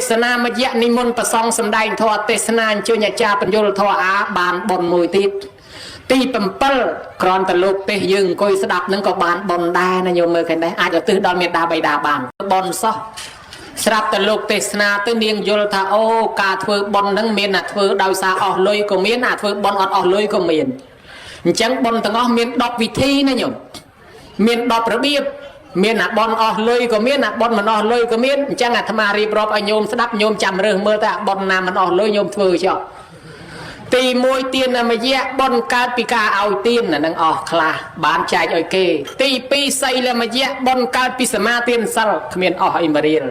สนามยะนิมนต์ประสงค์สำได้ทอเทศนาจุญญาปัญญลทออาบานบนมวยติดตีปั๊มเปิลกรอนตะลุกเตยยึงกอยสดับนั่งก็บานบนได้นะโยมมือกันได้อาจจะตื้อดอนเมียดาใบดาบานบนซอสดับตะลุกเทศนาตื้อเนียงยลทาโอกาเถือบนนั่งเมียนอ่ะเถือดาวซาออกลอยก็เมียนอ่ะเถือบนออกลอยก็เมียนจังบนตั้งออกเมียนดอกวิธีนะโยมเมียนดอกระเบียบเมียนอ่ะบอลออกเลยก็เมียนอ่ะบอลมันออกเลยก็เมียนจังอ่ะธรรมารีบรอบอโยมสดับโยมจำเรื่องเมื่อแต่บอลนามันออกเลยโยมเถือเชียวตีมวยเตียนมาแยกบอลการปีกาเอาเตียนน่ะนังออกคลาบานใจโอเคตีปีไซเลยมาแยกบอลการปีสมาเตียนสัลเขมียนออกอิมารีล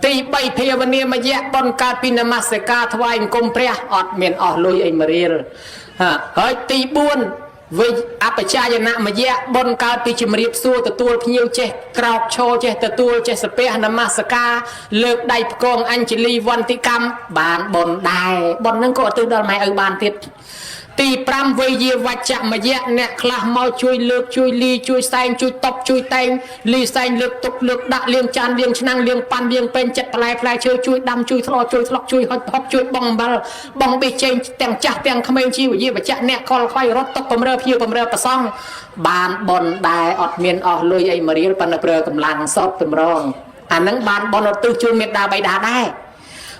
ตีใบเทวเนียมาแยกบอลการปีนามาสกาทวายกรมเปรียอดเมียนออกลุยอิมารีลเฮ้ยตีบุญวิอัปชายนะมาแยกบนการปีจมรีบสู้ตะตัวพิวเจกรอกโชเจตะตัวเจสเปะนามาสกาเลิกได้กองอัญชลีวันติกรรมบานบนได้บนนั่งก็ตื่นดอลไม้บานติดตีปรำเวียวัจจะมาแยกเนี่ยคลาเมาช่วยเลือกช่วยลีช่วยแซงช่วยตบช่วยแตงลีแซงเลือกตกเลือกดักเลี้ยงจานเลี้ยงชนังเลี้ยงปันเลี้ยงเป็นจัดปลายช่วยดำช่วยทลอช่วยทลอกช่วยฮอตช่วยบองบัลบองเบเจนแต่งจักแต่งขมิ้นชีวิวัจจะเนี่ยคอลไฟรถตกกำเริบพิวกำเริบประซ่องบานบนได้อดเมียนออกลุยไอมาเรียลปันเปลือกำลังซอบเป็นรองอันนั้นบานบนอดตื้อช่วยเม็ดดาใบดาได้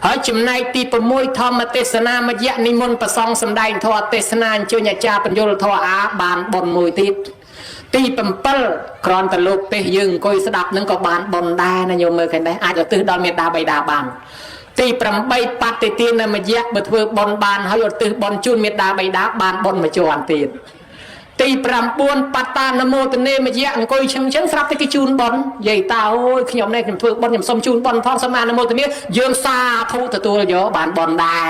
เฮ้ยจำนายตีประมวยทอมาเทศนามายะนิมนต์ประสงค์สำได้ทอเทศนาจุญญาปัญญลทออาบานบนมวยติดตีปั๊มเปิลกรอนตะลุกเตยยึงกอยสดับนั่งก็บานบนได้นะโยมมือกันได้อาจจะตื้อดอนเมียดาใบดาบานตีปรำใบปัดตีตีนามายะบัดเวบนบานเฮ้ยตื้อบนจุนเมียดาใบดาบานบนมาจวนตีตีปรำบวนปัตตานโมตเนมายะกอยชังสรับตะกิจูนบอลใหญ่ตาโอ้ยขยมในขยมเถือบอลขยมสมจูนบอลทองสมานโมตเนยืงซาทุตะตัวเยอะบานบอลได้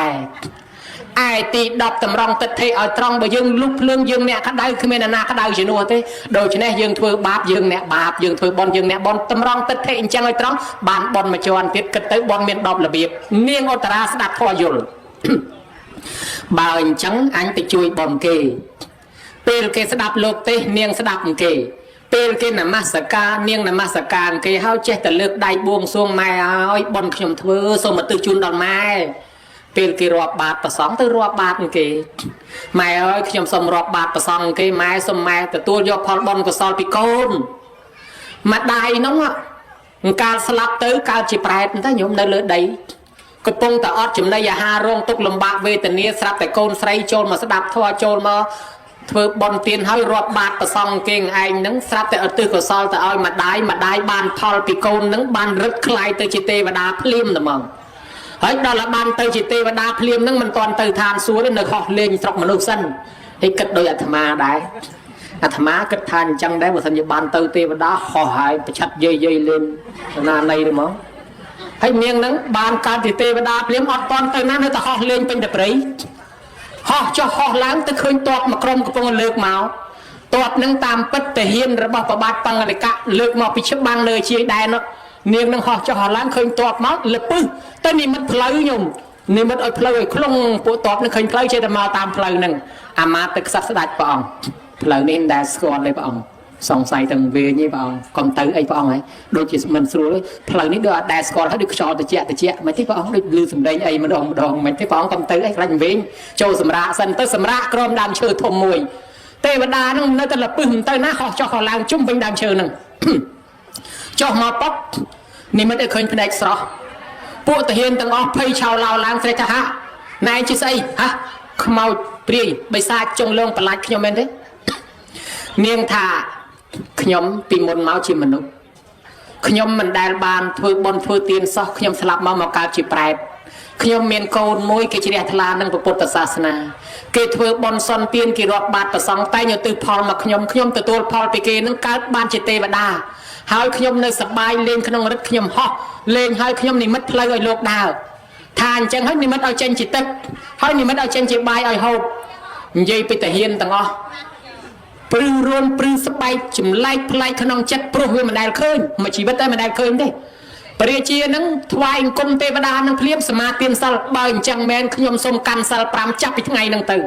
ไอตีดอกตำรองตัดเทเอาตรองไปยืงลุกเลื่องยืงเนี่ยขัดได้คือเมนานาขัดได้เฉนัวเต้โดยเฉพาะยืงเถือบาปยืงเนี่ยบาปยืงเถือบอลยืงเนี่ยบอลตำรองตัดเทจังไอตรองบานบอลมาจวนติดกระตือบอลเมียนดอกระเบียบเนียงอัตราสดับพอยุลบ่าวจังอันติช่วยบอลเกเปลเกสดับโลกเตเนียงสดับเกเปลเกนามาสกาเนียงนามาสการเกเฮาเจตเลือกได้บวงสวงไม้เอาบอลขยมเถือสมติจุนดอกไม้เปลเกรอบบาทประสองตัวรอบบาทเกไม้เอาขยมสมรอบบาทประสองเกไม้สมไม้แต่ตัวยกพอลบอลก็ซอลปิโกนมาได้น้องอ่ะการสลับเตอการจีบแปดถ้าโยมได้เลยได้ก็ปงแต่อดจุ่มได้ยาฮาร่งตกลำบากเวทเนียสลับแต่โกนใส่โจรมาสดับทัวโจรมาเธอบอลเตียนให้รอบบาดประซองเก่งไอ้นังสลับแต่ตื้อก็ซอลแต่เอามาได้บานพอลปิโกนนังบานรึกคลายเตจิเตวดาพลิมนะมึงเฮ้ยดอลบานเตจิเตวดาพลิมนังมันตอนเตยทานซัวได้เนื้อขอเล่นตรอกมนุษย์สั้นให้กัดโดยอัตมาได้อัตมากัดทานจังได้หมดสัญญาบานเตยเตวดาขอหายประชัดเย่เล่นนานในหรือมั้งให้เมียงนังบานการติเตวดาพลิมอดตอนเตยนั้นให้ตะขอเล่นเป็นแต่ปรีห่อจะห่อล้างตะคืนตอกมากรมกระปงเลือกเมาตอกนั่งตามปัตตะเฮียนระบบบาดปังอะไรกะเลือกมาพิชบังเลยเชียได้เนาะเนียงนั่งห่อจะห่อล้างคืนตอกเมาเลือกปึ๊แต่นี่มันเพลย์ยุ่มนี่มันเอาเพลย์คลุ้งปูตอกนั่งคืนเพลย์เชียมาตามเพลย์นั่งอามาตึกสักสดัดปองเพลย์นี่ได้สกอร์เลยปองสองใส่ตั้งเวนี่ปองคอมเตอร์ไอ้ปองไงโดยจิตมันสู้เลยเพลย์นี่เดือดได้สกอร์ให้ดูชอตะเจี๊ยไม่ที่ปองดูลืมสำเร็จไอ้มันดองมันที่ปองคอมเตอร์ไอ้กระดิ่งเวงโจสำราสันเตอร์สำรากรมดามเชิดทมมวยเทวดานั่งนั่นแต่ละปึ้มเตอร์หน้าขอจอขอลางจุ่มเป็นดามเชิดนั่งจอมาป๊อกนี่มันได้เคยเป็นเด็กสระพวกตะเฮียนตั้งออกเพย์ชาวลาวลางเสร็จฮะนายจิไซฮะขมเอาเปรี้ยใบซาจงเลื่องประหลาดขยมเมนเด้เนียงท่าขยมปีมนเมาชิมมนุษย์ขยมมันได้บานเพื่อบนเพื่อเตียนซอกขยมสลับมาการจีแปดขยมเมียนโกนมวยเกจิเดทลานังพุทธศาสนาเกตเพื่อบนซอนเตียนกีรอบบาดประสองไตอยู่ตือพอลมาขยมตัวพอลไปเกนังการบานจิตเตวดาหายขยมในสบายเล่นขนมรัดขยมห่อเล่นหายขยมนี่มัดเพลย์โลกดาวทานจังให้นี่มัดเอาเจนจิตตึกให้นี่มัดเอาเจนจิบายเอาหอบยัยไปแต่เฮียนตั้งอ๋อปลื้มรวนปลื้มสบายจุ่มไล่พลายขนมจัดปลุกให้มันได้เคยมาชีวิตได้มันได้เคยได้ปริเชียนังทวายกลมเทวดานังเพลียบสมาเตียนสัลบายจังแมนขยมสมกันสัลปรามจับไปทั้งไงนังตื่น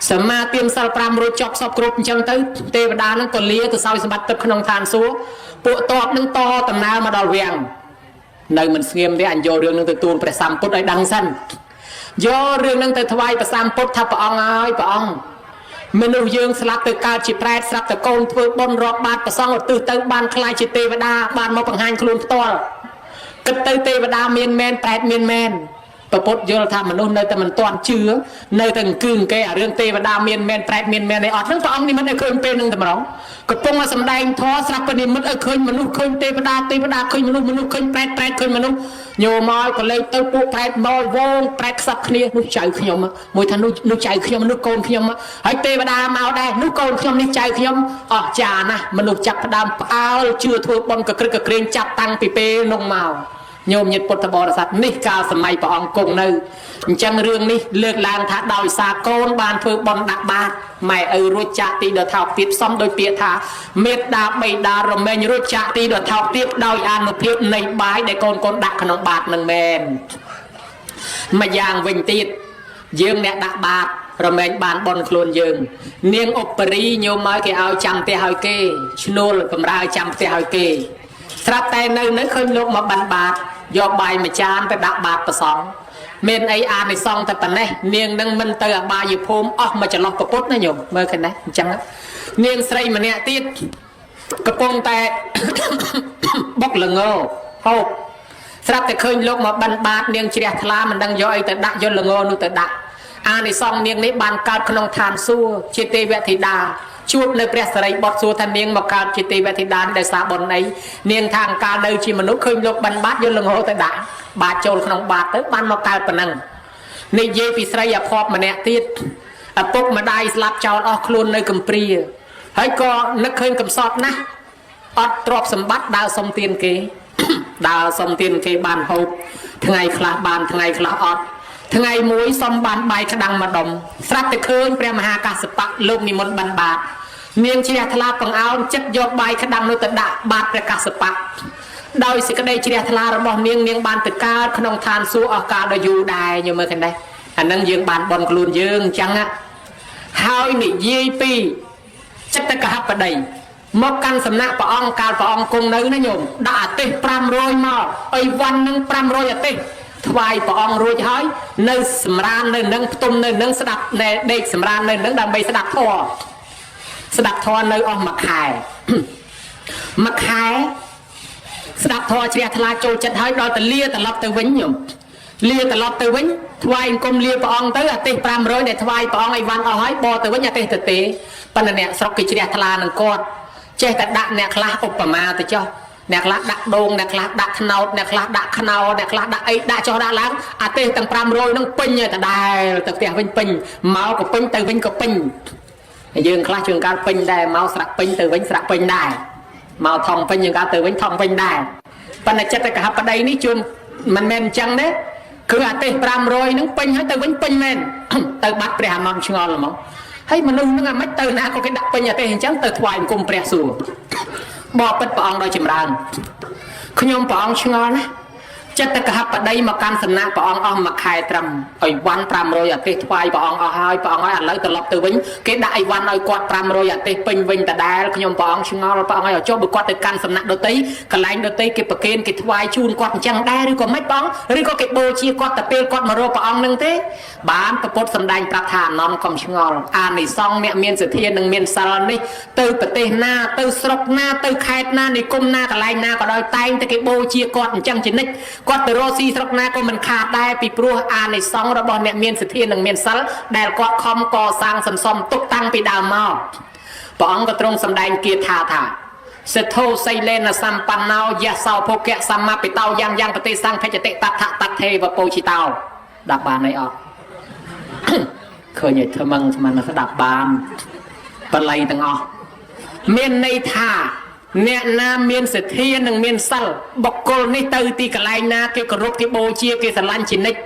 สมาเตียนสัลปรามรู้จบสอบกรุบจังตื่นเทวดานังก็เลี้ยตัวสาวสมบัติตึกขนมทานซัวปวดตอบนังตอตำนามาดอลเวียง nơi mình nghiêm với anh vô rương nâng từ tuôn phải xăm put ở đăng sân vô rương nâng từ thвай phải xăm put thập ông ơi ông mình nuôi dương slap từ cao chỉ prai slap từ côn thưa bon rọt bát và xong rồi từ từ ban khai chỉ tê và đa ban một bằng hai khuôn to cất từ tê và đa miên men prai miên menประพฤติโยธรรมมนุษย์ในแต่มันตอนเชื้อในแต่งคืนแกเรื่องเทวดาเมียนแมนแปรเมียนแมนในออดเรื่องพระองค์นี่มันเคยเป็นหนึ่งแต่มันร้องก็ปงมาสำแดงท้อสลับประเด็นมันเคยมนุษย์เคยเทวดาเคยมนุษย์เคยแปรเคยมนุษย์โยมอยก็เลยเต้าปูแปรมอยวงแปรสับគ្នាนุใจขยมมวยทานุใจขยมนุโกนขยมให้เทวดามาได้นุโกนขยมนี่ใจขยมอ๋อจานะมนุษย์จับดำเอาเชื่อทั่วบนกระเกรงจับตังปีเปนงเมาโยมยึดพุทธบริษัทนี่กาสมัยพระองค์กงนึจังเรื่องนี้เลือกลางท้าดอยสาโกนบานเพื่อบอลดักบาดไม่รู้จักตีเดือดเท่าติดซ้ำโดยเปียธาเมตดาไม่ดารมเมนรู้จักตีเดือดเท่าติดดอยอนุเพียบในบายในคนดักขนมบาดหนึ่งเมนมาอย่างวิญติดยืมเนี่ยดักบาดรมเมนบานบอลโคลนยืมเนียงอุปรีโยมมาแกเอาจำเตะหอยเกชนูลกำราจำเตะหอยเกสระแต่ในนั้นเคยลงมาบันบาดยกใบมาจานไปดักบาดประสองเมนไออาในซองแต่ปันเนี่ยเนียงนั่งมันเตะบายอยู่พมออกมาจะล็อกกระปุกนะโยมเมื่อกันนะจังเนียงใส่มาเนี่ยตีกระปงแต่บกเหลืองโง่หกสระแต่เคยลงมาบันบาดเนียงเชียร์ทลามันดังย่อยแต่ดักย่นเหลืองโง่นู่นแต่ดักอาในซองเนียงนี้บานกาดขนมทานสู้เชตเวทิดาชุดในเปรียสไรบทสูทันเนียงมาการจิตติเวทิดานได้สาบนในเนียงทางการเดินชีมนุษย์เคยลกบันบาดยนลงโหแต่ด่าบาดโจลขนมบาดเติบันมาการปนังในเยปิสไรยาพอบมาเนี่ยติดปุ๊กมาได้สลับเจ้าออกคลุนในกัมปรีให้ก็นักเคยกำสอบนะอดตรอบสมบัติดาวสมเตียนเกดาวสมเตียนเกบานหกทั้งไงคลาบานทั้งไงคลาอดทั้งไงมวยสมบานใบขดังมาดมสลับแต่เคยเปรียมหากาสปะลูกนิมนต์บันบาดเนียงเชียร์ทลาปังเอาจัดยกใบขดังนุตดะบาดประกาศปะโดยสิกได้เชียร์ทลาระบอบเนียงบานตะการขนมทานสู้อากาศโดยอยู่ได้ยังเมื่อกันได้อันนั้นยืงบานบอลกลูนยืงจังอะเฮานี่ยี่ปีจัดตะกะฮับประเดี๋ยมกันสำนักปะองการปะองกงนึนะโยมด่าเตะปรามรอยมาไอ้วันนึงปรามรอยเตะทวายปะองรวยหายในสมรานในนังตุ่มในนังสดับในเด็กสมรานในนังดำใบสดับทอสดับทอในออกมาขายมาขายสดับทอเชียร์ทลาโจจัดให้เราแต่เลี้ยแต่รับแต่วิ่งอยู่เลี้ยแต่รับแต่วิ่งทวายกลมเลี้ยปะองเตะเตะปรามรอยในทวายปะองไอ้วันเอาให้บอแต่วิ่งอย่าเตะเตะปนเนี่ยสกกิเชียร์ทลาหนึ่งก้อนเจ๊แต่ดักเนี่ยคลาอุปมาแต่เจ้าเนี่ยคลาดักโดงเนี่ยคลาดักขนาวเนี่ยคลาดักขนาวเนี่ยคลาดักไอ้ดักจอดักล้างอาเตะตั้งปรามรอยนั่งปิ้งเนี่ยแต่ได้แต่เตียงปิ้งปิ้งเมากับปิ้งแต่วิ่งกับปิ้งยืนคลาชงการปิ้งได้เมาสลักปิ้งแต่วิ่งสลักปิ้งได้เมาทองปิ้งยังการแต่วิ่งทองปิ้งได้ปนจัดแต่กับประเดี๋ยวนี้จนมันแมนจังเนี่ยคืออาเตะปรามรอยนั่งปิ้งให้แต่วิ่งปิ้งแมนแต่บัดเปรียบมันชงอลหรือมั้งให้มนุษย์นั่งไม่เติมนะก็แค่ดักปิ้งอาเตะเห็นจังแต่ถวายกุมเปรียสูบอกเป็นปองโดยจิมรังขยมปองชงอนะจัตตะกับประเดี๋ยวมาการสนะปองออกมาขายตรำไอ้วันปรามรอยอาเตะถวายปองเอาให้ปองให้อะไรตลอดตัววิ่งแค่ได้ไอ้วันไอ้กอดปรามรอยอาเตะปิ้งวิ่งแต่ได้ขยมปองชงอปองให้เจ้าบุกกอดแต่การสนะโดยตีกระไรโดยตีเก็บประเคนเก็บถวายชูนกอดจังได้หรือก็ไม่ปองหรือก็เก็บโบชีกอดแต่เปรกอดมาโรปองนึงเต้บ้านประพฤติสำแดงประธานนอนคอมชงออ่านในซองเนี่ยเมียนเสถียรหนึ่งเมียนซาลนี่เติมประเทศหน้าเติมสรกหน้าเติมแคดหน้าในกุมหน้ากระไรหน้าก็โดยไตแต่เก็บโบชีกอดจังจินิกกอดแต่โรซีสรกหน้าก็มันขาดได้ปีปลัวอ่านในซองระบอบเนี่ยเมียนเสถียรหนึ่งเมียนซัลแดดกอดคอมก่อสร้างสันซอมตุกตั้งปีดาวมอปองก็ตรงสำแดงเกียรติธาเสโทไซเลนสัมปันนาวยาสาวโพเกะสัมมาปิเตายังปฏิสังเพจเตตัทะตัดเทวโปชิเตาดับบานในออกเคยใหญ่เธอมังมันสดับบานปลายตั้งออกเมียนในท่าเนี่ยนาเมียนเสถียรหนึ่งเมียนซัลบกกลนี่เตอตีกระไรนาเกี่ยวกับรูปที่โบเชียเกี่ยวกับลันชินิก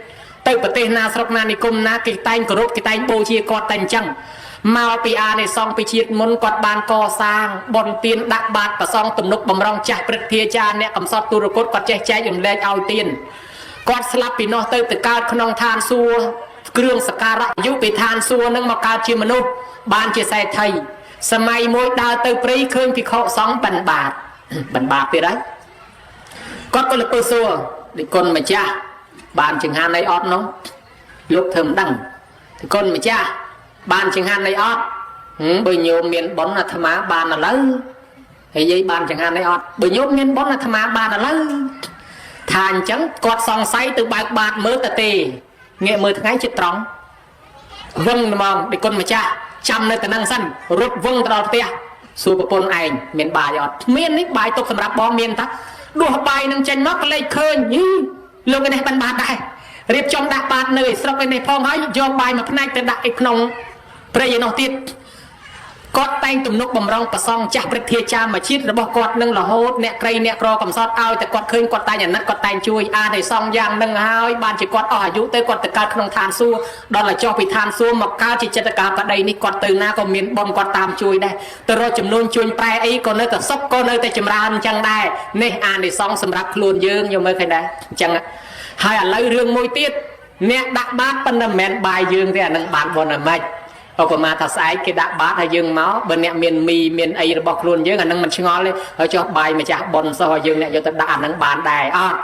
เตอประเทศนาสรกนานิคมนาเกี่ยวกับไตกรูปกี่ไตโบเชียกอดตันจังมาปีอาในซองปีชีดมุนกอดบานก่อสร้างบนเตียนดักบาดประซองตุ่มนกบำรองจักประเทศจานเนี่ยกำสอบตุรกตกอดแจ๊อย่างแรงเอาเตียนกอดสลับปีนอเตอร์ตะการขนองทานซัวเครื่องสการะยุไปทานซัวนั่งมาการเชียมนุษย์บานเจใส่ไทยสมัยมวยดาวเตอร์ปรีเคยพิเคราะห์2,000 บาทไปได้ គាត់ក៏លើកពើសួរដូចគុណម្ចាស់បានចង្ហាន់អីអត់នោះលោកធ្វើមិនដឹងទីគុណម្ចាស់បានចង្ហាន់អីអត់បើញោមមានបុណ្យអាត្មាបានឥឡូវហើយយាយបានចង្ហាន់អីអត់បើញោមមានបុណ្យអាត្មាបានឥឡូវថាអញ្ចឹងគាត់សង្ស័យទៅបើកបាតមើលទៅទេងាកមើលថ្ងៃចិត្តត្រង់វឹងហ្មងដូចគុណម្ចាស់ចាំនៅតែនឹងសិនរត់វឹងទៅដល់ផ្ទះសួរប្រពន្ធឯងមានបាយអត់មាននេះបាយទុកសម្រាប់បងមានតាដួសបាយនឹងចេញមកក៏លេចឃើញលោកឯនេះបានបាតដែររៀបចំដាក់បាតនៅឯស្រុកឯនេះផងហើយយកបាយមួយផ្នែកទៅដាក់ឯក្នុងព្រៃឯនោះទៀតគាត់តែងទំនុកបំរុងប្រសងចាស់ព្រឹទ្ធាចារ្យមួយជាតិរបស់គាត់នឹងរហូតអ្នកក្រីអ្នកក្រកំសត់ឲ្យតែគាត់ឃើញគាត់តែងអាណិតគាត់តែងជួយអានឯសងយ៉ាងនឹងហើយបានជាគាត់អស់អាយុទៅគាត់ទៅកើតក្នុងឋានសួគ៌ដល់តែចុះពីឋានសួគ៌មកកើតជាចិត្តការបដីនេះគាត់ទៅណាក៏មានបុណ្យគាត់តាមជួយដែរទៅរកចំនួនជួញប្រែអីក៏នៅតែសុខក៏នៅតែចម្រើនអញ្ចឹងដែរនេះអានឯសងសម្រាប់ខ្លួនយើងយកមើលឃើញដែរអញ្ចឹងហើយឥឡូវរឿងមួយទៀតអ្នកដាក់បាតប៉ុន្តែមិនមែនបាយយើងទេអានឹងបានបុណ្យអាម៉េចឧបមាថាស្អែកគេដាក់បាតឲ្យយើងមកបើអ្នកមានមីមានអីរបស់ខ្លួនយើងអានឹងមិនឆ្ងល់ទេហើយចុះបាយម្ចាស់ប៉ុនសោះឲ្យយើងអ្នកយកទៅដាក់អានឹងបានដែរអត់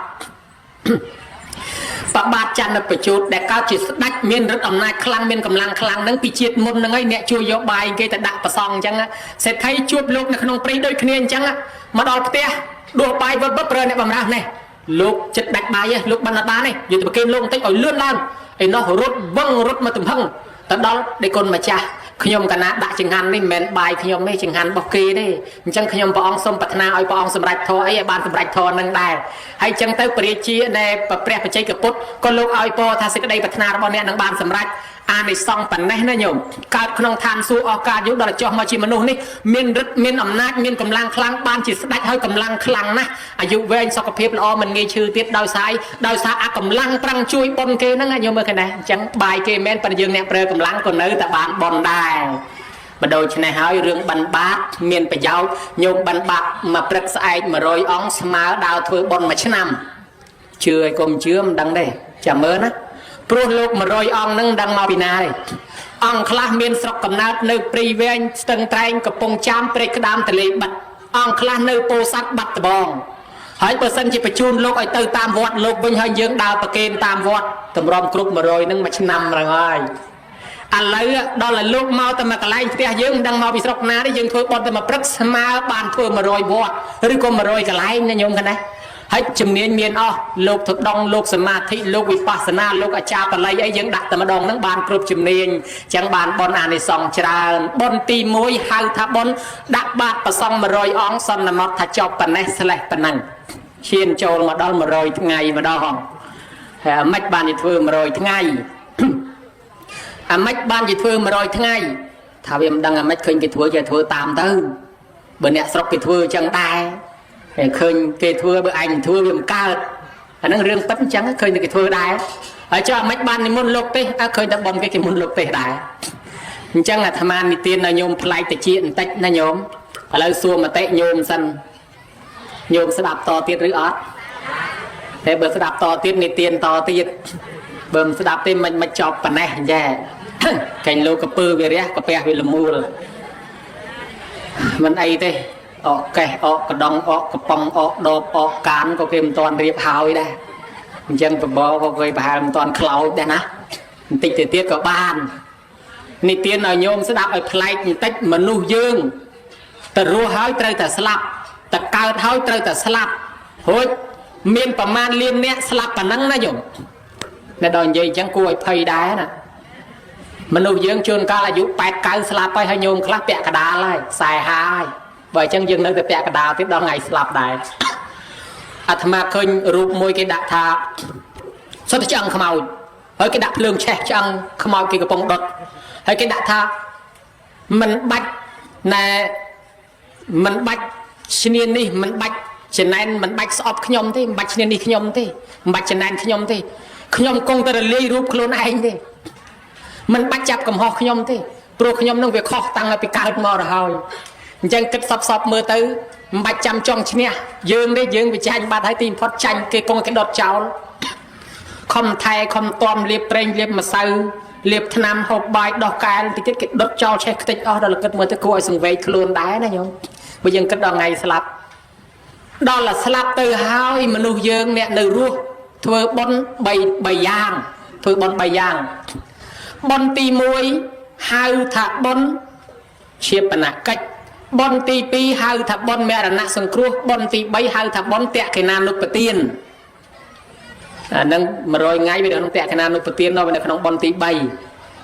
បបាទច័ន្ទបញ្ជូតដែលកើតជាស្ដេចមានឫទ្ធិអំណាចខ្លាំងមានកម្លាំងខ្លាំងហ្នឹងពីជាតិមុនហ្នឹងហើយអ្នកជួយយកបាយគេទៅដាក់ប្រសងអញ្ចឹងសេដ្ឋីជួបលោកនៅក្នុងព្រៃដូចគ្នាអញ្ចឹងមកដល់ផ្ទះដួសបាយវិបប្រើអ្នកបំរើនេះលោកចិត្តដាច់បាយលោកបានអត់បានទេយកទៅប្រគេនលោកបន្តិចឲ្យលឿនឡើងឯនោះរត់វឹងរត់មកទំហឹងទៅដល់ដេគុណម្ចាស់ខ្ញុំកណាដាក់ចង្ហាន់នេះមិនមែនបាយខ្ញុំទេចង្ហាន់របស់គេទេអញ្ចឹងខ្ញុំព្រះអង្គសូមប្រាថ្នាឲ្យព្រះអង្គសម្រេចធម៌អីឲ្យបានសម្រេចធម៌នឹងដែរហើយអញ្ចឹងទៅព្រះរាជាដែលព្រះបច្ចេកពុទ្ធក៏លោកឲ្យពរថាសេចក្តីប្រាថ្នារបស់អ្នកនឹងបានសម្រេចអានិសង្សប៉ុណ្ណេះណាញោមកើតក្នុងឋានសួគ៌អស់កាលយុគដល់ចុះមកជាមនុស្សនេះមានឫទ្ធិមានអំណាចមានកម្លាំងខ្លាំងបានជាស្ដេចហើយកម្លាំងខ្លាំងណាស់អាយុវែងសុខភាពល្អមិនងាយឈឺទៀតដោយសារអាកម្លាំងប្រឹងជួយបុណ្យគេហ្នឹងញោមមើលឃើញដែរអញ្ចឹងបាយគេមែនប៉ុន្តែយើងអ្នកប្រើកម្លាំងក៏នៅតែបានបុណ្យដែរបើដូច្នេះហើយរឿងបិណ្ឌបាតមានប្រយោជន៍ញោមបិណ្ឌបាតមកព្រឹកស្អែក100អង្គស្មើដើរធ្វើបុណ្យមួយឆ្នាំជឿឲ្យកុំជឿមិនដឹងទេចាំមើលណាព្រោះលោក100អង្គនឹងដឹងមកពីណាទេអង្គខ្លះមានស្រុកកំណើតនៅព្រៃវែងស្ទឹងត្រែងកំពង់ចាមព្រែកក្តាមទលេបាត់អង្គខ្លះនៅពោធិ៍សាត់បាត់ដំបងហើយបើសិនជាបញ្ជូនលោកឲ្យទៅតាមវត្តលោកវិញហើយយើងដើរប្រគេនតាមវត្តតម្រាំគ្រប់100នឹងមួយឆ្នាំហ្នឹងហើយឥឡូវដល់ឲ្យលោកមកតែមកកន្លែងផ្ទះយើងមិនដឹងមកពីស្រុកណាទេយើងធ្វើបុណ្យតែមកព្រឹកស្មើបានធ្វើ100វត្តឬក៏100កន្លែងណាញោមកណេះហើយជំនាញមានអស់លោកទៅដងលោកសមាធិលោកវិបស្សនាលោកអាចារ្យបល័យអីយើងដាក់តែម្ដងហ្នឹងបានគ្រប់ជំនាញអញ្ចឹងបានបុណ្យអានិសង្សច្រើនបុណ្យទី1ហៅថាបុណ្យដាក់បាតប្រសង100អង្គសន្មតថាចប់ប៉ុណ្ណេះស្លេះប៉ុណ្ណឹងឈានចូលមកដល់100ថ្ងៃម្ដងហើយអាម៉េចបានជាធ្វើ100ថ្ងៃអាម៉េចបានជាធ្វើ100ថ្ងៃថាវាមិនដឹងអាម៉េចឃើញគេធ្វើគេធ្វើតាមទៅបើអ្នកស្រុកគេធ្វើអញ្ចឹងដែរតែឃើញគេធ្វើបើឯងធ្វើវាមិនកើតអាហ្នឹងរឿងពិតអញ្ចឹងឃើញតែគេធ្វើដែរហើយចុះអាម៉េចបាននិមន្តលោកទេសឃើញតែប៉ុនគេមុនលោកទេសដែរអញ្ចឹងអាត្មានិទានឲ្យញោមផ្លែកតិចបន្តិចណាញោមឥឡូវសួរមតិញោមសិនញោមស្ដាប់តទៀតឬអត់តែបើស្ដាប់តទៀតនិទានតទៀតបើមិនស្ដាប់ទេមិនចប់ប៉ុណ្ណេះអញ្ចឹងកែងលោកកពើវារះកាពះវាលមូលមិនអីទេអកកេះអកកដងអកកំប៉ុងអកដបអកកានក៏គេមិនទាន់រៀបហើយដែរអញ្ចឹងបបក៏គេប្រហែលមិនទាន់ខ្លោចដែរណាបន្តិចទៅទៀតក៏បាននិទានឲ្យញោមស្ដាប់ឲ្យប្លែកបន្តិចមនុស្សយើងទៅរស់ហើយត្រូវតែស្លាប់តែកើតហើយត្រូវតែស្លាប់រួចមានប្រមាណលានអ្នកស្លាប់ប៉ុណ្ណឹងណាញោមតែដល់និយាយអញ្ចឹងគួរឲ្យភ័យដែរណាមនុស្សយើងជួនកាលអាយុ8 9ស្លាប់ហើយញោមខ្លះពាក់កដាលហើយខ្សែហើយបើអញ្ចឹងយើងនៅតែពាក់កដាលទៀតដល់ថ្ងៃស្លាប់ដែរអាត្មាឃើញរូបមួយគេដាក់ថាសុទ្ធតែឆ្អឹងខ្មោចហើយគេដាក់ភ្លើងឆេះឆ្អឹងខ្មោចគេកំពុងដុតហើយគេដាក់ថាមិនបាច់ណែមិនបាច់ឈ្នាននេះមិនបាច់ចំណែនមិនបាច់ស្អប់ខ្ញុំទេមិនបាច់ឈ្នាននេះខ្ញុំទេមិនបាច់ចំណែនខ្ញុំទេខ្ញុំគង់តែរលាយរូបខ្លួនឯងទេមិនបាច់ចាប់កំហុសខ្ញុំទេព្រោះខ្ញុំនឹងវាខុសតាំងពីកើតមករហូតអញ្ចឹងគិតសពមើលទៅមិនបាច់ចាំចង់ឈ្នះយើងទេយើងវាចាញ់បាត់ហើយទីបំផុតចាញ់គេគង់គេដុតចោលខំថែខំតំលាបប្រេងលាបម្សៅលាបថ្នាំហូបបាយដោះកែលតិចទៀតគេដុតចោលឆេះខ្ទេចអស់ដល់គិតមើលទៅគួរឲ្យសង្វេគខ្លួនដែរណាញោមបើយើងគិតដល់ថ្ងៃស្លាប់ đó là slap từ hai mà nuôi dương nè từ ruột thưa bon bày giang thưa bon bày giang bon ti muối hai thả bon chia bần cách bon ti pi hai thả bon mẹ là nạ sừng cua bon ti bay hai thả bon tẹt cái nam lục tiền nâng mà rồi ngay bây giờ nó tẹt cái nam lục tiền nó bây giờ nó bon ti bay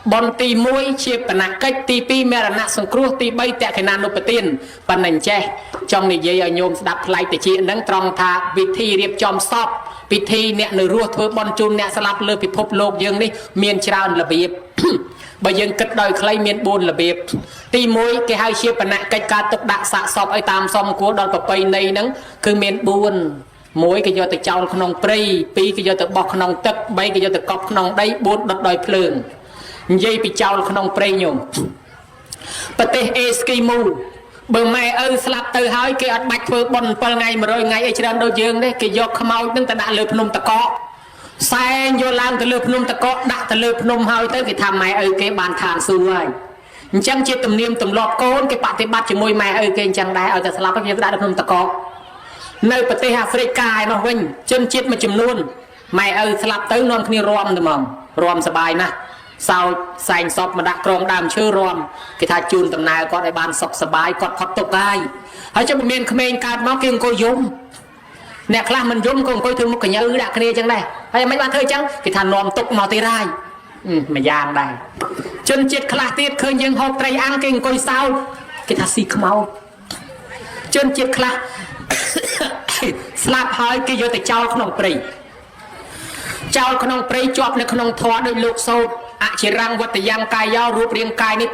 bon ti muối chia bần cách ti pi mẹ là nạ sừng cua ti bay tẹt cái nam lục tiền bần nành che trong này dây ở nhôm đạp lại để chị nâng trong thà vị thi điệp chom sọp vị thi nè nửa ruột thôi bon chun nè slap lơ bị phốp lột dương đi miền trao là biệp bây giờ cất đòi khay miền buồn là biệp ti muối cái hai chia bần cách ca tục đạ xạ sọp ở tam xóm của đòn bập bay này nâng cứ miền buồn muối cái do từ trao không prey pi cái do từ bọc không tật bay cái do từ cọp không đây buồn đợt đòi phượng dây bị trao không prey nhung bát Eskimo bờ mẹ ơi slap từ hai cái ăn bạch vừa bòn bờ ngày mà rồi ngày ấy trên đôi giường đấy cái giọt khmau đứng ta đã lượp nôm ta có xe vô làm ta lượp nôm ta có đã ta lượp nôm hơi tới cái tham mẹ ơi cái bàn thản xui rồi chẳng chỉ tầm niệm tầm lọt côn cái bạn thì bắt chỉ môi mẹ ơi cái chẳng đái ở ta slap cái đã lượp nôm ta có nơi bờ tây Africa nó vinh chân chết mà chìm luôn mẹ ơi slap tới non kia rom được mỏng rom sờ nè sao sành sọp mà đặt crom đàm chưa rom cái thà chun tầm này có đại ban sọp sờ bài có thoát tục ai hãy cho một miền khmer cát máu kiêng coi giống nè khla mình giống còn coi thường một cái nhà ư đặt kia chẳng này hay mấy bạn thôi chẳng cái thà nòm tục màu tê rai mà giang đây chân chết khla tiết khơi nhưng hộp trai ăn kiêng coi sao cái thà xì khmau chân chết khla slap hơi cái vô tại trao không prey trao không prey chọp lên không thoa đôi lục sâu chỉ răng vật yang cài dao ruột riêng cài ní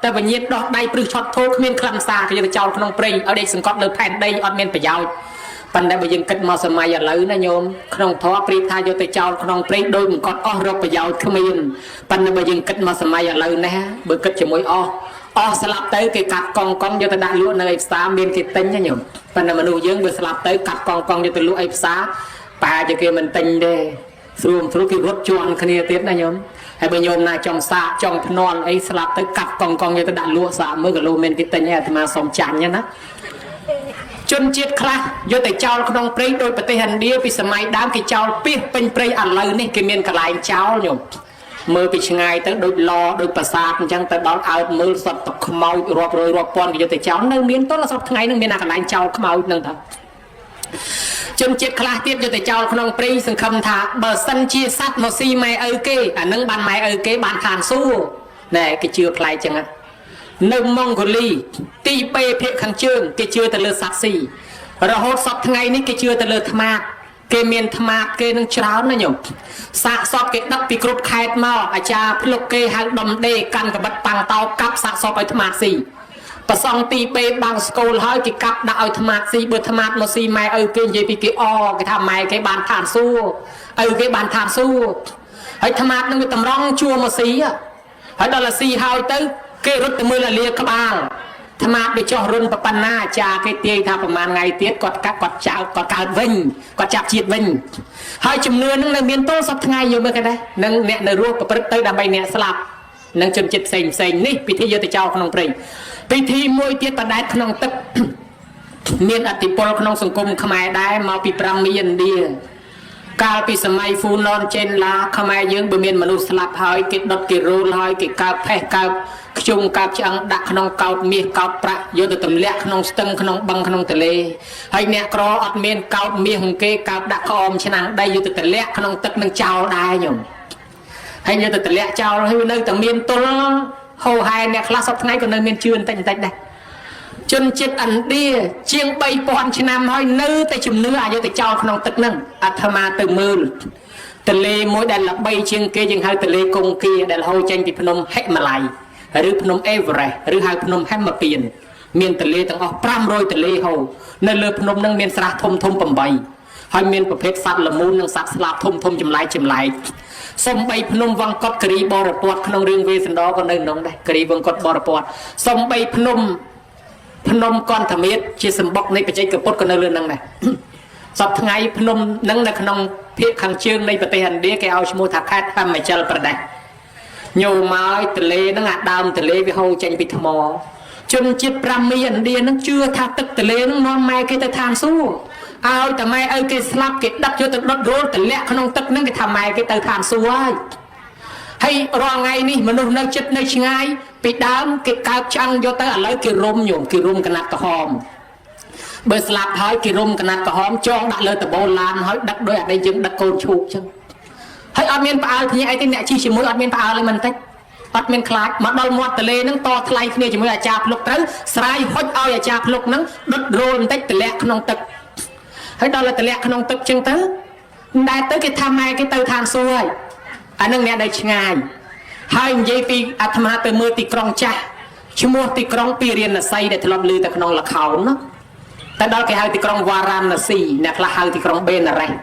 tơ vật nhiệt đọt đầy prư chọt thô miên khăm xa cái trao không prey ở đây sừng cọt lơ phèn đây ở miền phải dao phần đây bây giờ kết màu sầm mai ở lưới này nhôm không thoa prey thay vô tại trao không prey đôi một con o rộp phải dao không miên phần đây bây giờ kết màu sầm mai ở lưới này bữa kết chỉ môi o slap tới cái cắt con vô tại đại lúa nơi xa miền cái tính nha nhôm phần này mà nuôi dưỡng bữa slap tới cắt con vô tại lúa ấy xa bà cho kia mình tinh đây xuống cái rốt chuan kia tiếp này nhôm hay bây giờ là trong xạ trong non ấy slap tới cặp con như tôi đã lúa xạ mới cả lúa men cái tên này thì mà sống chán nhá nó chân chết khla do tại cháu không prey đôi bát hình đĩa vì sớm mai đám cái cháu biết bên prey ăn lời này cái miền cả lại cháu nhung mơ bị ngày tới đôi lo đôi bà sa chẳng tới đón ao mơ sập tập khmau rọp con cái do tại cháu nơi miền tốt là sập ngày nơi miền nào cả lại cháu khmau nâng thật chân chết khla tiếp cho tại cháu không prey sừng khăm thả bờ sân chia sát một xi mai ơi kê nâng bàn mai ơi kê bàn thàn xu nè cái chưa khai chẳng ạ nâng mong của ly ti bê phê khăn chương cái chưa từ lơ sát xì rồi hốt sọt ngày ní cái chưa từ lơ tham mát cái miền tham mát cái nâng cháo nó nhục xạ sọt cái đắp bị cột khai mò cha phúc kê hàng đầm đê căn cái bật bằng tàu cắp xạ sọt ở tham mát xì và xong ti bê bằng school hơi cái cặp đã ở tham mát xì bữa tham mát một xì mai ơi cái gì bị cái cái tham mai cái bàn thàn xu cái bàn thàn xu ấy tham mát nó tầm rong chua một xì á ấy đó là xì hơi tới cái rút từ mưa là lia các bạn tham mát để cho run và pan na cha cái tia thamประมาณ ngày tiết quạt các quạt chảo quạt cào vinh quạt chạp chiết vinh hai chùm nưa nâng là miền tô sắp ngày nhiều mấy cái đấy nâng nè nở ruột và bật tới đam bay nè slap nâng chân chít sành ní bị thi vô từ cháu không prey bị thi môi tiết ta đái không tức miền ati pol không sung cung khmer đái mau bị prang miền đi cao bịสมัย phun non trên là khmer dương bờ miền mà nuôi slap hơi cái đọt cái roll hơi cái cao phê cao chung cao chẳng đặt không cao miệt cao pra vô từ tầm lẹ không stung không băng không tề hay nè cro ọt miền cao miệt hùng kê cao đặt om trên năng đây vô từ tầm lẹ không tức nâng chào đai nhung hay như từ tầm lẹ chào hay nơi tầm miền tôi hồ hai nè class of ngày còn nơi miền chuyên tạnh đây chân chết ăn đi chiêng bay bọn trên nam hơi nư tay chùm nư vô tay cho không tức nâng thama từ mưa từ lê mỗi đàn là bay chiêng kia nhưng hai từ lê cùng kia đàn hôi tranh thì phnom hết mà lại rư phnom Everest rư hai phnom hết mà tiền miền từ lê tầng pram rồi từ lê hồ nơi lơ phnom nâng miền sa thôm bầm bay hai miềnประเภท sát là môn nâng sát slap thôm chùm lại xong bay phnom văng cọt kri bò rập bọt không riêng về sân đó còn nơi nông đây kri văng cọt bò rập bọt xong bay phnom con thầm biết chia sầm bọc này phải chạy cướp con nơi lươn năng này sập ngày phnom năng là khăn phía khăn chương này phải hành đĩa cái ao mua thạc khát tham mày chơi bật đây nhiều mai từ lê nó ngạt đam từ lê với hậu tranh bị thầm mò chân chiết prami anh đĩa nó chưa thạc tức từ lê nó non mai cái tay than su ao ta mai ơi cái slap cái đập cho tự đốt rô tự lẹ không tức nâng cái thầm mai cái tờ thàn xua hay rò ngày ní mà nông nơi chất nơi ngay bị đám cái cao trăng cho ta lấy cái rôm nhổm cái rôm cái nát cái hòm bởi slap hỏi cái rôm cái nát cái hòm cho đặt lên từ bồ lan hỏi đặt đôi ở đây chứng đặt côn chuột chân hay ở miền Bắc thì ai tin mẹ chi chỉ mới ở miền Bắc lên mình tách ở miền Khải mà đôi mọt từ lên nâng to thay kia chỉ mới là chạp lục tới sai hốt ao là chạp lục nâng đốt rôm tách từ lẹ không tức hay đó là từ lẹ không tức chân tới đại tới cái tham mai cái tờ than xuôi anh nâng nè đây ngay hai giây pi atma từ mưa tì krong cha chú mua tì krong pi riêng là say để thọp lư tại con là khẩu nó tại đó cái hai tì krong varan là xì nè là hai tì krong bên là rành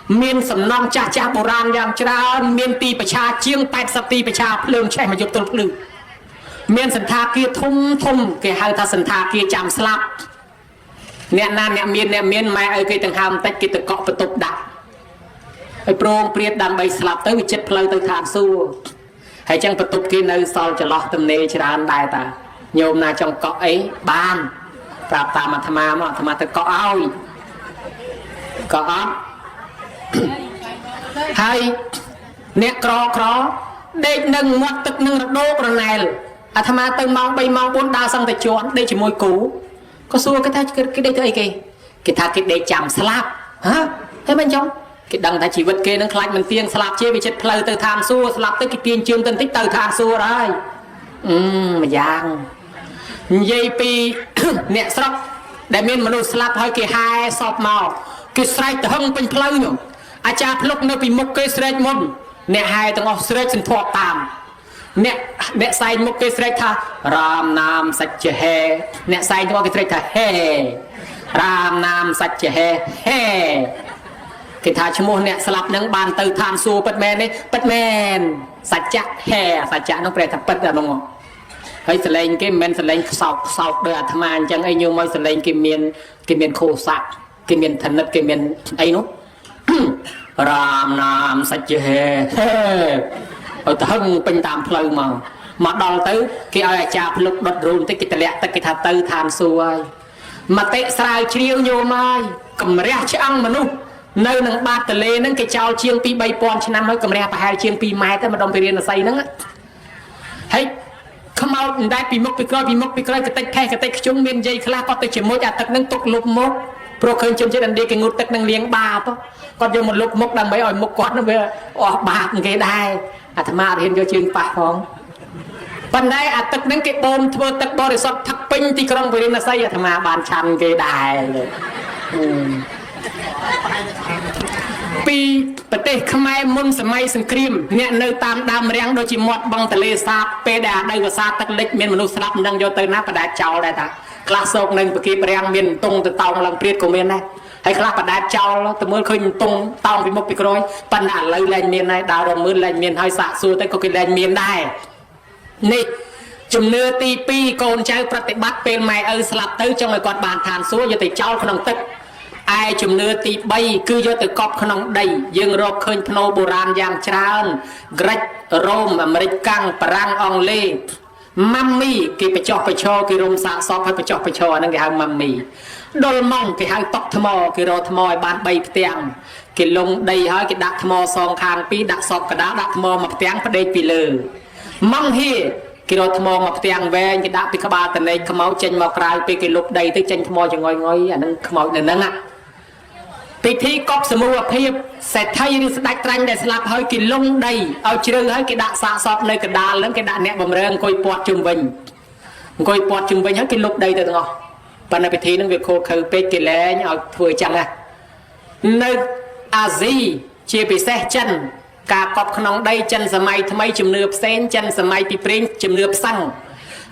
miền sầm non cha cha bồ ran yang cha miền tì bạch cha chiêng bạch sập tì bạch cha lương chạy mà chụp tụt lư miền sần tha kia thum thum cái hai tha sần tha kia chạm slap nè na nè miền mai ơi cái từng ham tách cái từng cọ và tục đặtไอ้โปรงเปรียดดันใบสลับเต้วิจิตเพลย์ตัวทานสู้ให้จังประตูกินในซอยจะล็อกตำเนชรานได้ตาโยมนาจงเกาะไอ้บ้านปราบตามธรรมาธรรมาตะเกาะเอาเกาะให้เนี่ยกรอเด็กหนึ่งมัดตึกหนึ่งโดกระแนลอาธรรมาตึงมองใบมองบนดาวสังแต่จวนได้จมวยกูก็สู้cáiได้ตัวไอ้cáiท่าcáiได้จำสลับฮะให้มันจงcái đằng ta chỉ vật kê nó khai mình tiên slap chế bị chết plei từ tham xua slap tới cái tiên chương tân tích từ tham xua đấy mà giang dây pi nẹt sọc đại miền mà nó slap hơi cái hai sọp màu cái sợi từ hông bên plei nhung cha lúc nó bị một cái sợi môn nẹt hai tầng ngọc sợi sinh thọ tam nẹt sai một cái sợi tha ram nam sạch he nẹt sai cho cái sợi tha he ram nam sạch he cái thà chmô nè slap nâng bàn từ tham xua bật men sạch chặt hè sạch chặt nó phải thật bật ra đúng không hay sờ lên cái men sờ lên sọc đời tham ăn chẳng ai nhiều mới sờ lên cái miền khô sạch cái miền thần cái miền ấy nó ram nam sạch hè ở thân bên tam phơi mà đo tới cái ai cha lúc đốt run tới cái lẹ tới cái thà từ tham xua mà tệ sai chiêu nhiều mai cầm rẽ chăng mà nung nơi nâng ba tờ lê nâng cái trao chiêng pi bay pon cho năm mới cầm ra phải hai chiêng pi mai tới mà đồng tiền là say nâng á hay không mau đại pi mốc pi coi cái tách chúng miền dây khla có tới chỉ mỗi à tật nâng tục lục mốc pro khơi trong trên đi cái ngút tật nâng liếng ba đó còn vô một lục mốc đang mấy ở mốc quạt nó về bạc cái đai à thà ma hiện cho chiêng bạc phong còn đây à tật nâng cái bom thưa tật bo để sọt thắc pin thì con về là say à thà ma bàn chăn cái đaiปีประเทศขมายมุนสมัยสงครามเนี่ยในตามดามเรียงโดยจิมอดบังทะเลสาบเปดาได้ภาษาตะเล็กเมียนมนุษย์สลับดังโยเตอร์นับประดาเจ้าได้ตากลาโศกหนึ่งปกีเรียงเมียนตรงตะเตาลังเปรียดของเมียนได้ให้คลาประดาเจ้าแล้วแต่เมื่อเคยตรงเตาไปมุกไปกรอยปัญหาเลยแรงเมียนได้ดาวดมือแรงเมียนให้สะสู้แต่ก็กินแรงเมียนได้นี่จุ่มเนื้อตีปีโกนเจ้าปฏิบัติเป็นไม้สลับตื้อจังเลยก่อนบานทานสู้อยู่แต่เจ้าขนมตึกไอจุ่มเนื้อตีใบคือโยติกอบขนมใดยังรบเคยพนโบราณยางชราญกรีกโรมอเมริกันฝรั่งอังกฤษมัมมี่กี่ไปจอกไปโชว์กี่รมสะสอบให้ไปจอกไปโชว์นั่นกี่หางมัมมี่โดนมองกี่หางตอกทมอกี่รอทมอบานใบเตียงกี่ลงใดหอยกี่ดักทมอซองคางปีดักสอบกระดาดักทมอมาเตียงประเดี๋ยวปีเลยมังเฮกี่รถมองมาเตียงแวงกี่ดักปีขบาแต่ในขมเอาเจนมากลายไปกี่ลุกใดที่เจนขมอจะงอยอันนั้นขมเอาหนึ่งนั่งอ่ะพิธีกอบสมุทรพิบเสร็จไทยนี่สตักตรังแต่สลับให้กินลงใดเอาเชื่อให้กินดาสะสอบในกระดาษแล้วกินดาเนี่ยบำเรองกอยปอดจุ่มวิญให้กินลุกใดแต่ตัวปัญหาพิธีนั้นเวโคคือไปกินแล้วเอาถ้วยจังอ่ะในอาซีเชียไปแซ่จันกากอบขนมใดจันสมัยทำไมจุ่มเนื้อเส้นจันสมัยปีเปรี้ยจุ่มเนื้อสั่ง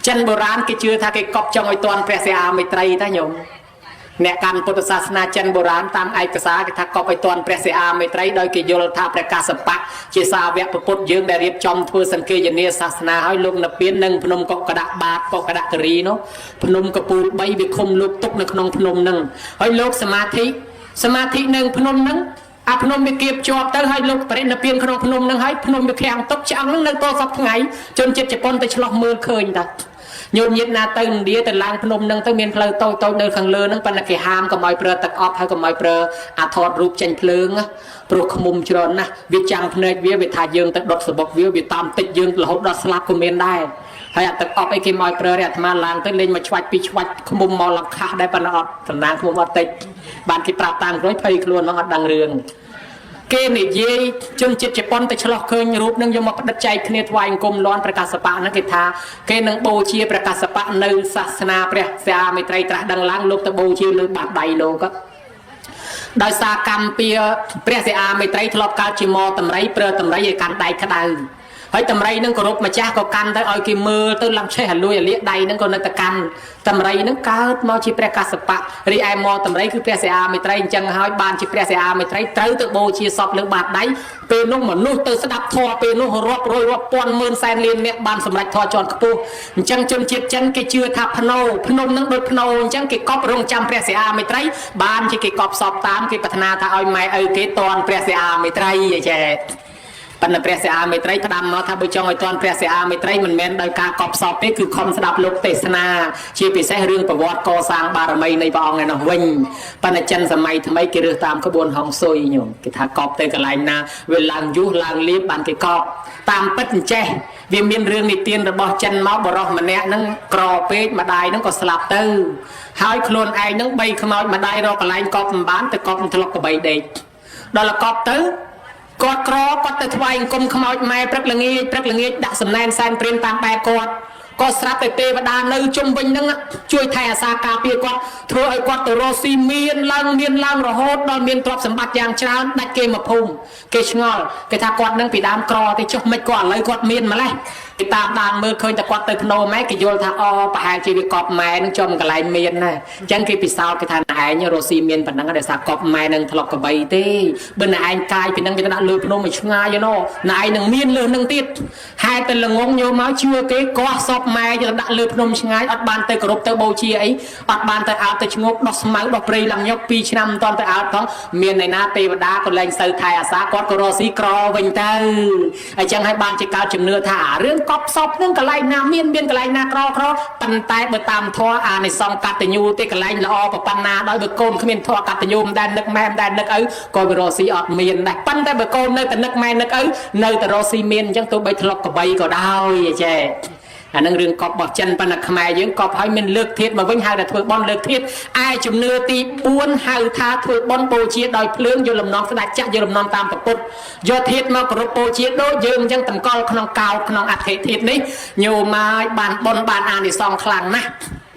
จันโบราณกิเชื่อถ้ากิกอบจังไอตอนเปรสยาไม่ไตรท่านโยมเนการพุทธศาสนาจันโบราณตามไอกษากิทักกอบไอตอนเปรสยาไม่ไตรโดยกิโยลธาประกาศปักเจสาเวปปุตยืงได้เรียบจอมทัวสังเกตเนียศาสนาให้ลูกนับเปลี่ยนหนึ่งพนมกกระดาบาทกกระดากรีเนาะพนมกระปูใบบิคมลูกตุกในขนมพนมหนึ่งให้ลูกสมาธิหนึ่งพนมหนึ่งพนมไปเก็บจอบเตอให้ลูกประเด็นเปลี่ยนขนมพนมหนึ่งให้พนมไปแข่งตกจังนั่งในตัวสับไงจนเจ็บจะปนแต่ฉลองมือเคยแต่ ញោមញាតណាទៅឥណ្ឌាទៅឡើងភ្នំនឹងទៅមានផ្លូវតូចៗនៅខាងលើហ្នឹងប៉ុន្តែគេហាមកុំឲ្យប្រើទឹកអប់ហើយកុំឲ្យប្រើអាថតរូបចេញភ្លើងព្រោះខ្មុំច្រើនណាស់វាចាំងភ្នែកវាថាយើងទៅដុតសបុកវាតាមតិចយើងរហូតដល់ស្លាប់ក៏មានដែរហើយអាទឹកអប់អីគេមកប្រើអាត្មាឡើងទៅលេងមកឆ្វាច់ពីឆ្វាច់ខ្មុំមកលំខាស់ដែរប៉ុន្តែអត់តំណាងខ្មុំអត់តិចបានគេប្រាប់តាមក្រោយភ័យខ្លួនមកអត់ដឹងរឿងគេនិយាយជនជាតិជប៉ុនទៅឆ្លោះឃើញរូបនឹងយកមកផ្ដិតចែកគ្នាថ្វាយអង្គមលាន់ព្រះកសបៈហ្នឹងគេថាគេនឹងបូជាព្រះកសបៈនៅសាសនាព្រះសិហាមេត្រីត្រាស់ដឹងឡើងលោកទៅបូជាលើបាតដៃលោកដោយសារកម្មពៀព្រះសិហាមេត្រីធ្លាប់កើតជាមតម្រៃប្រើតម្រៃឲ្យកាន់ដៃក្តៅហើយតម្រៃនឹងគោរពម្ចាស់ក៏កាន់ទៅឲ្យគេមើលទៅឡើងឆេះអាលួយអាលៀកដៃនឹងក៏នៅតែកាន់តម្រៃនឹងកើតមកជាព្រះកសបៈរីឯមកតម្រៃគឺព្រះសិហាមេត្រីអញ្ចឹងហើយបានជាព្រះសិហាមេត្រីត្រូវទៅបូជាសពលើបាតដៃពេលនោះមនុស្សទៅស្ដាប់ធម៌ពេលនោះរាប់រយរាប់ពាន់ម៉ឺនសែនលានអ្នកបានសម្រេចធម៌ជាន់ខ្ពស់អញ្ចឹងជនជាតិចិនគេជឿថាភ្នោភ្នំនឹងដូចភ្នោអញ្ចឹងគេកប់រងចាំព្រះសិហាមេត្រីបានជាគេកប់សពតាមគេប្រាថ្នាថាឲ្យម៉ែឪគេតន់ព្រះសិហាមេត្រីអីចេះប៉ុន្តែព្រះសិហាមេត្រីផ្ដាំមកថាបើចង់ឲ្យតន់ព្រះសិហាមេត្រីមិនមែនដោយការកប់សពទេគឺខំស្ដាប់លោកទេសនាជាពិសេសរឿងប្រវត្តិកសាងបារមីនៃព្រះអង្គឯនោះវិញប៉ុន្តែចិនសម័យថ្មីគេរើសតាមក្បួនហងស៊ុយញោមគេថាកប់ទៅកន្លែងណាវាឡើងយុះឡើងលៀបបានគេកប់តាមពិតអញ្ចេះវាមានរឿងនិទានរបស់ចិនមកបរោះម្នាក់ហ្នឹងក្រពេកម្ដាយហ្នឹងក៏ស្លាប់ទៅហើយខ្លួនឯងហ្នឹងបីខ្មោចម្ដាយរកកន្លែងកប់មិនបានទៅកប់ធ្លុកកបីដេកដល់កប់ទៅគាត់ក្រគាត់ទៅថ្វាយអង្គមខ្មោចម៉ែព្រឹកល្ងាចដាក់សំណែនសែនព្រានតាមបែបគាត់ក៏ស្រាប់តែទេវតានៅជុំវិញហ្នឹងជួយថែអាសាការពារគាត់ធ្វើឲ្យគាត់ទៅរកស៊ីមានឡើងរហូតដល់មានទ្រព្យសម្បត្តិយ៉ាងច្រើនដាច់គេមកភូមិគេឆ្ងល់គេថាគាត់នឹងពីដើមក្រទេចុះមិនគាត់ឥឡូវគាត់មានម្លេះគេតាមដានមើលឃើញតែគាត់ទៅភ្នោម៉ែគេយល់ថាអូប្រហែលជាវាកប់ម៉ែនឹងចំកន្លែងមានណាអញ្ចឹងគេពិសោធន៍គេថាឯងរកស៊ីមានប៉ុណ្ណឹងដោយសារកប់ម៉ែនឹងធ្លាប់កបីទេបើណែឯងកាយពីនឹងវាដាក់លើភ្នោមួយឆ្ងាយណោណែឯងនឹងមានលើនឹងទៀតហេតុតែល្ងងយកមកជឿគេកោះសពម៉ែយកដាក់លើភ្នំឆ្ងាយអត់បានទៅគោរពទៅបូជាអីអត់បានទៅអើទៅឈ្ងោកដោះស្មៅដោះព្រៃឡើងញុក2ឆ្នាំមិនតាន់ទៅអើផងមានឯណាទេវតាក៏លែងសូវថែអាសាគាត់ក៏រកស៊ីក្រវិញទៅអញ្ចឹងហើយបានជាកើតជំនឿថារឿងកប់សពនឹងកន្លែងណាមានកន្លែងណាក្រប៉ុន្តែបើតាមធម៌អានិសង្សកតញ្ញូទេកន្លែងល្អប្រប៉ុណ្ណាដោយបើកូនគ្មានធម៌កតញ្ញូមិនដែលនឹកម៉ែមិនដែលនឹកឪក៏វារកស៊ីអត់មានដែរប៉ុន្តែបើកូននៅតែនឹកម៉ែនឹកឪនៅតែរកស៊ីមានអញ្ចឹងទោះបីធ្លាប់កបីក៏ដោយចេះអានឹងរឿងកប់របស់ចិនប៉ុន្តែខ្មែរយើងកប់ឲ្យមានលើកធាតុមកវិញហៅថាធ្វើបន់លើកធាតុឯជំនឿទី4ហៅថាធ្វើបន់បូជាដោយភ្លើងយកលំនាំស្ដេចចាក់យកលំនាំតាមពុទ្ធយកធាតុមកគោរពបូជាដូចយើងអញ្ចឹងតម្កល់ក្នុងកោដ្ឋក្នុងអធិធាតុនេះញោមមកបានបន់បានអានិសង្សខ្លាំងណាស់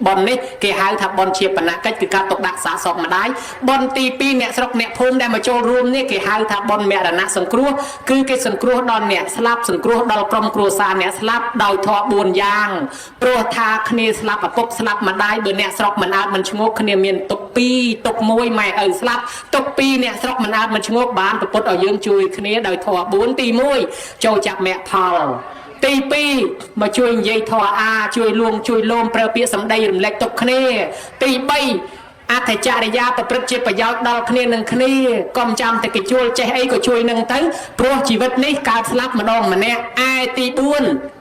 បននេះគេហៅថាបនជាបណកិច្ចគឺការទុកដាក់សាសកម្ដាយបនទី2អ្នកស្រុកអ្នកភូមិដែលមកចូលរួមនេះគេហៅថាបនមរណៈសង្គ្រោះគឺគេសង្គ្រោះដល់អ្នកស្លាប់សង្គ្រោះដល់ក្រុមគ្រួសារអ្នកស្លាប់ដោយធម៌4យ៉ាងព្រោះថាគ្នាស្លាប់ឪពុកស្លាប់ម្ដាយបើអ្នកស្រុកមិនអើតមិនឈ្ងោកគ្នាមានទុក2ទុក1ម៉ែឪស្លាប់ទុក2អ្នកស្រុកមិនអើតមិនឈ្ងោកបានប្រពុតឲ្យយើងជួយគ្នាដោយធម៌4ទី1ចូលចាក់មគ្គផលទី2មកជួយនិយាយធម៌អាជួយលួងជួយលោមប្រើពាក្យសម្ដីរំលែកទុកគ្នាទី3អត្ថចរិយាប្រព្រឹត្តជាប្រយោជន៍ដល់គ្នានឹងគ្នាកុំចាំតែគេជួលចេះអីក៏ជួយនឹងទៅព្រោះជីវិតនេះកើតស្លាប់ម្ដងម្នាក់ឯទី4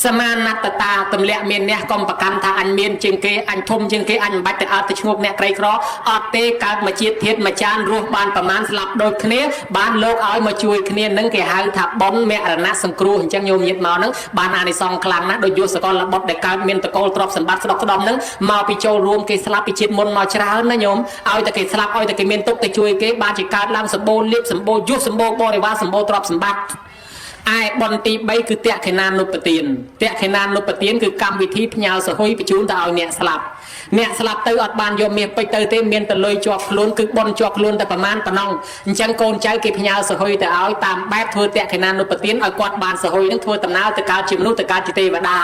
សមានណតតាទម្លាក់មានអ្នកកុំប្រកាន់ថាអញមានជាងគេអញធំជាងគេអញមិនបាច់ទៅអត់ទៅឈ្ងោកអ្នកក្រីក្រអត់ទេកើតមកជាតិធាតុមួយចានរស់បានប្រមាណស្លាប់ដូចគ្នាបានលោកឲ្យមកជួយគ្នានឹងគេហៅថាបុណ្យមរណៈសង្គ្រោះអញ្ចឹងញោមញាតមកហ្នឹងបានអានិសង្សខ្លាំងណាស់ដោយយកសកលបុត្រដែលកើតមានតកូលទ្រព្យសម្បត្តិស្ដុកស្ដំហ្នឹងមកពីចូលរួមគេស្លាប់ពីជាតិមុនមកច្រើនណាញោមឲ្យតែគេស្លាប់ឲ្យតែគេមានទុកទៅជួយគេបានជាកើតឡើងសម្បូរលៀបសម្បូរយុះសម្បូរបរិវារសម្បូរទ្រព្យសម្បត្តិឯបនទី3គឺតក្ខិណានុបទានគឺកម្មវិធីផ្ញើសហុយបញ្ជូនទៅឲ្យអ្នកស្លាប់ទៅអត់បានយកមាសពេជ្រទៅទេមានតែលុយជាប់ខ្លួនគឺបនជាប់ខ្លួនតែប្រមាណប៉ុណ្ណឹងអញ្ចឹងកូនចៅគេផ្ញើសហុយទៅឲ្យតាមបែបធ្វើតក្ខិណានុបទានឲ្យគាត់បានសហុយនឹងធ្វើដំណើរទៅកើតជាមនុស្សទៅកើតជាទេវតា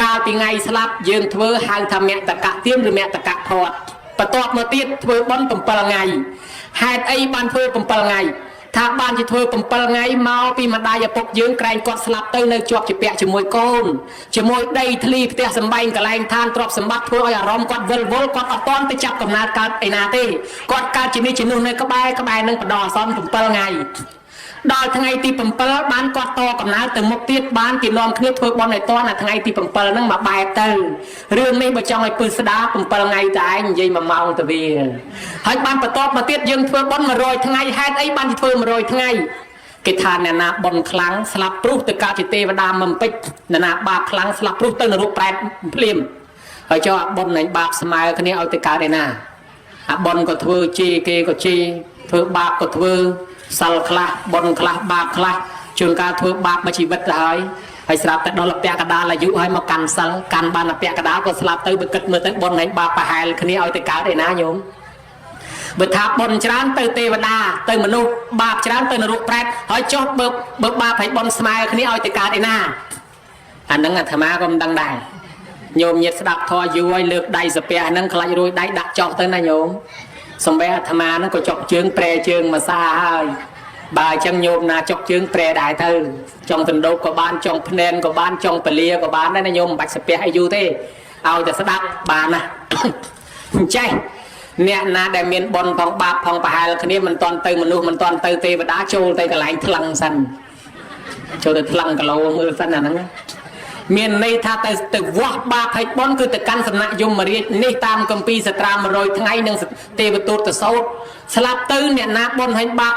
កាលពីថ្ងៃស្លាប់យើងធ្វើហៅថាមតកៈទានឬមតកៈផាត់បន្ទាប់មកទៀតធ្វើបន7ថ្ងៃហេតុអីបានធ្វើ7ថ្ងៃថាបានជាធ្វើ7ថ្ងៃមកពីម្ដាយឪពុកយើងក្រែងគាត់ស្លាប់ទៅនៅជាប់ជាពាក់ជាមួយកូនជាមួយដីធ្លីផ្ទះសម្បែងកន្លែងឋានទ្រព្យសម្បត្តិធ្វើឲ្យអារម្មណ៍គាត់វិលវល់គាត់អត់ទាន់ទៅចាប់កំណើតកើតឯណាទេគាត់កើតជានេះជានោះនៅក្បែរនឹងបដអសន្ន7ថ្ងៃ ដល់ថ្ងៃទី7បានគាត់តកំណើតទៅមុខទៀតបានគេនាំគ្នាធ្វើបន់ឲ្យតណាថ្ងៃទី7ហ្នឹងមកបែបទៅរឿងនេះបើចង់ឲ្យពឹស្ដា7ថ្ងៃតែឯងនិយាយ1ម៉ោងទៅវាហើយបានបន្ទាប់មកទៀតយើងធ្វើបន់100ថ្ងៃហេតុអីបានធ្វើ100ថ្ងៃគេថាអ្នកណាបន់ខ្លាំងស្លាប់ព្រោះទៅកើតជាទេវតាមិនពេចអ្នកណាបាបខ្លាំងស្លាប់ព្រោះទៅនរកប្រែតភ្លាមហើយចុះបន់នៃបាបស្មើគ្នាឲ្យទៅកើតឯណាអាបន់ក៏ធ្វើជេរគេក៏ជេរធ្វើបាបក៏ធ្វើសិលខ្លះបន់ខ្លះបាបខ្លះជួនកាលធ្វើបាបមួយជីវិតទៅហើយស្រាប់តែដល់ពាក់កដាលអាយុហើយមកកាន់សិលកាន់បានពាក់កដាលក៏ស្លាប់ទៅបើគិតមើលទៅបន់នៃបាបប្រហែលគ្នាឲ្យទៅកើតឯណាញោមបើថាបន់ច្រើនទៅទេវតាទៅមនុស្សបាបច្រើនទៅនរកប្រែតហើយចុះបើបាបហើយបន់ស្មើគ្នាឲ្យទៅកើតឯណាអាហ្នឹងអាត្មាក៏មិនដឹងដែរញោមញាតស្ដាប់ធម៌យូរហើយលើកដៃសាពះហ្នឹងខ្លាចរួយដៃដាក់ចោលទៅណាញោមសំបីអាត្មាហ្នឹងក៏ចុកជើងប្រែជើងមកសាហើយបើអញ្ចឹងញោមណាចុកជើងប្រែដែរទៅចង់ដណ្ដោកក៏បានចង់ភ្នែនក៏បានចង់ពលាក៏បានដែរណាញោមមិនបាច់សាពះអីយូរទេឲ្យតែស្ដាប់បានណាអញ្ចេះអ្នកណាដែលមានបុណ្យផងបាបផងប្រហែលគ្នាមិនតាន់ទៅមនុស្សមិនតាន់ទៅទេវតាចូលទៅកន្លែងថ្លឹងសិនចូលទៅថ្លឹងគីឡូមើលសិនអាហ្នឹងមានន័យថាទៅវាស់បាបហើយបុណ្យគឺទៅកាន់សំណាក់យមរាជនេះតាមគម្ពីរសត្រា100ថ្ងៃនិងទេវទូតទៅសោតស្លាប់ទៅអ្នកណាបុណ្យហើយបាប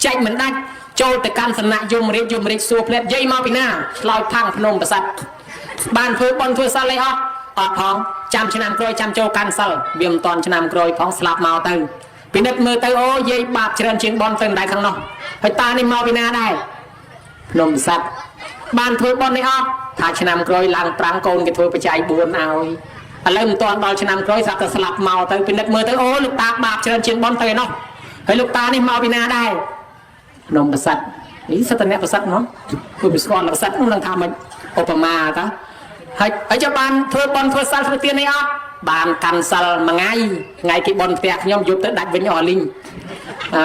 ចាច់មិនដាច់ចូលទៅកាន់សំណាក់យមរាជសួរផ្លែតយាយមកពីណាឆ្លោយផាំងភ្នំប្រសិទ្ធបានធ្វើបុណ្យធ្វើសិលអីអត់ផងចាំឆ្នាំក្រោយចាំចូលកាន់សិលវាមិនតាន់ឆ្នាំក្រោយផងស្លាប់មកទៅពិនិត្យមើលទៅអូយាយបាបច្រើនជាងបុណ្យទៅម្ដាយខាងនោះហើយតានេះមកពីណាដែរភ្នំប្រសិទ្ធបានធ្វើបុណ្យនេះអត់ថាឆ្នាំក្រោយឡើងប្រាំងកូនគេធ្វើបច្ច័យ4ឲ្យឥឡូវមិនតាន់ដល់ឆ្នាំក្រោយស្រាប់តែស្លាប់មកទៅពិនិត្យមើលទៅអូលោកតាបាបច្រើនជាងបុណ្យទៅឯនោះហើយលោកតានេះមកពីណាដែរភ្នំប្រសិទ្ធនេះសិតតែអ្នកប្រសិទ្ធហ្មងគឺពីស្គាល់ប្រសិទ្ធនឹងថាមិនឧបមាតាហើយចាំបានធ្វើបុណ្យធ្វើសិលធ្វើទាននេះអត់បានកាន់សិលមួយថ្ងៃគេបុណ្យផ្ទះខ្ញុំយប់ទៅដាច់វិញអស់លីង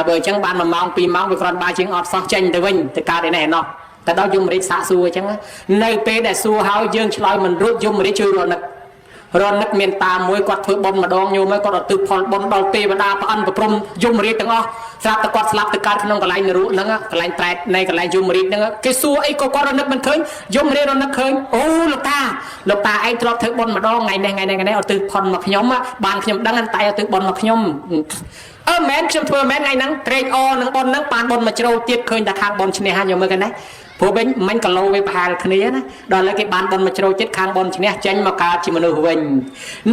បើអញ្ចឹងបាន1ម៉ោង2ម៉ោងវាគ្រាន់បើជាងអត់សោះចេញទៅវិញទៅកើតឯណោះតែដល់យមរាជសាកសួរអញ្ចឹងនៅពេលដែលសួរហើយយើងឆ្លើយមិនរួចយមរាជជួយរនឹកមានតាមួយគាត់ធ្វើបុណ្យម្ដងញោមហើយគាត់អត់ទិផលបុណ្យដល់ទេវតាប្រអិនប្រព្រំយមរាជទាំងអស់ស្រាប់តែគាត់ស្លាប់ទៅកើតក្នុងកន្លែងនរកហ្នឹងកន្លែងប្រែតនៃកន្លែងយមរាជហ្នឹងគេសួរអីក៏គាត់រនឹកមិនឃើញយមរាជរនឹកឃើញអូលោកតាឯងធ្លាប់ធ្វើបុណ្យម្ដងថ្ងៃនេះអត់ទិផលមកខ្ញុំបានខ្ញុំដឹងតែអត់ទិបុណ្យមកខ្ញុំមែនខ្ញុំធ្វើមែនថ្ងៃហ្នឹងត្រេកអរនឹងបុណ្យហ្នឹងបានបុណ្យមកជ្រោទៀតឃើញតែខាងបុណ្យឈ្នះញោមមើលគេណាព្រោះវិញមិញគីឡូវាប្រហែលគ្នាណាដល់ឥឡូវគេបានបុណ្យមកជ្រោចិត្តខាងបុណ្យឈ្នះចេញមកកើតជាមនុស្សវិញ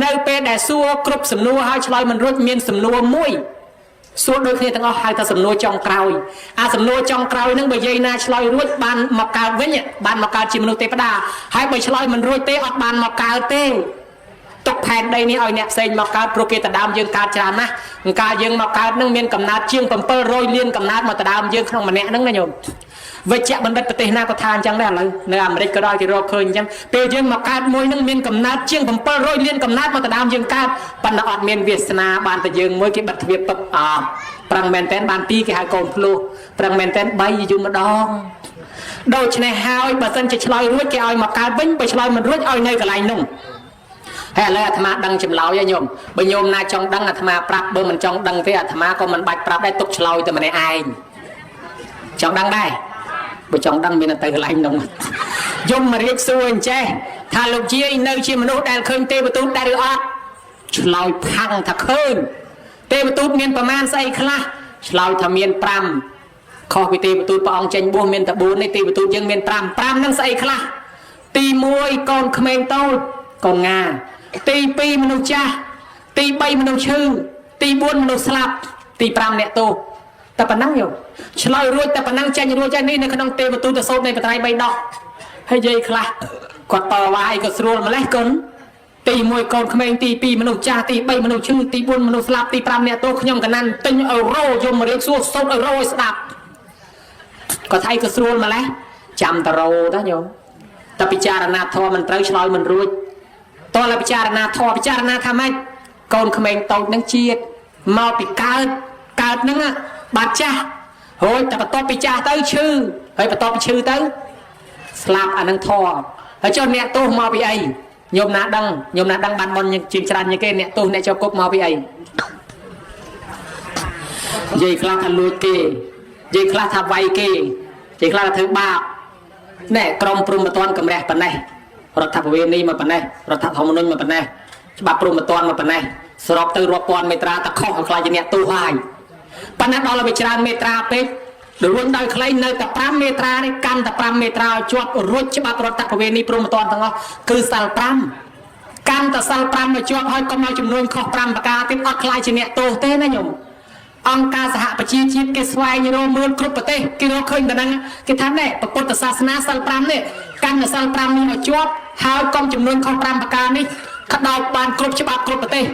នៅពេលដែលសួរគ្រប់សំណួរហើយឆ្លើយមិនរួចមានសំណួរមួយសួរដូចគ្នាទាំងអស់ហៅថាសំណួរចុងក្រោយអាសំណួរចុងក្រោយហ្នឹងបើយាយណាឆ្លើយរួចបានមកកើតវិញបានមកកើតជាមនុស្សទេវតាហើយបើឆ្លើយមិនរួចទេអត់បានមកកើតទេទុកផែនដីនេះឲ្យអ្នកផ្សេងមកកើតព្រោះគេតដើមយើងកើតច្រើនណាស់កាលយើងមកកើតហ្នឹងមានកំណើតជាង700លានកំណើតមកតដើមយើងក្នុងម្នាក់ហ្នឹងណាញោមវិជ្ជបណ្ឌិតប្រទេសណាក៏ថាអញ្ចឹងដែរឥឡូវនៅអាមេរិកក៏ដល់គេរកឃើញអញ្ចឹងពេលយើងមកកើតមួយហ្នឹងមានកំណើតជាង700លានកំណើតមកតដើមយើងកើតប៉ុន្តែអត់មានវាសនាបានតែយើងមួយគេបិទទ្វារពឹកប្រឹងមែនតែនបាន2គេហៅកូនភ្លោះប្រឹងមែនតែន3យូរម្ដងដូច្នេះហើយបើសិនជាឆ្លើយរួចគេឲ្យមកកើតវិញបើឆ្លើយមិនរួចឲ្យនៅកន្លែងនោះហើយឥឡូវអាត្មាដឹងចម្លើយហើយញោមបើញោមណាចង់ដឹងអាត្មាប្រាប់បើមិនចង់ដឹងទេអាត្មាក៏មិនបាច់ប្រាប់ដែរទុកឆ្លើយតែម្នាក់ឯងចង់ដឹងដែរបើចង់ដឹងមានទៅកន្លែងនោះយមរាជសួរអញ្ចេះថាលោកជានៅជាមនុស្សដែលឃើញទេវទូតដែរឬអត់ឆ្លើយផាំងថាឃើញទេវទូតមានប្រមាណស្អីខ្លះឆ្លើយថាមាន5ខុសពីទេវទូតព្រះអង្គចេញបួសមានតែ4នេះទេវទូតយើងមាន5ហ្នឹងស្អីខ្លះទី1កូនក្មេងតូចកូនងាទី2មនុស្សចាស់ទី3មនុស្សឈឺទី4មនុស្សស្លាប់ទី5អ្នកទោសតែប៉ុណ្ណឹងយោឆ្លើយរួចតែប៉ុណ្ណឹងចេញរួចហើយនេះនៅក្នុងទេវទូតទៅសូត្រនៃបត្រៃ3ដកហើយយាយខ្លះគាត់តវ៉ាអីក៏ស្រួលម្លេះកូនទី1កូនក្មេងទី2មនុស្សចាស់ទី3មនុស្សឈឺទី4មនុស្សស្លាប់ទី5អ្នកទោសខ្ញុំកណាន់ទិញអឺរ៉ូយមរៀបសួរសូត្រអឺរ៉ូឲ្យស្ដាប់គាត់ថៃក៏ស្រួលម្លេះចាំតរ៉ូតាញោមតែពិចារណាធម៌មិនត្រូវឆ្លើយមិនរួចតើពិចារណាធម៌ពិចារណាថាម៉េចកូនក្មេងតូចនឹងជាតិមកពីកើតហ្នឹងបាត់ចាស់រួចតែបន្ទាប់ពីចាស់ទៅឈឺហើយបន្ទាប់ពីឈឺទៅស្លាប់អានឹងធម៌ហើយចុះអ្នកទោសមកពីអីញោមណាដឹងបានមុនជាងច្រើនជាងគេអ្នកទោសអ្នកជាប់គុកមកពីអីនិយាយខ្លះថាលួចគេ dây khla thà vay kê dây khla thứ ba nè trong prum mà toàn cầm rẻ phần này rồi thà về ni mà phần này rồi thà hồng nôn mà phần này bà prum mà toàn mà phần này sọp từ rọp quan metra ta không khai cho nhẹ tu hai phần này đó là về tràn metra pe được luôn đôi khai nơi tập 5 metra này căn tập 5 metra chọt rút cho bà rồi thà về ni prum mà toàn thằng nó cứ sal 5កាន់តសល់5មកជាប់ហើយកុំឲ្យចំនួនខុស5ប្រការទៀតអត់ខ្លាចជាអ្នកទោសទេណាញោមអង្គការសហប្រជាជាតិគេស្វែងរកមើលគ្រប់ប្រទេសគេរកឃើញតែហ្នឹងគេថាណែពុទ្ធសាសនាសល់5នេះកាន់តសល់5នេះឲ្យជាប់ហើយកុំចំនួនខុស5ប្រការនេះក្តោបបានគ្រប់ច្បាប់គ្រប់ប្រទេស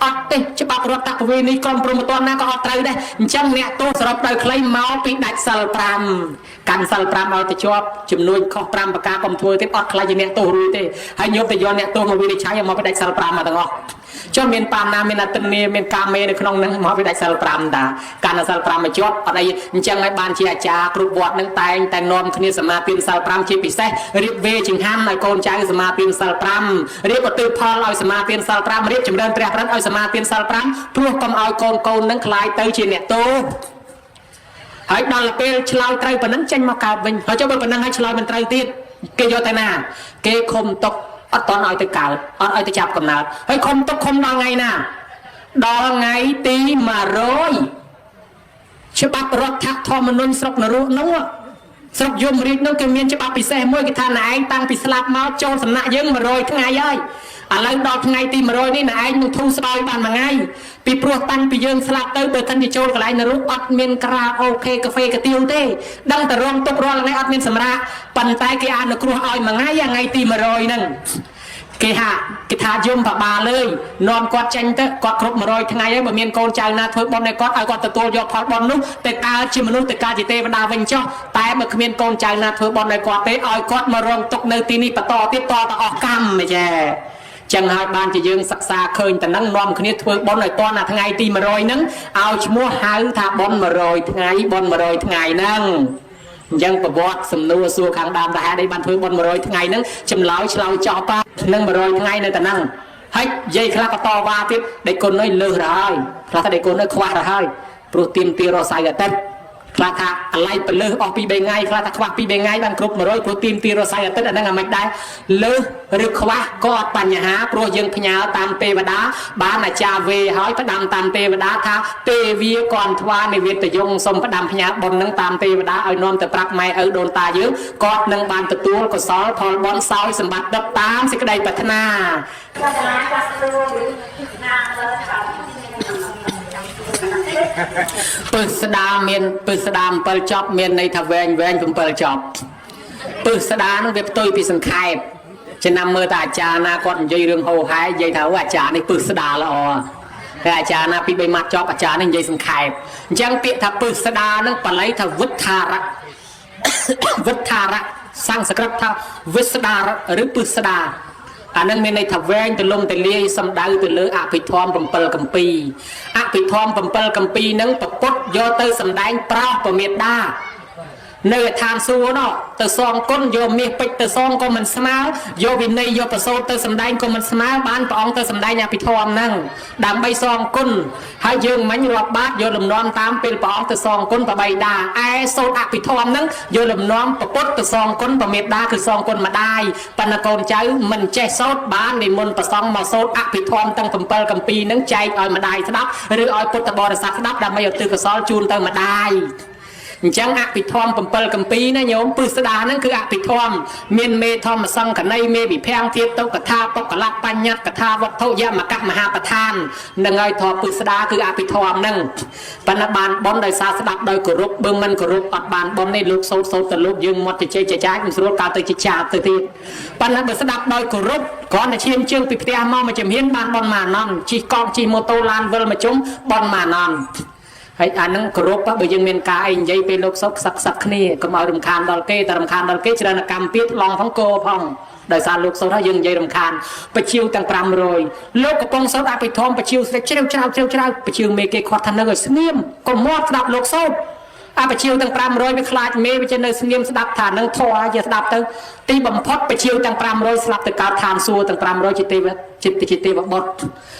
អត់ទេច្បាប់រដ្ឋប្រវេណីក្រមព្រហ្មទណ្ឌណាក៏អត់ត្រូវដែរអញ្ចឹងអ្នកទោសសរុបដោយខ្លីមកពីដាច់សិល5កាន់សិល5ឲ្យទៅជាប់ចំនួនខុស5ប្រការកុំធ្វើទៀតអត់ខ្លាចជាអ្នកទោសរួចទេហើយញោមទៅយកអ្នកទោសមកវិនិច្ឆ័យមកពីដាច់សិល5មកទាំងអស់ចុះមានបាណាមានអតិនេមានកាមេនៅក្នុងហ្នឹងមកពីដាច់សិល5តាកាន់សិល5មកជាប់អត់អីអញ្ចឹងហើយបានជាអាចារ្យគ្រប់វត្តហ្នឹងតែងតែនាំគ្នាសមាទានសិល5ជាពិសេសរៀបវេចង្ហាន់ឲ្យកូនចៅសមាទានសិល5រៀបឧទ្ទិសផលឲ្យសមាទានសិល5រៀបចម្រើនព្រះប្រតិឲ្យសមាទានសិល5ព្រោះកុំឲ្យកូនកូនហ្នឹងខ្លាយទៅជាអ្នកទោសហើយដល់ពេលឆ្លើយត្រូវប៉ុណ្ណឹងចេញមកកើតវិញហើយចុះបើប៉ុណ្ណឹងហើយឆ្លើយមិនត្រូវទៀតគេយកតែណាគេឃុំទុកអត់តន់ឲ្យទៅកើតអត់ឲ្យទៅចាប់កំណើតហើយឃុំទុកឃុំដល់ថ្ងៃណាដល់ថ្ងៃទី100ច្បាប់រដ្ឋធម្មនុញ្ញស្រុកនរោនោះស្រុកយមរាជនោះគេមានច្បាប់ពិសេសមួយគេថាណែឯងតាំងពីស្លាប់មកចូលសំណាក់យើង100ថ្ងៃហើយឥឡូវដល់ថ្ងៃទី100នេះណែឯងនឹងធូរស្បើយបានមួយថ្ងៃពីព្រោះតាំងពីយើងស្លាប់ទៅបើមិនចូលកន្លែងនរោអត់មានក្រាអូខេកាហ្វេកាទៀវទេដឹងតែរងទុករាល់ថ្ងៃអត់មានសម្រាប់ប៉ុន្តែគេអនុគ្រោះឲ្យមួយថ្ងៃទី100ហ្នឹងគេថាយមបបាលលើយនាំគាត់ចេញទៅគាត់គ្រប់100ថ្ងៃហើយបើមានកូនចៅណាធ្វើបុណ្យឲ្យគាត់ទទួលយកផលបុណ្យនោះទៅកើតជាមនុស្សទៅកើតជាទេវតាវិញចុះតែបើគ្មានកូនចៅណាធ្វើបុណ្យឲ្យគាត់ទេឲ្យគាត់មករងទុកនៅទីនេះបន្តទៀតតទៅអស់កម្មចាចឹងហើយបានជាយើងសិក្សាឃើញតែនឹងនាំគ្នាធ្វើបុណ្យឲ្យតនថ្ងៃទី100ហ្នឹងឲ្យឈ្មោះហៅថាបុណ្យ100ថ្ងៃបុណ្យ100ថ្ងៃហ្នឹងអញ្ចឹងប្រវត្តិសំណួរសួរខាងដើមថាហេតុអីបានធ្វើបុណ្យ100ថ្ងៃហ្នឹងចម្លើយឆ្លើយចោលប៉ានឹង100ថ្ងៃនៅតែហ្នឹងហើយនិយាយខ្លះក៏តវ៉ាទៀតដេកគុណនេះលើសទៅហើយខ្លះថាដេកគុណនេះខ្វះទៅហើយព្រោះទៀមទារស័យអាទិត្យខ្លះថាអាឡ័យទៅលើសអស់2 3ថ្ងៃខ្លះថាខ្វះ2 3ថ្ងៃបានគ្រប់100ព្រោះទៀមទារស័យអាទិត្យអាហ្នឹងអាមិនដែរលើសឬខ្វះក៏អត់បញ្ហាព្រោះយើងផ្ញើតាមទេវតាបានអាចារ្យវេហើយផ្ដាំតាមទេវតាថាទេវាគន់ថ្វានិវេតយងសុំផ្ដាំផ្ញើបុណ្យនឹងតាមទេវតាឲ្យនាំទៅប្រាប់ម៉ែឪដូនតាយើងគាត់នឹងបានទទួលកុសលផលបុណ្យសោយសម្បត្តិដប់តាមសេចក្តីប្រាថ្នាពឹស្ដាមានពឹស្ដា7ចប់មានន័យថាវែង7ចប់ពឹស្ដានឹងវាផ្ទុយពីសង្ខេបចំណាំមើលតែអាចារ្យណាគាត់និយាយរឿងហោហែនិយាយថាអាចារ្យនេះពឹស្ដាល្អហើយអាចារ្យណាពី3ម៉ាត់ចប់អាចារ្យនេះនិយាយសង្ខេបអញ្ចឹងពាក្យថាពឹស្ដានឹងបាលីថាវិទ្ធារៈវិទ្ធារៈសំស្ក្រឹតថាវិស្ដាឬពឹស្ដាអានឹងមានន័យថាវែងទៅលំទៅលាយសំដៅទៅលើអភិធម្ម7កម្ពីអភិធម្ម7កម្ពីនឹងប្រពុតយកទៅសម្ដែងប្រោសពមេដានៅឋានសួគ៌នោះទៅសងគុណយកមាសពេជ្រទៅសងក៏មិនស្មើយកវិន័យយកប្រសូតទៅសម្ដែងក៏មិនស្មើបានព្រះអង្គទៅសម្ដែងអភិធម្មហ្នឹងដើម្បីសងគុណហើយយើងមិញរាប់បាតយកលំនាំតាមពេលព្រះអង្គទៅសងគុណប្របីដាឯសូត្រអភិធម្មហ្នឹងយកលំនាំប្រពុតទៅសងគុណប្រមេដាគឺសងគុណម្ដាយប៉ុន្តែកូនចៅមិនចេះសូត្របាននិមន្តប្រសង់មកសូត្រអភិធម្មទាំង7កម្ពីហ្នឹងចែកឲ្យម្ដាយស្ដាប់ឬឲ្យពុទ្ធបរិស័ទស្ដាប់ដើម្បីឧទ្ទិសកុសលជូនទៅម្ដាយអញ្ចឹងអភិធម្ម7កម្ពីណាញោមពឹស្ដាហ្នឹងគឺអភិធម្មមានមេធម្មសង្កណីមេវិភាំងធាតុកថាបុគ្គលៈបញ្ញត្តិកថាវត្ថុយមកៈមហាប្រធាននឹងឲ្យធម៌ពឹស្ដាគឺអភិធម្មហ្នឹងប៉ុន្តែបានបនដោយសារស្ដាប់ដោយគោរពបើមិនគោរពអត់បានបននេះលោកសូត្រទៅលោកយើងមកទៅជ័យចាច់មិនស្រួលកើតទៅជាចាបទៅទៀតប៉ុន្តែបើស្ដាប់ដោយគោរពគ្រាន់តែឈាមជើងពីផ្ទះមកមកជំហានបានបនមកណន់ជិះកង់ជិះម៉ូតូឡានវិលមកជុំបនមកណន់ហើយអានឹងគោរពបើយើងមានការអីនិយាយពេលលោកសុកសឹកគ្នាកុំឲ្យរំខានដល់គេតែរំខានដល់គេច្រើនកម្មពៀតឡងផងគោផងដោយសារលោកសុកហើយយើងនិយាយរំខានបជាវទាំង500លោកកំពុងសូត្រអភិធម្មបជាវស្លេចជ្រាវបជាវមេគេខាត់ថានៅឲ្យស្ងៀមកុំមាត់ស្ដាប់លោកសុក ไปชิวตั้ง500ไปคลาดเมย์ไปเจอในสเนียมสดับฐานนั่งทอจะสดับตั้งตีบ่มพดไปชิวตั้ง500สลับตะการทานซัวตั้ง500จิตเตบด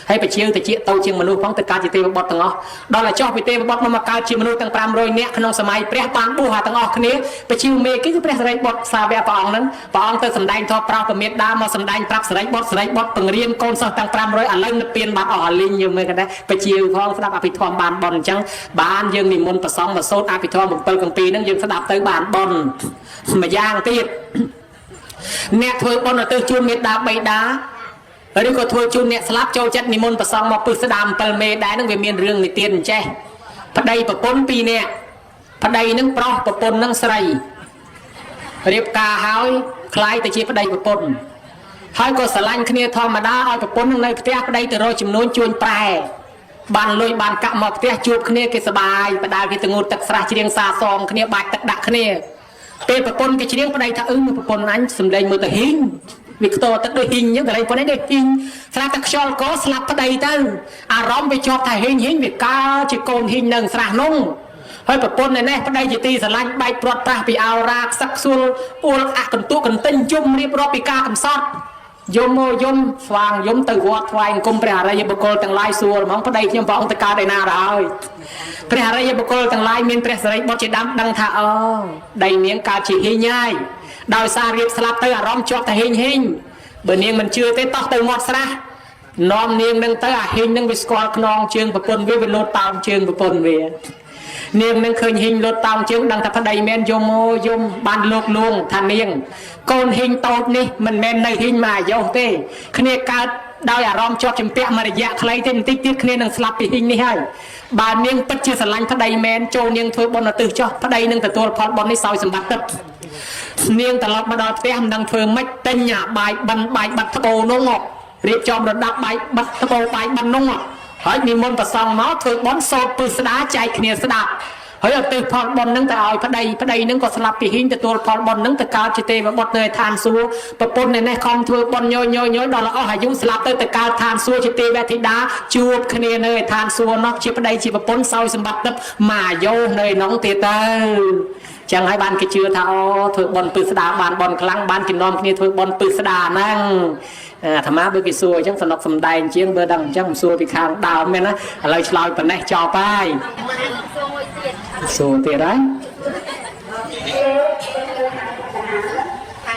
ให้ไปชิวแต่เจี๊ยโตเชียงมนุษย์พ้องตะการจิตเตบดตั้งอ๋อดอลลาร์จ่อไปเตบดมาการเชียงมนุษย์ตั้ง500เนี่ยขนมสมัยเปรี้ยปานบูหาตั้งอ๋อคนนี้ไปชิวเมย์ก็คือเปรี้ยสไลบดซาเบียปองนั้นปองเตอร์สันไดทอปราประเมียดดามาสันไดปรับสไลบดปังเรียนโกนสังตั้ง500อะไรนั่นเปลี่ยนบาทอ๋อลิงอยู่เมื่อกันได้ไปชิวพ้องสดับอภิธรรมบานบอลจังบ้านยังนิมนต์ประสองมาโซดอภิธรรมบุกเปิลกังปีนั่งยังสดับเตยบานบอลมาย่างตีดเนี่ยถวยบอลเตยจูนเมดดาใบดาหรือก็ถวยจูนเนี่ยสลับโจจัดนิมนต์ประสองมาปืนสดามเปลเมได้นั่งเวียนเรื่องในเตียนแจ้พระใดประปนปีเนี่ยพระใดนั่งปลอกประปนนั่งใส่เรียบกาหายคล้ายแต่ชีพระใดประปนหายก็สลันขณีธรรมดาเอาประปนนั่งในพระใดแต่รอจำนวนจวนแปรบานลอยบานกะหมอกเตี้ยจูบขณีเกสบายประดาวิตงูตักสระเชียงซาซองขณีบาดตักดักขณีเป็นประปนกิจเลี้ยงประใดถ้าประปนนั้นสำเร็จมือตะหิงวิกโตตักด้วยหิงยังอะไรประเด็นด้วยหิงสระตักชอลก็สลับประใดตั้งอารมณ์ไปชอบถ่ายหิงหิงวิกาจิโกนหิงหนึ่งสระนุ่งเฮ้ยประปนในประใดจิตีสลันใบปลดปลาไปเอารากสักส่วนอุลอักกันตุกันเต้นจุ่มเรียบร้อยปีกากันซอดยมโมยมฟางยมตือวัดไฟกุมพระอะไรยบุคคลต่างหลายส่วนมองพระใดยมพระองค์ตะการได้นาเราพระอะไรยบุคคลต่างหลายมีพระสริบทจิดำดังท่าได้เนียงกาจีหิญายดาวซาเรียบสลับเตอร้อมจอบแต่หิญเบอร์เนียงมันเชื่อเตต่อเตอหมดซะน้อมเนียงดังเตอหิญดังวิสกอลขนองเชิงประปนวิเวโลตามเชิงประปนเวียเนียงนั่งเคยหิงรถตามเชิงดังทัพใดแมนยมโมยมบานโลกลวงท่านเนียงโกนหิงโตนี่มันแมนในหิงมาโยเต้ขณีการดาวอารมณ์ชอบจำเปียมาระยะใครเต็มติ๊กขณีนั่งสลับไปหิงนี่ให้บานเนียงปัจจุบันทัพใดแมนโจเนียงถวยบอลตื่นจ่อทัพใดนั่งแต่ตัวพอดบอลในซอยสมบัติเนียงตลอดมาดอเต้ดังเฟิร์มไม่เต็มหยาใบบัตรโตน้องออกเรียบจอมระดับใบบัตรโตใบบันน้องออกเฮ้ยมีมนต์ประสองเนาะถวยบอลโซปืนสดาใจขณีสดาเฮ้ยตื่นพอดบอลนั่งแต่เอาพระใดนั่งก็สลับไปหิ้งแต่ตัวพอดบอลนั่งแต่กาวจิตเตะบดเนยทานซูประปนในคอมทัวบอลย่อยดอลเอาหายุ่งสลับแต่กาวทานซูจิตเตะแวทิดาจูบคะแนนเนยทานซูนอกชีพระใดชีประปนเศร้าสมบัติมาโยเนยน้องเตเตอจังให้บ้านกิจเชื่อท่าทัวบอลปืนสดาบ้านบอลคลังบ้านกินนอมนี่ทัวบอลปืนสดานั่งธรรมะเบอร์กิซัวจังสนุกสมได้เชียงเบอร์ดังจังซัวปีคางดาวแม่นะอะไรชลอยปนแน่จอไปสูเตียได้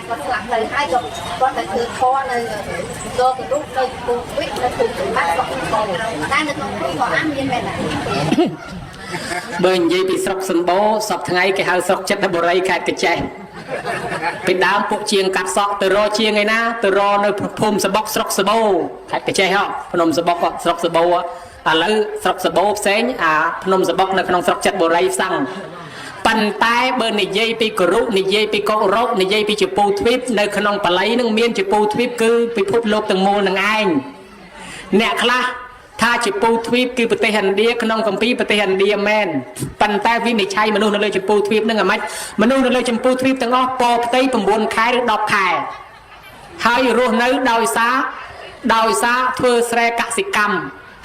ก็สลับเลยให้ก็แต่คือคอเลยโดนกระดุกเลยปูวิทเลยถูกบ้านก็โตได้เลยต้องขออ้างยังไงล่ะเบอร์ยี่ปีสกสันโบสอบทั้งไงแกหาสกจัดบริยการกระจายเป็นดาวพวกเชียงกัดซอกตัวรอเชียงไงนะตัวรอในพรมสะบกสกสะโบใครกระจายเหรอพนมสะบกสกสะโบแล้วสกสะโบเซ้งพนมสะบกในขนมสกจัดบริยสั่งปันใต้เบอร์นิยไปกรุนิยไปกรกนิยไปจีปูทวิปในขนมปลายนึงเมียนจีปูทวิปคือไปพบโลกต่างโมนังไงเนี่ยคลาถ้าจีปูทวิปคือประเทศฮันเดียขนมกัมพีประเทศฮันเดียแมนปันใต้วินิจฉัยมนุษย์นั่นเลยจีปูทวิปนั่งไงมั้ยมนุษย์นั่นเลยจีปูทวิปตั้งอ้อปอประเทศปมบวนขายหรือดอกขายให้รู้นึกดาวซาเพื่อแสดงกสิกรรม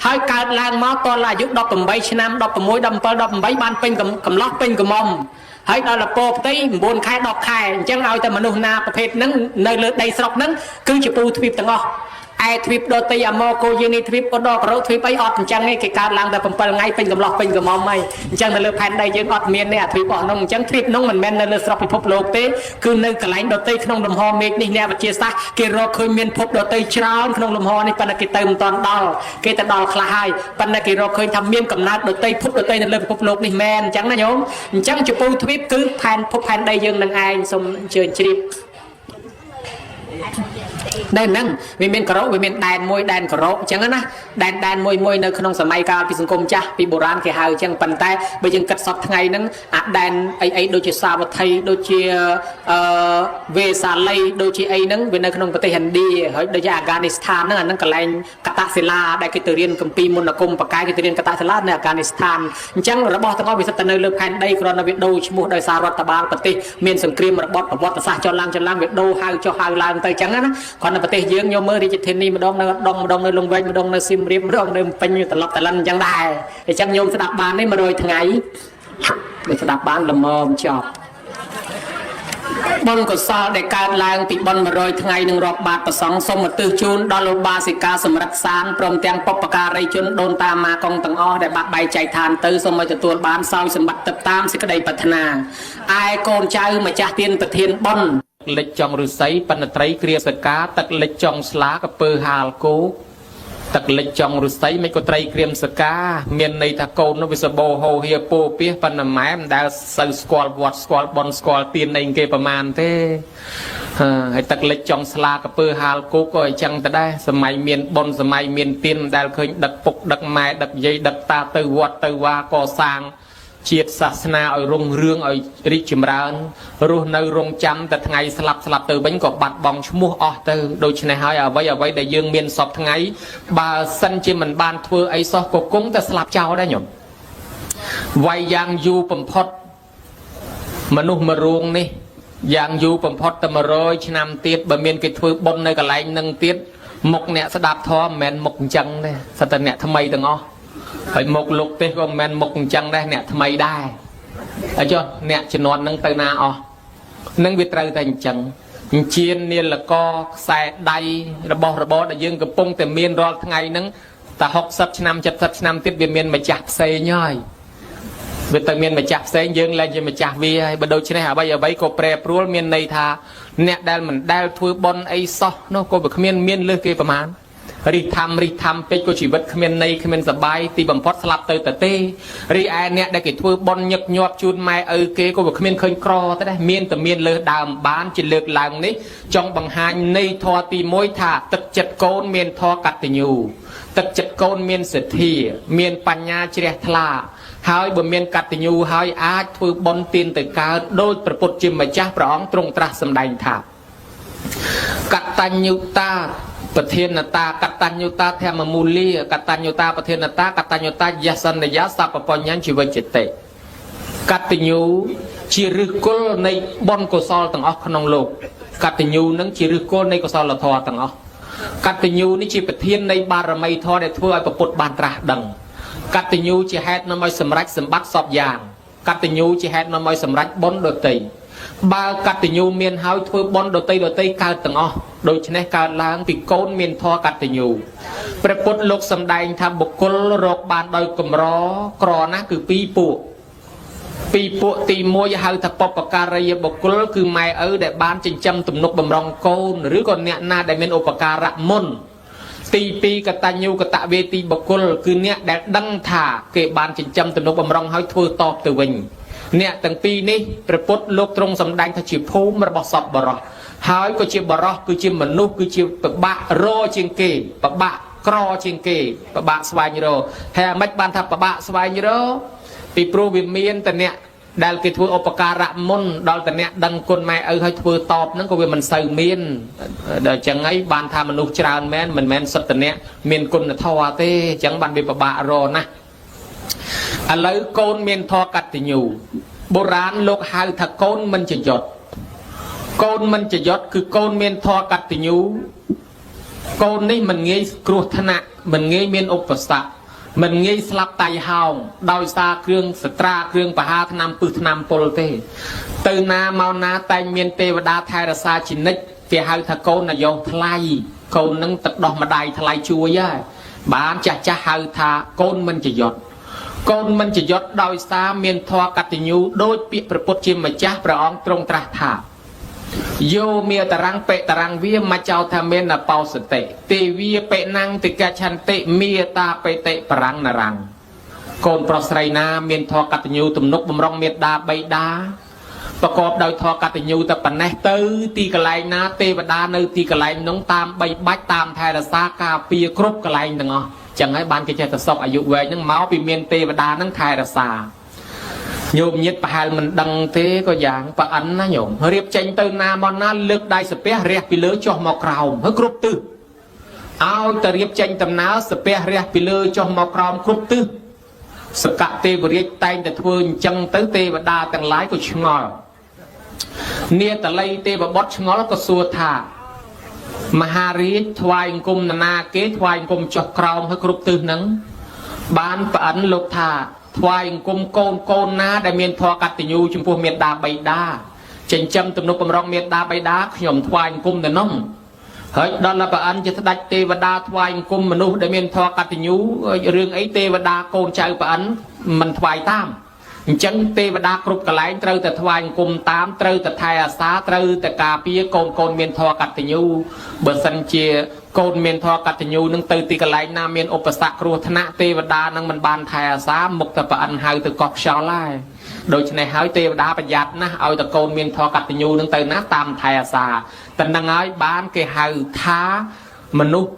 ให้การล้างม้าตอนลายยุคดอกปุ่มใบชนะดอกปุ่มมวยดำเปิลดอกปุ่มใบบานเป็นกำล็อกเป็นกระมอมให้ดอกละโปปตีบนคายดอกไข่จังเอาแต่มนุษย์นาประเภทนั้นในเลือดใดสกนั้นคือจะปูทวิปตั้งอ้อไอทวิปโดตีอโมโกยูนิทวิปก็ดอกเราทวิปไปอดจังไงการล้างแต่ปุ่มเปิลไงเป็นกำล็อกเป็นกระมอมไม่จังในเลือดแผ่นใดยังอดเมียนเนี่ยทวิปอดน้องจังทวิปน้องมันแม่นในเลือดสกพิภพโลกเต้คือในกระไหลโดตีขนมลมหอมเมกนี่เนี่ยปัจเจซ่าเกโรเคยเมียนพบโดตีเช้าขนมลมหอนี่ปนกิเติมตอนดอลเกตดอลคลายปนกิโรเคยทำเมียนกำนัดโดตีพบโดตีในเลือดพิภพโลกนี่แม่นจังนะโยมจังจะปูทวิปคือแผ่นพบแผ่นใดยังนังไอสมเชิญชีพได้นั่งวิเมนกระโรวิเมนแดนมวยแดนกระโรจังนะแดนมวยในขนมสมัยกาลปีสังคมจ้าปีโบราณแค่หายจังปันแต่ไปยังกัดสอบทั้งไงนั้นแดนไอโดยเฉซาบัตไทยโดยเฉเวสาไลโดยเฉไอนั้นเป็นในขนมประเทศฮันดีโดยเฉอัฟกานิสถานนั่นกะแลงกตาศิลาได้กิตเรียนกัมปีมุนกรมปากายกิตเรียนกตาศิลาในอัฟกานิสถานจังระบอบทั้งอ้อวิสัตเนอร์เลือกแผ่นได้กรณีโดยชมูโดยสารรัฐบาลปฏิเมียนสังเกตระบอบประวัติศาสตร์จอลังเวโดหายจอหายลางแต่จังนะก่อนประเทศเยื้องโยมเมื่อที่จะเทนนี่มาดองในลงเวงมาดองในซิมเรียบมาดองในเป็นอยู่ตลอดแต่ลันยังได้ไอ้จังโยมสดับบานนี่มาโดยทั้งไง để đáp bán là mơ chọc bon của sao để cao lang thì bon mà rồi ngày đừng rọp bạt và sóng sông mà từ chun đo lô ba xì ca sầm rắc san prom tiếng pop ca ray chun đôn ta ma con tầng o để bạc bay chạy than từ sông mà cho tuôn bán sau sầm bạc tập tam xì cái đầy bát na ai con trai mà cha tiên bát thiên bon lịch trong rư sấy pan trai kia sờ cá tật lịch trong slá cái pơ hào cố tật lịch trong rư sấy mấy con trai kia sờ cá miền này ta câu nó bị sờ bồ hồ hiệp po pía pan là máy đã sờ squal vọt squal bon squal tiền này kiaประมาณthế hay tật lịch trong slá cái pơ hào cố coi chẳng ta đây sờ máy miền bon sờ máy miền tiền đã khơi đặt phục đặt máy đặt dây đặt ta từ vọt từ qua co sang triệtศาสนาở rung rương ở rít chìm rán rồi nơi rung chăm từ ngày slap từ bánh cọp bạt bong mua từ đôi chân này hai ở vậy để dương miền sọp ngày bà sân chỉ mình ban thưa ấy so cuộc cúng ta slap trao đấy nhỉ vậy giang du bầm phật mà nụ mà ruộng đi giang du bầm phật ta mà rồi năm tiết bà miền cái thưa bôn nơi cả lại nâng tiết một nẹt sẽ đạp thò mền một chân này sao ta nẹt tham mây từng ngó phải một lục tê con men một chân đây nè thay mày đai ở cho nè chỉ nón nâng tay na o nâng việt tây thành chân chiên niên là co xài đầy là bò là dương cái pung từ miền rồi ngày nâng ta học sắp năm chập sắp năm tiếp về miền mà chặt xây nhoi về từ miền mà chặt xây dương lên cho mà chặt vi hay bắt đầu trên này hả bây giờ vậy cô pre pro miền này tha nè đal mình đal thui bon ấy so nó cô bực miền lư kiaประมาณรีทำเป็นกุศลวัดขมิ้นในขมิ้นสบายตีบัมพอดสลับเตยแต่เตรีไอเนี่ยได้กี่ทั่วบอลหยบจูนไม้เกก็แบบขมิ้นเคยกรอแต่ได้เมียนแต่เมียนเลยดามบ้านจิเลือกหลังนี้จองบังหายในทอตีมวยถาตัดจัดโกนเมียนทอกัตติญูตัดจัดโกนเมียนเสถีเมียนปัญญาเจริญทลาหายบ่เมียนกัตติญูหายอาจทั่วบอลตีนแต่การโดยประปุจิมมาจ้าพระองค์ตรงตรัสสำแดงถากัตตัญญูตาประเทศนาตากัตตัญญูตาแทมมูลีกัตตัญญูตาประเทศนาตากัตตัญญูตายาสันนยาสัพปญัญชีวจิตเตกัตติญูชีริโกลในบอนกุศลต่างออกขนมโลกกัตติญูนั้นชีริโกลในกุศลธรรมต่างออกกัตติญูนี่ชีประเทศในบารมีทอได้ทั่วไอประปุตบานตราดังกัตติญูชีแฮดนำมาสำรักสมบัติสอบอย่างกัตติญูชีแฮดนำมาสำรักบอนโดตีบากัตติญูเมียนหายทั่วบอนโดตีการต่างออกโดยชนะการล้างปีโกนเมียนทอกัตติญูประปุตโลกสำแดงทำบุคคลโรคบานโดยกลมร้อกรอนะคือปีปุตีมวยหายทับปปการยบุคคลคือไม่ได้บ้านจิงจำตุ่มนกบำรองโกนหรือก่อนเนี่ยนาได้เป็นอุปการะมนตีปีกตัญญูกตะเวทีบุคคลคือเนี่ยได้ดังถ่าเก็บบ้านจิงจำตุ่มนกบำรองหายทั่วตอบตัววิญเนี่ยตั้งปีนี้ประปุตโลกตรงสำแดงทัชภูมิระบบสอบบรอหายก็จีบรอคือจีมนุษย์คือจีปะบะโรจิงเกปะบะกรอจิงเกปะบะสวายโรแห่ไม่บานทับปะบะสวายโรปีโปรวิเมียนแต่เนี่ยได้กิจวัตรอุปการะมนดอลแต่เนี่ยดังคนไม่ให้ทัวตอบนั่นก็เป็นมันใส่เมียนเดี๋ยวจังไงบานทามนุษย์จราแมนมันแมนสัตว์แต่เนี่ยเมียนคนทวารเตจังบันเป็นปะบะโรนะอะไรโกนเมียนทอกัตติญูโบราณโลกหายถ้าโกนมันจะหยดโกนมันจะยศคือโกนเมียนทอกัตติญูโกนนี่มันเงยกรุธนะมันเงยเมียนอุปสรรคมันเงยสลับไตหาวดอยซาเครื่องสตราเครื่องปะหาธนำปืธนำปลเตตื่นนาเมานาไตเมียนเทวดาไทยรสาชินิกเกี่ยหายถ้าโกนนายทลายโกนนั่งตัดดอกมาได้ทลายชัวย่าบ้านจะหายถ้าโกนมันจะยศโกนมันจะยศดอยซาเมียนทอกัตติญูโดยเปียประปุจิมมาจ้าพระองค์ตรงตรัสถาโยเมียตรังเปตรังเวียมาเจ้าทำเมนเปาสเตเตวีเปนังติกาชันเตเมียตาเปเตปรังนรังโกนปรสไรนาเมียนทอกัตญูตุมนกบำรองเมียดาใบดาประกอบโดยทอกัตญูแต่ปันเนตื้อตีกะไลนาเตวดาเนตีกะไลน้องตามใบบัดตามไทยรัสากาเปียครบกะไลตั้งอ๋อจังให้บ้านกิจจะสอบอายุเวนั่งเมาปีเมียนเตวดานั่งไทยรัสาโยมยึดปะหายมันดังเทก็อย่างปะอันนะโยมเรียบเจงเติมนามอนนั้นเลือกได้สเปียเรียกไปเลยจ่อมอกราวเฮ้กรุบตื้อเอาแต่เรียบเจงตำน้าสเปียเรียกไปเลยจ่อมอกราวกรุบตื้อสกัดเตบริยไตแต่ทวนจังเตเตวดาแต่งหลายก็ชงอเนี่ยแต่ไลเตบดชงอแล้วก็สัวถามหาฤทธิ์ทวายกุมนาเกทวายกุมจ่อกราวเฮ้กรุบตื้อนั้นบ้านปะอันโลกธา ថ្វាយអង្គមកូនណាដែលមានធម៌កតញ្ញូចំពោះមេត្តាបិតាចិញ្ចឹមទំនុកបំរុងមេត្តាបិតាខ្ញុំថ្វាយអង្គមទៅនោះហើយដល់ព្រះអិនជាស្ដេចទេវតាថ្វាយអង្គមមនុស្សដែលមានធម៌កតញ្ញូរឿងអីទេវតាកូនចៅព្រះអិនមិនថ្វាយតាមអញ្ចឹងទេវតាគ្រប់កន្លែងត្រូវតែថ្វាយអង្គមតាមត្រូវតែថែអាសាត្រូវតែការពារកូនមានធម៌កតញ្ញូបើសិនជាកូនមានធម៌កតញ្ញូនឹងទៅទីកន្លែងណាមានឧបសគ្គគ្រោះថ្នាក់ទេវតានឹងមិនបានថែអាសាមុខតែព្រះអិនហៅទៅកោះខ្យល់ហើយដូច្នេះហើយទេវតាប្រយ័ត្នណាស់ឲ្យតែកូនមានធម៌កតញ្ញូនឹងទៅណាតាមថែអាសាតែនឹងហើយបានគេហៅថាមនុស្ស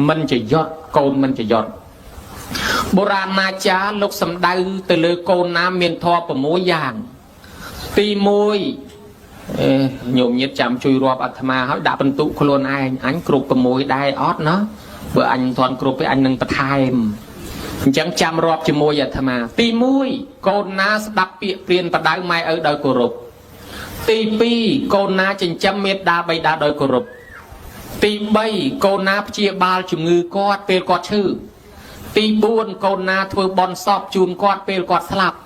មិនចយត់កូនមិនចយត់បុរាណអាចារ្យលោកសំដៅទៅលើកូនណាមានធម៌6យ៉ាងទី1ញោមញាតចាំជួយរាប់អាត្មាហើយដាក់បន្ទុកខ្លួនឯងអញគ្រប់6ដែរអត់ណាបើអញមិនទាន់គ្រប់ទេអញនឹងបន្ថែមអញ្ចឹងចាំរាប់ជាមួយអាត្មាទី1កូនណាស្ដាប់ពាក្យព្រានបដៅម៉ែឪដោយគោរពទី2កូនណាចិញ្ចឹមមេត្តាបិតាដោយគោរពទី3កូនណាព្យាបាលជំងឺគាត់ពេលគាត់ឈឺទី4កូនណាធ្វើបន់សពជូនគាត់ពេលគាត់ស្លាប់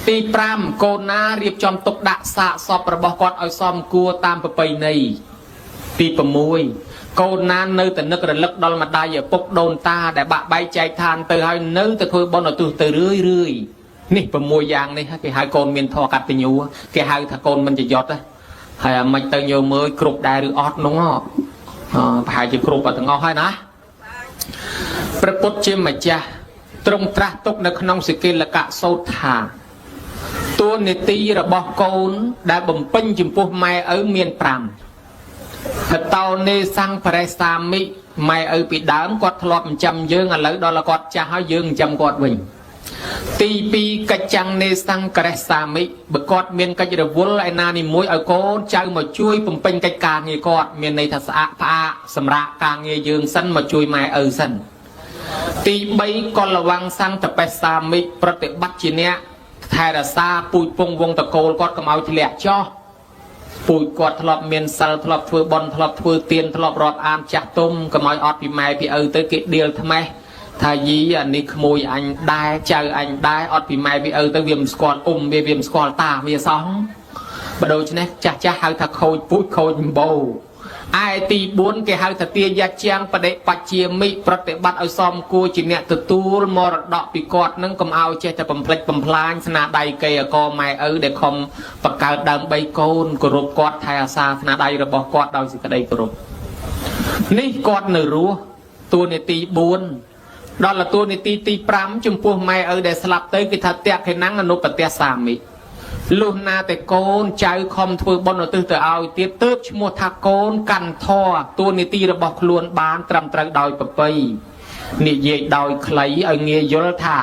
ទី5កូនណារៀបចំទុកដាក់សាកសពរបស់គាត់ឲ្យសមគួរតាមប្រពៃណីទី6កូនណានៅតែនឹករលឹកដល់ម្ដាយឪពុកដូនតាដែលបាក់បែកចែកឋានទៅហើយនៅតែធ្វើបន់ឧទ្ទិសទៅរឿយនេះ6យ៉ាងនេះគេហៅកូនមានធម៌កតញ្ញូគេហៅថាកូនមិនចយត់ហើយអាមិនទៅញោមមើលគ្រប់ដែរឬអត់នោះប្រហែលជាគ្រប់អត់ទាំងអស់ហើយណាព្រះពុទ្ធជាម្ចាស់ទ្រង់ត្រាស់ទុកនៅក្នុងសិគលកៈសូត្រថាតួនាទីរបស់កូនដែលបំពេញចំពោះម៉ែឪមាន5ហតោនេសង្ឃបរិសាមិម៉ែឪពីដើមគាត់ធ្លាប់ចិញ្ចឹមយើងឥឡូវដល់គាត់ចាស់ហើយយើងចិញ្ចឹមគាត់វិញទី2កិច្ចចាំងនេសង្ឃរសាមិបើគាត់មានកិច្ចរវល់ឯណានីមួយឲ្យកូនចៅមកជួយបំពេញកិច្ចការងារគាត់មានន័យថាស្អាតផ្អាកសម្រាប់ការងារយើងសិនមកជួយម៉ែឪសិនទី3កលវង្សន្តបេសាមិប្រតិបត្តិជាអ្នកថែរក្សាពូជពងវងតកូលគាត់កុំឲ្យធ្លាក់ចោះពូជគាត់ធ្លាប់មានសិលធ្លាប់ធ្វើបន់ធ្លាប់ធ្វើទានធ្លាប់រាប់អានចាស់ទុំកុំឲ្យអត់ពីម៉ែពីឪទៅគេដៀលថ្មេះថាយីអានេះក្មួយអញដែរចៅអញដែរអត់ពីម៉ែពីឪទៅវាមិនស្គាល់វាមិនស្គាល់តាវាសោះបើដូច្នេះចាស់ហៅថាខូចពូជខូចម្បោឯទី4គេហៅថាទាយាជាងបដិបច្ជាមិប្រតិបត្តិឲ្យសមគួរជាអ្នកទទួលមរតកពីគាត់នឹងកុំឲ្យចេះតែបំភ្លេចបំផ្លាញស្នាដៃកេយកម៉ែឪដែលខំបកកើតដើម្បីកូនគោរពគាត់ថែអាសាស្នាដៃរបស់គាត់ដោយសេចក្តីគោរពនេះគាត់នៅរស់តួនាទី4ដល់តួនាទីទី5ចំពោះម៉ែឪដែលស្លាប់ទៅគេថាតេខេណាំងអនុបតេសាមិលុះណាតែកូនចៅខំធ្វើបុណ្យឧទ្ទិសទៅឲ្យទៀតទើបឈ្មោះថាកូនកាន់ធរតួនាទីរបស់ខ្លួនបានត្រឹមត្រូវដោយប្រពៃនិយាយដោយខ្លីឲ្យងាយយល់ថា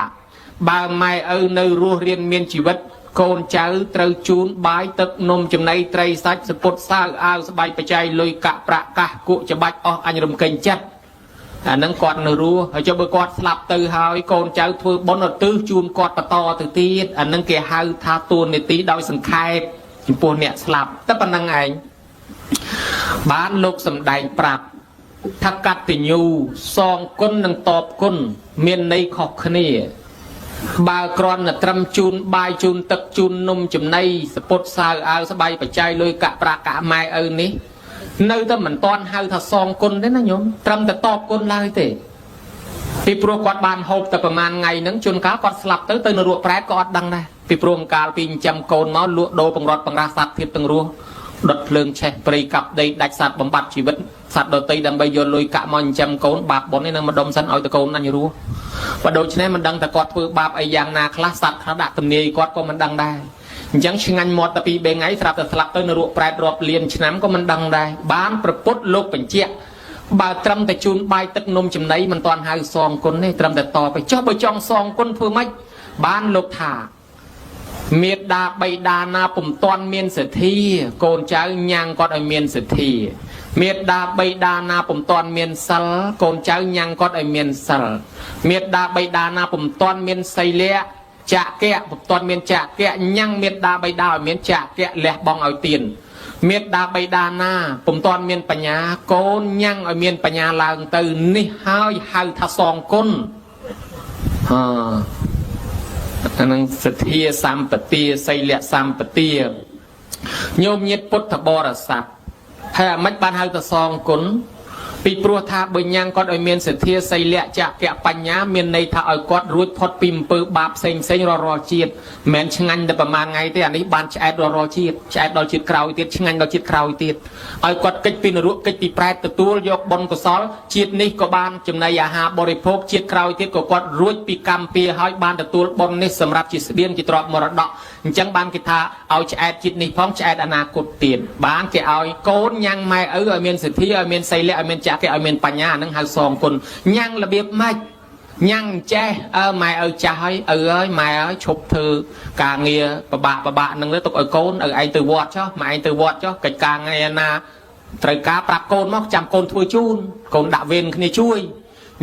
បើម៉ែឪនៅរស់រៀនមានជីវិតកូនចៅត្រូវជូនបាយទឹកនំចំណីត្រីសាច់សពុតសាវអាវស្បែកបច្ច័យលុយកាក់ប្រាក់កាសគក់ច្បាច់អស់អញរំកិញចិត្តអានឹងគាត់នៅរស់ហើយចុះបើគាត់ស្លាប់ទៅហើយកូនចៅធ្វើបុណ្យឧទ្ទិសជូនគាត់បន្តទៅទៀតអានឹងគេហៅថាតួនាទីដោយសង្ខេបចំពោះអ្នកស្លាប់តែប៉ុណ្្នឹងឯងបានលោកសំដែងប្រាប់ថាកតញ្ញូសងគុណនិងតបគុណមានន័យខុសគ្នាបើគ្រាន់តែត្រឹមជូនបាយជូនទឹកជូននំចំណីសពុតសាវអាវស្បែកបច្ច័យលុយកាក់ប្រាក់កាក់ម៉ែឪនេះនៅតែមិនតាន់ហៅថាសងគុណទេណាញោមត្រឹមតែតបគុណឡើយទេពីព្រោះគាត់បានហូបតែប្រហែលថ្ងៃហ្នឹងជួនកាលគាត់ស្លាប់ទៅនរកប្រែតក៏អត់ដឹងដែរពីព្រោះកាលពីចិញ្ចឹមកូនមកលក់ដូរបង្រត់បង្រាសសត្វទៀតទាំងរស់ដុតភ្លើងឆេះព្រៃកាប់ដីដាច់សត្វបំបត្តិជីវិតសត្វដទៃដើម្បីយកលុយកាក់មកចិញ្ចឹមកូនបាបបុណ្យនេះនឹងម្ដុំសិនឲ្យតកូនអញរស់បើដូច្នេះមិនដឹងតែគាត់ធ្វើបាបអីយ៉ាងណាខ្លះសត្វខ្លះដាក់ទំនាយគាត់ក៏មិនដឹងដែរអញ្ចឹងឆ្ងាញ់មាត់តែពីរថ្ងៃស្រាប់តែស្លាប់ទៅនរកប្រែតរាប់លានឆ្នាំក៏មិនដឹងដែរបានប្រពុតលោកបញ្ជាក់បើត្រឹមតែជូនបាយទឹកនំចំណីមិនតាន់ហៅសងគុណទេត្រឹមតែតបចុះបើចង់សងគុណធ្វើម៉េចបានលោកថាមេត្តាបិតាណាពុំតាន់មានសទ្ធាកូនចៅញ៉ាំងគាត់ឲ្យមានសទ្ធាមេត្តាបិតាណាពុំតាន់មានសិលកូនចៅញ៉ាំងគាត់ឲ្យមានសិលមេត្តាបិតាណាពុំតាន់មានសីលៈចាក់កៈពុំតាន់មានចាក់កៈញ៉ាំងមេត្តាបិតាឲ្យមានចាក់កៈលះបង់ឲ្យទៀនមេត្តាបិតាណាពុំតាន់មានបញ្ញាកូនញ៉ាំងឲ្យមានបញ្ញាឡើងទៅនេះហើយហៅថាសងគុណ នឹងសទ្ធាសម្បទាសីលៈសម្បទាញោមញាតពុទ្ធបរិស័ទហើយអាមិនបានហៅទៅសងគុណពីព្រោះថាបើញ៉ាំងគាត់ឲ្យមានសទ្ធាសីលៈចក្ខៈបញ្ញាមានន័យថាឲ្យគាត់រួចផុតពីអំពើបាបផ្សេងរាល់ជាតិមិនមែនឆ្ងាញ់តែប្រមាណថ្ងៃទេអានេះបានឆ្អែតរាល់ជាតិឆ្អែតដល់ជាតិក្រោយទៀតឆ្ងាញ់ដល់ជាតិក្រោយទៀតឲ្យគាត់កិច្ចពីនរកកិច្ចពីប្រែតទទួលយកបុណ្យកុសលជាតិនេះក៏បានចំណីអាហារបរិភោគជាតិក្រោយទៀតក៏គាត់រួចពីកម្មពៀឲ្យបានទទួលបុណ្យនេះសម្រាប់ជាស្បៀងជាទ្រព្យមរតកអញ្ចឹងបានគេថាឲ្យឆ្អែតជាតិនេះផងឆ្អែតអនាគតទៀតបានគេឲ្យកូនញ៉ាំងម៉ែឪឲ្យមានសទ្ធាឲ្យមានសីលៈឲ្យមានចក្ខៈឲ្យមានបញ្ញានឹងហៅសងគុណញ៉ាំងរបៀបម៉េចញ៉ាំងចេះម៉ែឪចាស់ហើយឪអើយម៉ែអើយឈប់ធ្វើការងារពិបាកនឹងទៅទុកឲ្យកូនឪឯងទៅវត្តចុះម៉ែឯងទៅវត្តចុះកិច្ចការថ្ងៃណាត្រូវការប្រាប់កូនមកចាំកូនធ្វើជូនកូនដាក់វេនគ្នាជួយ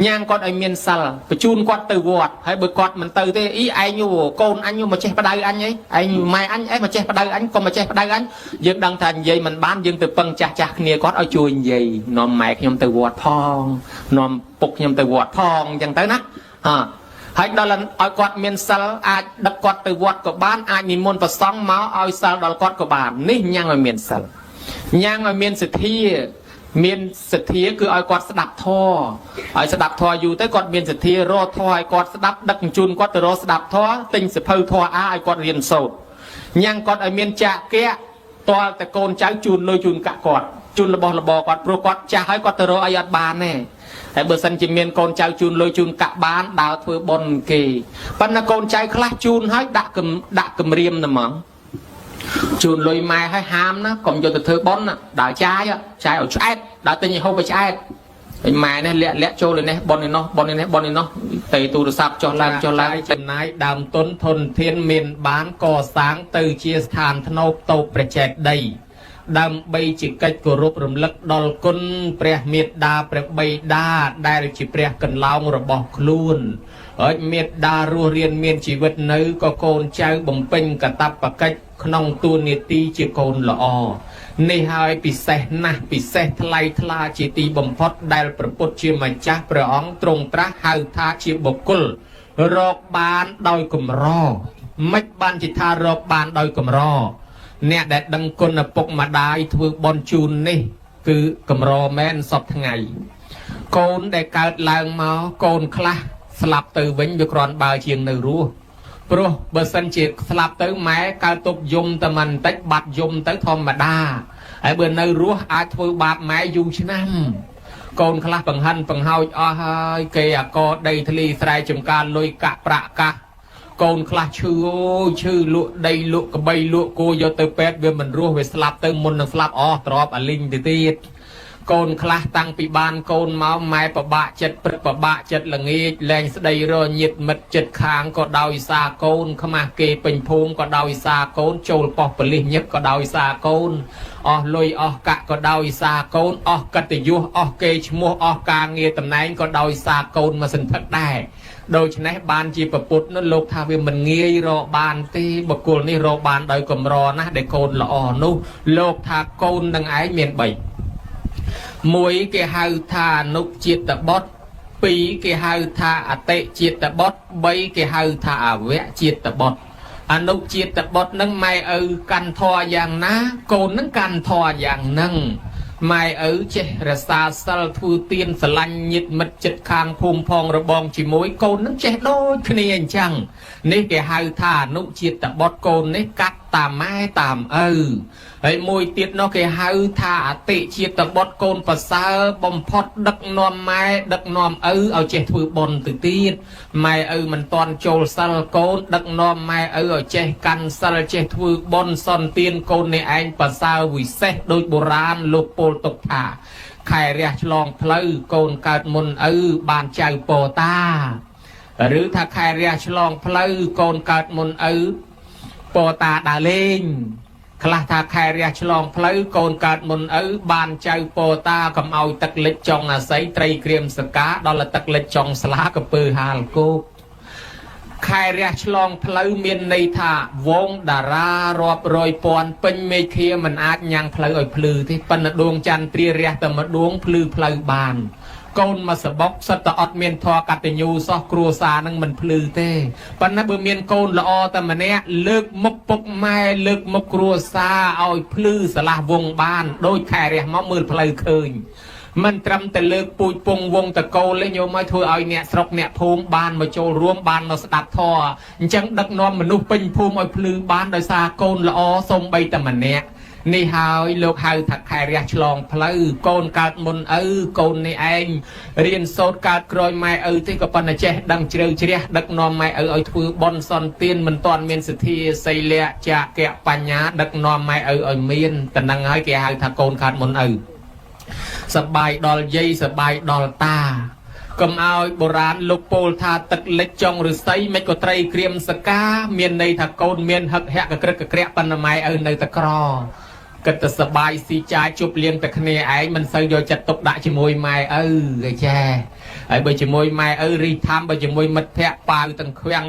ញ៉ាំងគាត់ឲ្យមានសិលបញ្ជូនគាត់ទៅវត្តហើយបើគាត់មិនទៅទេអីឯងកូនអញមកចេះបដៅអញអីឯងម៉ែអញអីមកចេះបដៅអញកុំមកចេះបដៅអញយើងដឹងថានិយាយមិនបានយើងទៅពឹងចាស់គ្នាគាត់ឲ្យជួយនិយាយនាំម៉ែខ្ញុំទៅវត្តផងនាំពុកខ្ញុំទៅវត្តផងអញ្ចឹងទៅណាហើយដល់ឲ្យគាត់មានសិលអាចដឹកគាត់ទៅវត្តក៏បានអាចនិមន្តប្រសង់មកឲ្យសិលដល់គាត់ក៏បាននេះញ៉ាំងឲ្យមានសិលញ៉ាំងឲ្យមានសទ្ធាមានសទ្ធាគឺឲ្យគាត់ស្ដាប់ធម៌ឲ្យស្ដាប់ធម៌យូរទៅគាត់មានសទ្ធារកធម៌ឲ្យគាត់ស្ដាប់ដឹកជញ្ជូនគាត់ទៅរកស្ដាប់ធម៌ទិញសភៅធម៌ឲ្យគាត់រៀនសូត្រញ៉ាំងគាត់ឲ្យមានចាក់កៈតលតែកូនចៅជូនលុយជូនកាក់គាត់ជូនរបស់របរគាត់ព្រោះគាត់ចាស់ហើយគាត់ទៅរកអីអត់បានទេហើយបើសិនជាមានកូនចៅជូនលុយជូនកាក់បានដើរធ្វើបុណ្យគេប៉ុន្តែកូនចៅខ្លះជូនហើយដាក់គម្រាមតែហ្មងជូនលុយម៉ែឲ្យហាមណាកុំយកទៅធ្វើបុណ្យដើរចាយឲ្យឆ្អែតដើរទិញឲ្យហូបឲ្យឆ្អែតហើយម៉ែនេះលាក់ចូលនេះបុណ្យនេះបុណ្យនេះទៅទូរស័ព្ទចុះឡើងចំណាយដើមទុនធនធានមានបានកសាងទៅជាស្ថានថ្នូរតូបព្រះចេតិយដើម្បីជាកិច្ចគោរពរំលឹកដល់គុណព្រះមេត្តាព្រះបិតាដែលជាព្រះកន្លងរបស់ខ្លួនហើយមេត្តារស់រានមានជីវិតនៅក៏កូនចៅបំពេញកាតព្វកិច្ចក្នុងទួនាទីជាកូនល្អនេះហើយពិសេសណាស់ពិសេសថ្លៃថ្លាជាទីបំផុតដែលព្រះពុទ្ធជាម្ចាស់ព្រះអង្គទ្រង់ត្រាស់ហៅថាជាបុគ្គលរកបានដោយកម្រមិនបានជាថារកបានដោយកម្រអ្នកដែលដឹងគុណឪពុកម្ដាយធ្វើបុណ្យជូននេះគឺកម្រមែនសពថ្ងៃកូនដែលកើតឡើងមកកូនខ្លះស្លាប់ទៅវិញវាគ្រាន់បើជាងនៅរស់ព្រោះបើសិនជាស្លាប់ទៅម៉ែកើតទុកយំតែមិនតិចបាត់យំទៅធម្មតាហើយបើនៅរស់អាចធ្វើបាបម៉ែយូរឆ្នាំកូនខ្លះបង្ហិនបង្ហោចអស់ហើយគេអាកដីធ្លីស្រែចម្ការលុយកាក់ប្រាក់កាសកូនខ្លះឈឺឈឺលក់ដីលក់ក្បីលក់គោយកទៅពេទ្យវាមិនរស់វាស្លាប់ទៅមុននឹងស្លាប់អស់ទ្របអាលីងទៅទៀតកូនខ្លះតាំងពីបានកូនមកម៉ែប្របាក់ចិត្តព្រឹកប្របាក់ចិត្តល្ងាចលែងស្ដីរញាតមិត្តចិត្តខាងក៏ដោយសារកូនខ្មាស់គេពេញភូមិក៏ដោយសារកូនចូលប៉ុស្តិ៍ប៉ូលីសញឹកក៏ដោយសារកូនអស់លុយអស់កាក់ក៏ដោយសារកូនអស់កិត្តិយសអស់គេឈ្មោះអស់ការងារតំណែងក៏ដោយសារកូនមកសន្ធឹកដែរដូច្នេះបានជាប្រពុតនោះលោកថាវាមិនងាយរកបានទេបុគ្គលនេះរកបានដោយកម្រណាស់ដែលកូនល្អនោះលោកថាកូននឹងឯងមាន3មួយគេហៅថាអនុជាតិបុត្រ2គេហៅថាអតិជាតិបុត្រ3គេហៅថាអវជាតិបុត្រអនុជាតិបុត្រនឹងម៉ែឪកាន់ធរយ៉ាងណាកូននឹងកាន់ធរយ៉ាងហ្នឹងម៉ែឪចេះរសាសិលធ្វើទានស្រឡាញ់ញាតិមិត្តចិត្តខាងភូមិផងរបងជាមួយកូននឹងចេះដូចគ្នាអញ្ចឹងនេះគេហៅថាអនុជាតិបុត្រកូននេះកាត់តាមម៉ែតាមឪហើយមួយទៀតនោះគេហៅថាអតិជាតិបុត្រកូនប្រសើរបំផុតដឹកនាំម៉ែដឹកនាំឪឲ្យចេះធ្វើបុណ្យទៅទៀតម៉ែឪមិនតន់ចូលសិលកូនដឹកនាំម៉ែឪឲ្យចេះកាន់សិលចេះធ្វើបុណ្យសន្តានកូននេះឯងប្រសើរវិសេសដោយបុរាណលោកពោលទុកថាខែរះឆ្លងផ្លូវកូនកើតមុនឪបានចៅពតាឬថាខែរះឆ្លងផ្លូវកូនកើតមុនឪពតាដើរលេងខ្លះថាខែរះឆ្លងផ្លូវកូនកើតមុនឪបានចៅពតាកុំឲ្យទឹកលិចចុងអាស័យត្រីក្រៀមសកាដល់ទឹកលិចចុងស្លាកពើហាលគោកខែរះឆ្លងផ្លូវមានន័យថាវងតារារាប់រយពាន់ពេញមេឃាមិនអាចញ៉ាំងផ្លូវឲ្យភ្លឺទេប៉ុន្តែដួងចន្ទព្រារះតែមួយដួងភ្លឺផ្លូវបាន កូនមកសបកសិតតអត់មានធរកតញ្ញូសោះគ្រួសារនឹងមិនភ្លឺទេប៉ុន្តែបើមានកូនល្អតែម្នាក់លើកមុខពុកម៉ែលើកមុខគ្រួសារឲ្យភ្លឺស្រឡះវងបានដូចខែរះមកមើលផ្លូវឃើញមិនត្រឹមតែលើកពូជពងវងតកូលទេញោមឲ្យធ្វើឲ្យអ្នកស្រុកអ្នកភូមិបានមកចូលរួមបានមកស្ដាប់ធម៌អញ្ចឹងដឹកនាំមនុស្សពេញភូមិឲ្យភ្លឺបានដោយសារកូនល្អសូម្បីតែម្នាក់នេះហើយលោកហៅថាខែរះឆ្លងផ្លូវកូនកើតមុនឪកូននេះឯងរៀនសូត្រកើតក្រោយម៉ែឪទេក៏ប៉ុន្តែចេះដឹងជ្រៅជ្រះដឹកនាំម៉ែឪឲ្យធ្វើបន់សន្តានមិនទាន់មានសទ្ធាសីលៈចាកៈបញ្ញាដឹកនាំម៉ែឪឲ្យមានតែនឹងហើយគេហៅថាកូនកើតមុនឪសបាយដល់យាយសបាយដល់តាកុំឲ្យបុរាណលោកពោលថាទឹកលិចចុងឫស្សីមិនក៏ត្រីក្រៀមសកាមានន័យថាកូនមានហឹកហែកក្រឹកក្រែកប៉ុន្តែម៉ែឪនៅតែក្រគិតតែសបាយស៊ីចាយជប់លៀងតែគ្នាឯងមិនសូវយកចិត្តទុកដាក់ជាមួយម៉ែឪគេចាហើយបើជាមួយម៉ែឪរីកថាំបើជាមួយមិត្តភ័ក្តិប៉ាវទាំងខ្វាំ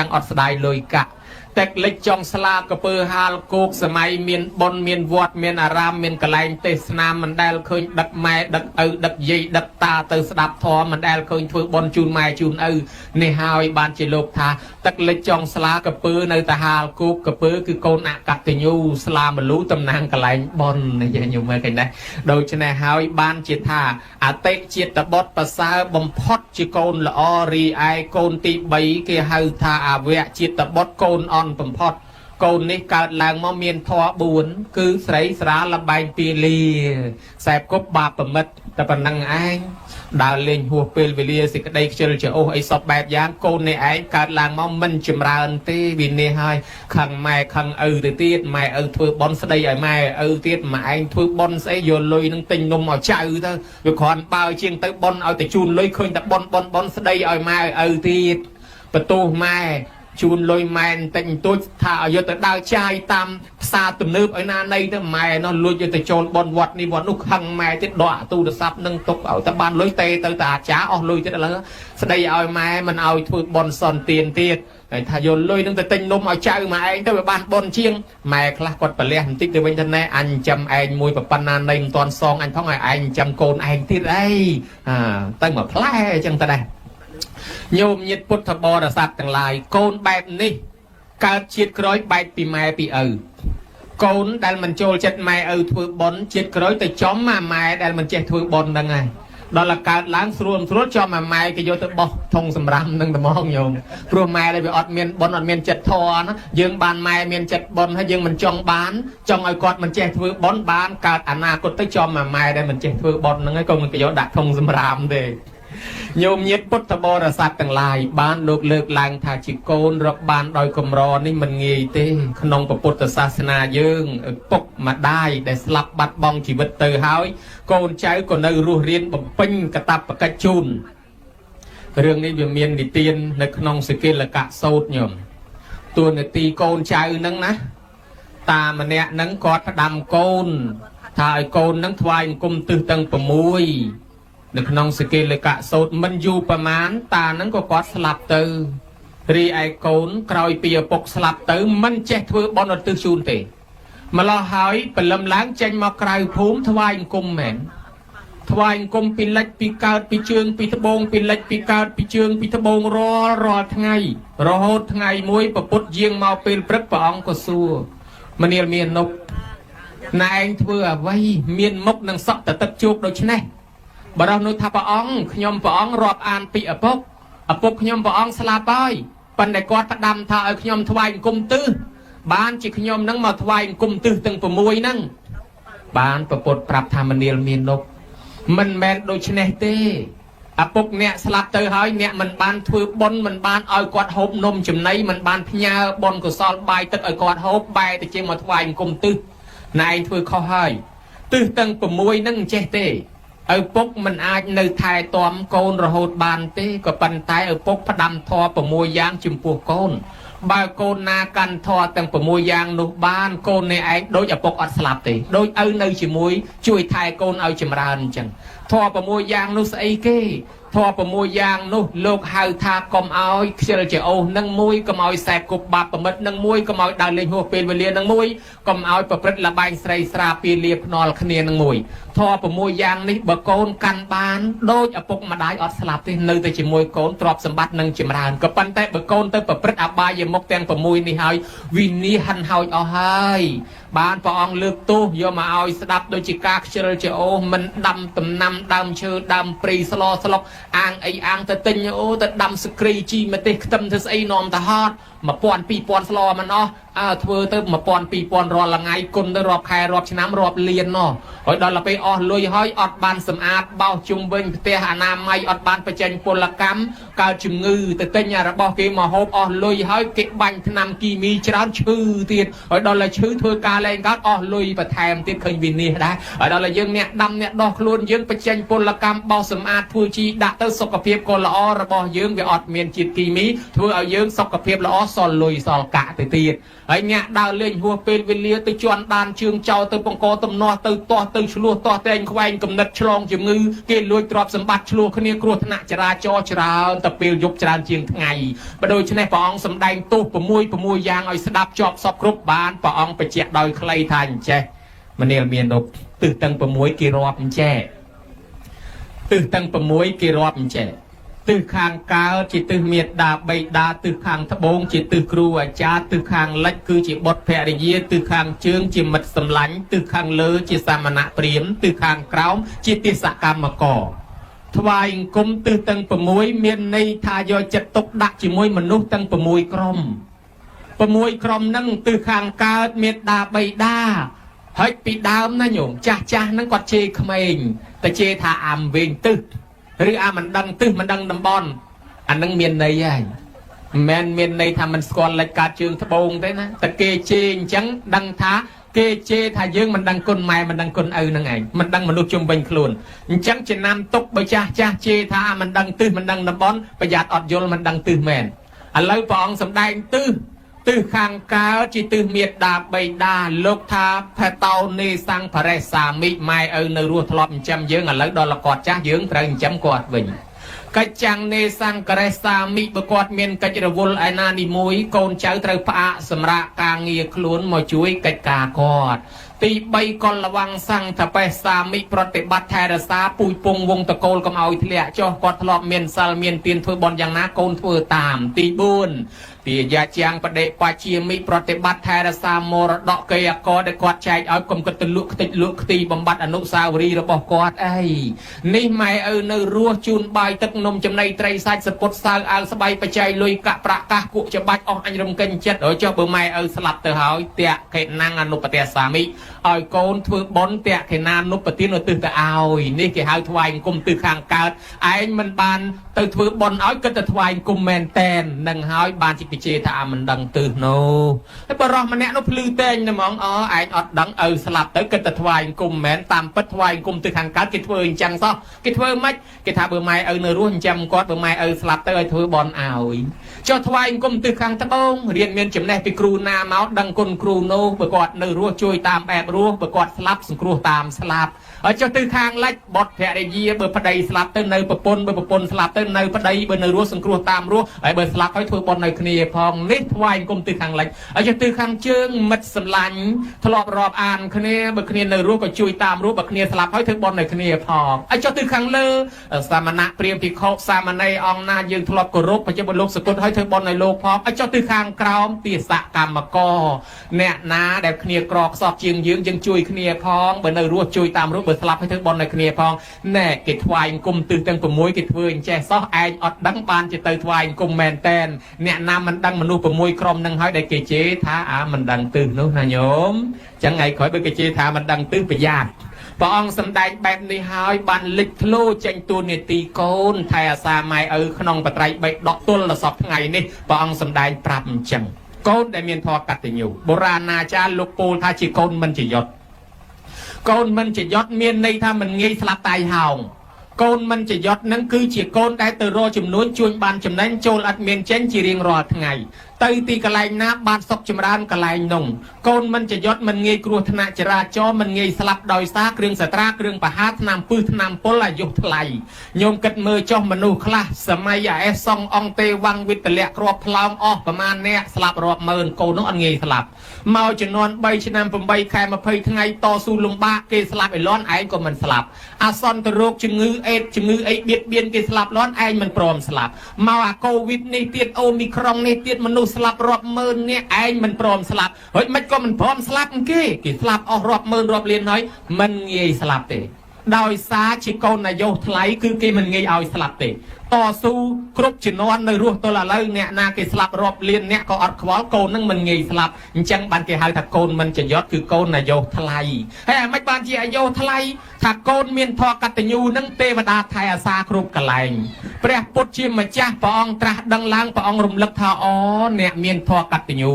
ងអត់ស្ដាយលុយកាក់តែលិចចង់ស្លាកពើហាលគោកសម័យមានបុណ្យមានវត្តមានអារាមមានកន្លែងទេសនាមិនដែលឃើញដឹកម៉ែដឹកឪដឹកយាយដឹកតាទៅស្ដាប់ធម៌មិនដែលឃើញធ្វើបុណ្យជូនម៉ែជូនឪនេះហើយបានជាលោកថាទឹកលិចចង់ស្លាកពើនៅតែហាលគោកកពើគឺកូនអកតញ្ញូស្លាមលូតំណាងកន្លែងបុណ្យនេះខ្ញុំមើលឃើញដែរដូច្នេះហើយបានជាថាអតិជាតិបុត្រប្រសើរបំផុតជាកូនល្អរីឯកូនទី3គេហៅថាអវៈជាតិបុត្រកូនអន់បំផុតកូននេះកើតឡើងមកមានធម៌4គឺស្រីស្រាលបែងពាលាខ្សែគប់បាបប្រមិតតែប៉ុណ្ណឹងឯងដើរលេងហួសពេលវេលាសេចក្តីខ្ជិលច្រអូសអីសពបែបយ៉ាងកូននេះឯងកើតឡើងមកមិនចម្រើនទេវានេះហើយខឹងម៉ែខឹងឪទៅទៀតម៉ែឪធ្វើបន់ស្ដីឲ្យម៉ែឪទៀតម៉ែឯងធ្វើបន់ស្អីយកលុយនឹងទិញនំឲ្យចៅទៅវាគ្រាន់បើជាងទៅបន់ឲ្យតែជូនលុយឃើញតែបន់ស្ដីឲ្យម៉ែឪទៀតបន្ទោសម៉ែជូនលុយម៉ែបន្តិចបន្តួចថាឲ្យយកទៅដើរចាយតាមផ្សារទំនើបឲ្យណានៃទៅម៉ែនោះលួចយកទៅចូលបនវត្តនេះវត្តនោះខឹងម៉ែទៀតដកអាទូរស័ព្ទនឹងទុកឲ្យតែបានលុយទេទៅតាអាចារ្យអស់លុយទៀតឥឡូវស្ដីឲ្យម៉ែមិនឲ្យធ្វើបនសន្តានទៀតហើយថាយកលុយនឹងទៅទិញនំឲ្យចៅម៉ែឯងទៅវាបានបនជាងម៉ែខ្លះគាត់ប្រលះបន្តិចទៅវិញទៅណែអញចាំឯងមួយប្រប៉ុណ្ណានៃមិនទាន់សងអញផងឲ្យឯងចាំកូនឯងទៀតអីទៅមកផ្លែអញ្ចឹងទៅដែរញោមញាតិពុទ្ធបរិស័ទទាំងឡាយកូនបែបនេះកើតជាតិក្រោយបែកពីម៉ែពីឪកូនដែលមិនចូលចិត្តម៉ែឪធ្វើបុណ្យជាតិក្រោយទៅចំម៉ែដែលមិនចេះធ្វើបុណ្យហ្នឹងហើយដល់តែកើតឡើងស្រួលចំម៉ែគេយកទៅបោះធុងសម្រាមនឹងត្មងញោមព្រោះម៉ែដែលវាអត់មានបុណ្យអត់មានចិត្តធម៌ណាយើងបានម៉ែមានចិត្តបុណ្យហើយយើងមិនចង់បានចង់ឲ្យគាត់មិនចេះធ្វើបុណ្យបានកើតអនាគតទៅចំម៉ែដែលមិនចេះធ្វើបុណ្យហ្នឹងហើយក៏មិនគេយកដាក់ធុងសម្រាមទេញោមញាតិពុទ្ធបរិស័ទទាំងឡាយបានលោកលើកឡើងថាជាកូនរកបានដោយកម្រនេះមិនងាយទេក្នុងពុទ្ធសាសនាយើងពុកម្ដាយដែលស្លាប់បាត់បង់ជីវិតទៅហើយកូនចៅក៏នៅរស់រានបំពេញកាតព្វកិច្ចជូនរឿងនេះវាមាននិទាននៅក្នុងសិគលកៈសូត្រញោមតួនាទីកូនចៅហ្នឹងណាតាម្នាក់ហ្នឹងគាត់ផ្ដាំកូនថាឲ្យកូនហ្នឹងថ្វាយអង្គមទិសទាំង6នៅក្នុងសិគលកៈសូត្រមិនយូរប្រមាណតាហ្នឹងក៏គាត់ស្លាប់ទៅរីឯកូនក្រោយពីឪពុកស្លាប់ទៅមិនចេះធ្វើបុណ្យឧទ្ទិសជូនទេម្ល៉េះហើយព្រលឹមឡើងចេញមកក្រៅភូមិថ្វាយអង្គមមែនថ្វាយអង្គមពីលិចពីកើតពីជើងពីត្បូងពីលិចពីកើតពីជើងពីត្បូងរាល់ថ្ងៃរហូតថ្ងៃមួយពពុទ្ធយាងមកពេលព្រឹកព្រះអង្គក៏សួរមនាលមាននុកណែឯងធ្វើអ្វីមានមុខនឹងសក់តទឹកជោគដូចនេះបរោះនោះថាព្រះអង្គខ្ញុំព្រះអង្គរាប់អានពីឪពុកខ្ញុំព្រះអង្គស្លាប់ហើយប៉ុន្តែគាត់ផ្ដាំថាឲ្យខ្ញុំថ្វាយអង្គមទិសបានជាខ្ញុំនឹងមកថ្វាយអង្គមទិសទាំង6ហ្នឹងបានប្រពុតប្រាប់ថាមនាលមាននុកមិនមែនដូចនេះទេឪពុកអ្នកស្លាប់ទៅហើយអ្នកមិនបានធ្វើបុណ្យមិនបានឲ្យគាត់ហូបនំចំណីមិនបានផ្ញើបុណ្យកុសលបាយទឹកឲ្យគាត់ហូបបែរទៅជាមកថ្វាយអង្គមទិសណែឯងធ្វើខុសហើយទិសទាំង6ហ្នឹងចេះទេឪពុកមិនអាចនៅថែទាំកូនរហូតបានទេក៏ប៉ុន្តែឪពុកផ្ដាំធម៌6យ៉ាងចំពោះកូនបើកូនណាកាន់ធម៌ទាំង6យ៉ាងនោះបានកូននេះឯងដូចឪពុកអត់ស្លាប់ទេដូចឪនៅជាមួយជួយថែកូនឲ្យចម្រើនអញ្ចឹងធម៌6យ៉ាងនោះស្អីគេធ ធေါ်6យ៉ាងនោះលោកហៅថាកុំឲ្យខ្ជិលជាអូសនឹងមួយកុំឲ្យសែបគប់បាបប្រមិតនឹងមួយកុំឲ្យដើរលេងហួសពេលវេលានឹងមួយកុំឲ្យប្រព្រឹត្តលបែងស្រីស្រាពីលាភ្នល់គ្នានឹងមួយធေါ်6យ៉ាងនេះបើកូនកាន់បានដូចឪពុកម្ដាយអត់ស្លាប់ទេនៅតែជាមួយកូនទ្រព្យសម្បត្តិនឹងចម្រើនក៏ប៉ុន្តែបើកូនទៅប្រព្រឹត្តអបាយមុខទាំង6នេះហើយវិនិច្ឆ័យហិនហោចអស់ហើយបានព្រះអង្គលើកទោសយកមកឲ្យស្ដាប់ដូចជាការខ្ជិលជាអូសមិនដាំដំណាំដើមឈើដើមព្រៃស្លោស្លុកអាងអីអាងទៅទិញអូទៅដាំសក្រីជីម្ទេសខ្ទឹមធ្វើស្អីនាំទៅហត់1000 2000ស្លោមិនអស់ធ្វើទៅ1000 2000រាល់ថ្ងៃគុណទៅរាប់ខែរាប់ឆ្នាំរាប់លាននោះហើយដល់ទៅពេលអស់លុយហើយអត់បានសម្អាតបោសជុំវិញផ្ទះអនាម័យអត់បានបញ្ចេញពលកម្មកើតជំងឺទៅទិញរបស់គេមកហូបអស់លុយហើយគេបាញ់ថ្នាំគីមីច្រើនឈឺទៀតហើយដល់ទៅឈឺធ្វើការលែងកើតអស់លុយបន្ថែមទៀតឃើញវិនិច្ឆ័យដែរហើយដល់ទៅយើងអ្នកដាំអ្នកដោះខ្លួនយើងបញ្ចេញពលកម្មបោសសម្អាតធ្វើជីដាក់ទៅសុខភាពក៏ល្អរបស់យើងវាអត់មានជាតិគីមីធ្វើឲ្យយើងសុខភាពល្អសល់លុយសល់កាក់ទៅទៀតហើយអ្នកដើរលេងហួសពេលវេលាទៅជន់ដានជើងចោលទៅបង្កទំនាស់ទៅទាស់ទៅឆ្លោះទាស់តែងខ្វែងកំណត់ឆ្លងជំងឺគេលួចទ្រព្យសម្បត្តិឆ្លោះគ្នាគ្រោះថ្នាក់ចរាចរណ៍ច្រើនទៅពេលយប់ច្រើនជាងថ្ងៃបើដូច្នេះព្រះអង្គសម្ដែងទោស6យ៉ាងឲ្យស្ដាប់ជាប់សពគ្រប់បានព្រះអង្គបញ្ជាក់ដោយខ្លីថាអញ្ចេះមនាលមានដប់ទិសទាំង6គេរាប់អញ្ចេះទិសទាំង6គេរាប់អញ្ចេះទិសខាងកើតជាទិសមេត្តាបិតាទិសខាងត្បូងជាទិសគ្រូអាចារ្យទិសខាងលិចគឺជាបុត្រភរិយាទិសខាងជើងជាមិត្តសម្លាញ់ទិសខាងលើជាសាមណៈព្រាហ្មណ៍ទិសខាងក្រោមជាទេសកម្មករថ្វាយអង្គមទិសទាំង6មានន័យថាយកចិត្តទុកដាក់ជាមួយមនុស្សទាំង6ក្រុម6ក្រុមហ្នឹងទិសខាងកើតមេត្តាបិតាហើយពីដើមណាញោមចាស់ហ្នឹងគាត់ជេរក្មេងតែជេរថាអាំវិញទិសឬមិនដឹងទិសមិនដឹងតំបន់អានឹងមានន័យហើយមិនមានន័យថាមិនស្គាល់លិចកាត់ជើងត្បូងទេណាតែគេជេរអញ្ចឹងដឹងថាគេជេរថាយើងមិនដឹងគុណម៉ែមិនដឹងគុណឪនឹងឯងមិនដឹងមនុស្សជុំវិញខ្លួនអញ្ចឹងចំណាំទុកបើចាស់ជេរថាមិនដឹងទិសមិនដឹងតំបន់ប្រយ័ត្នអត់យល់មិនដឹងទិសមែនឥឡូវព្រះអង្គសម្ដែងទិសខាងកើតជាទិសមេត្តាបិតាលោកថាផេតោនេសាំងបរិសាមិម៉ែឪនៅរស់ធ្លាប់ចិញ្ចឹមយើងឥឡូវដល់គាត់ចាស់យើងត្រូវចិញ្ចឹមគាត់វិញកិច្ចចាំងនេសាំងករេសាមិបើគាត់មានកិច្ចរវល់ឯណានីមួយកូនចៅត្រូវផ្អាកសម្រាប់ការងារខ្លួនមកជួយកិច្ចការគាត់ទី3កលវង្សង្ឃតបេសាមិប្រតិបត្តិថែរក្សាពូជពងវងតកូលកុំឲ្យធ្លាក់ចុះគាត់ធ្លាប់មានសិលមានទានធ្វើបន់យ៉ាងណាកូនធ្វើតាមទី4ទាយាជាងបដិបជាមិប្រតិបត្តិថែរក្សាមរតកគេអកដែលគាត់ចែកឲ្យកុំគិតទៅលក់ខ្ទេចលក់ខ្ទីបំបត្តិអនុស្សាវរីយ៍របស់គាត់អីនេះម៉ែឪនៅរស់ជូនបាយទឹកនំចំណីត្រីសាច់សពុតសៅអាវស្បៃបច្ច័យលុយកាក់ប្រាក់កាសគក់ច្បាច់អស់អញរំកិញចិត្តហើយចុះបើម៉ែឪស្លាប់ទៅហើយតាក់ខេណាំងអនុបតិសាមិឲ្យកូនធ្វើបន់តាក់ខេណានុបទានឧទ្ទិសទៅឲ្យនេះគេហៅថ្វាយអង្គមទិសខាងកើតឯងមិនបានទៅធ្វើបន់ឲ្យគិតតែថ្វាយអង្គមមែនតែននឹងហើយបានជាគេជេរថាមិនដឹងទិសនោះហើយបរោះម្នាក់នោះភ្លឺតែងតែហ្មងឯងអត់ដឹងឪស្លាប់ទៅគិតតែថ្វាយអង្គមមែនតាមពិតថ្វាយអង្គមទិសខាងកើតគេធ្វើអញ្ចឹងសោះគេធ្វើម៉េចគេថាបើម៉ែឪនៅរស់ចិញ្ចឹមគាត់បើម៉ែឪស្លាប់ទៅឲ្យធ្វើបន់ឲ្យចុះថ្វាយអង្គមទិសខាងត្បូងរៀនមានចំណេះពីគ្រូណាមកដឹងគុណគ្រូនោះបើគាត់នៅរស់ជួយតាមបែបរស់បើគាត់ស្លាប់សង្គ្រោះតាមស្លាប់ហើយចុះទិសខាងលិចបុត្រភរិយាបើប្តីស្លាប់ទៅនៅប្រពន្ធបើប្រពន្ធស្លាប់ទៅនៅប្តីបើនៅរស់សង្គ្រោះតាមរស់ហើយបើស្លាប់ហើយធ្វើបន់នៅគ្នាផងនេះថ្វាយអង្គមទិសខាងលិចហើយចុះទិសខាងជើងមិត្តសម្លាញ់ធ្លាប់រាប់អានគ្នាបើគ្នានៅរស់ក៏ជួយតាមរស់បើគ្នាស្លាប់ហើយធ្វើបន់នៅគ្នាផងហើយចុះទិសខាងលើសាមណៈព្រាហ្មណ៍ភិក្ខុសាមណេរអង្គណាយើងធ្លាប់គោរពបច្ចុប្បន្នលោកសកុតហើយធ្វើបន់នៅលោកផងហើយចុះទិសខាងក្រោមទេសកម្មករអ្នកណាដែលគ្នាក្រខ្សត់ជាងយើងជួយគ្នាផងបើនៅរស់ជួយតាមរស់បើស្លាប់ហើយធ្វើបន់នៅគ្នាផងណែគេថ្វាយអង្គមទិសទាំង6គេធ្វើអញ្ចេះសោះឯងអត់ដឹងបានជាទៅថ្វាយអង្គមមែនតែនអ្នកណាមិនដឹងមនុស្ស6ក្រុមនឹងហើយដែលគេជេរថាមិនដឹងទិសនោះណាញោមចឹងថ្ងៃក្រោយបើគេជេរថាមិនដឹងទិសប្រយ័ត្នព្រះអង្គសម្ដែងបែបនេះហើយបានលេចធ្លោចេញទូនាទីកូនថែអាសាម៉ែឪក្នុងបត្រៃបីដកទល់ដល់សពថ្ងៃនេះព្រះអង្គសម្ដែងប្រាប់អញ្ចឹងកូនដែលមានធម៌កតញ្ញូបុរាណាចារ្យលោកពោលថាជាកូនមិនជាយត់កូនមិនជាយត់មានន័យថាមិនងាយស្លាប់តៃហោងកូនមិនជាយត់នឹងគឺជាកូនដែលទៅរកចំនួនជួញបានចំណេញចូលអត់មានចេញជារៀងរាល់ថ្ងៃ tới tì cả lạnh ná ban sọc chùm rán cả lạnh nồng côn mình chỉ giọt mình nghe cua thna chả ra cho mình nghe slap đòi xa kêu sả tra kêu bà hát nam pư nam pol là dục thay nhôm cất mơ cho mình nụ khla sớm mai giả song ong tê văng vịt lẹ crop long offประมาณ nè slap rọp mờn côn nó ăn nghe slap mau chỉ non bay chỉ nam from bay khai mà phơi ngày to su lùng ba kê slapไอ้ร้อนไอ้ก็มันสลับอาซอนตะโรคจึงงื้อเอ็ดจึงงื้อไอ้เบียดเบียนกสลับร้อนไอ้มันปลอมสลับมาโควิดนี่เตียดโอมิครองนี่เตียดมนุษย์สลับรอบเมินเนี่ยไอ้มันปลอมสลับเฮ้ยมันก็มันพร้อมสลับกี่สลับออกรอบเมินรอบเรียนน้อยมันเงยสลับเตะดอยซาชิโกนายโยทไลคือกี่มันเงยเอาสลับเตะต่อสู้ครบจินอนในรูปตัวละเลยเนี่ยนาเกสลับรอบเลียนเนี่ยก็อัดขวาโกนนั่งมันเงยสลับจังบันเกหายถ้าโกนมันจะยอดคือโกนนายโยทไลเฮ้ยไม่บานที่นายโยทไลถ้าโกนเมียนทอกัตยูนั่งเทวดาไทยอาซาครุบกะไลเปรียบปุจชิมมาจ้าปองตราดังล้างปองรุมลักทาอ๋อเนี่ยเมียนทอกัตยู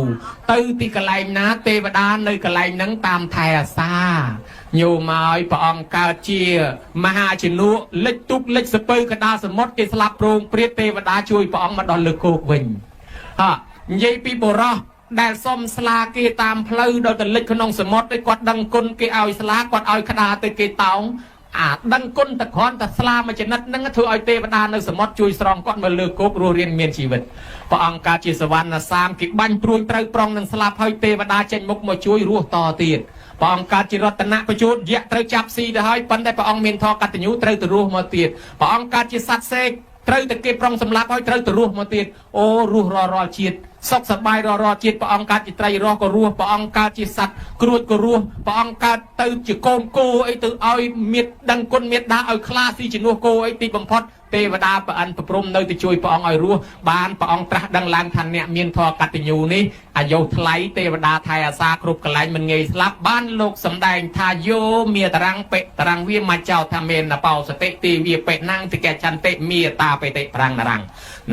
ตื้อที่กะไลนะเทวดาในกะไลนั่งตามไทยอาซาโยมาไอ้ปองกาเจียมหาชินุเล็กตุกเล็กสเปอร์กระดาสมดเกสลับโรงเปรียเทวดาช่วยปองมาดอนเลือกโคกวิญฮะยัยปีโบรอได้ส้มสลาเกตามเพลย์โดยแต่เล็กขนมสมดได้กอดดังกุนเกเอาสลากอดเอาขนาดเกตองดังกุนตะคอนตะสลามาจะนัดนั่งถือเอาเทวดาในสมดช่วยสรองกอดมาเลือกโคกรัวเรียนเมียนชีวิตปองกาเจียสวรรค์สามกิบันปรุยเตยปรองนังสลาให้เทวดาเจนมุกมาช่วยรัวต่อตีดปองการจิรตนะประจุเยะเตยจับซีได้ให้ปันได้ปองเมียนทอกัตยูเตยตรัวมาตีดปองการจิสัตเซกเตยตะเก็บปรองสำลับให้เตยตรัวมาตีดโอ้รัวรอจีดสกสบายรอจีดปองการจิตไรรอก็รัวปองการจิสัตกรูดก็รัวปองการเตยจิโกนโกไอเตยเอาเมียดดังก้นเมียดดาเอาคลาซีจินัวโกไอตีบังพอดเทวดาปะอันปะพรมเนยติช่วยปองไอรัวบานปองตรัดังลางทันเนี่ยเมียนทอกัตยูนี่อายุทไลเทวดาไทยอาซาครุบกลายมันเงยสลับบ้านโลกสำแดงทายโยเมียตรังเปะตรังเวียมาเจ้าทำเมนนะเป่าสเตตีเวียเปะนั่งติแกชันเตเมียตาไปเตะพรังนรัง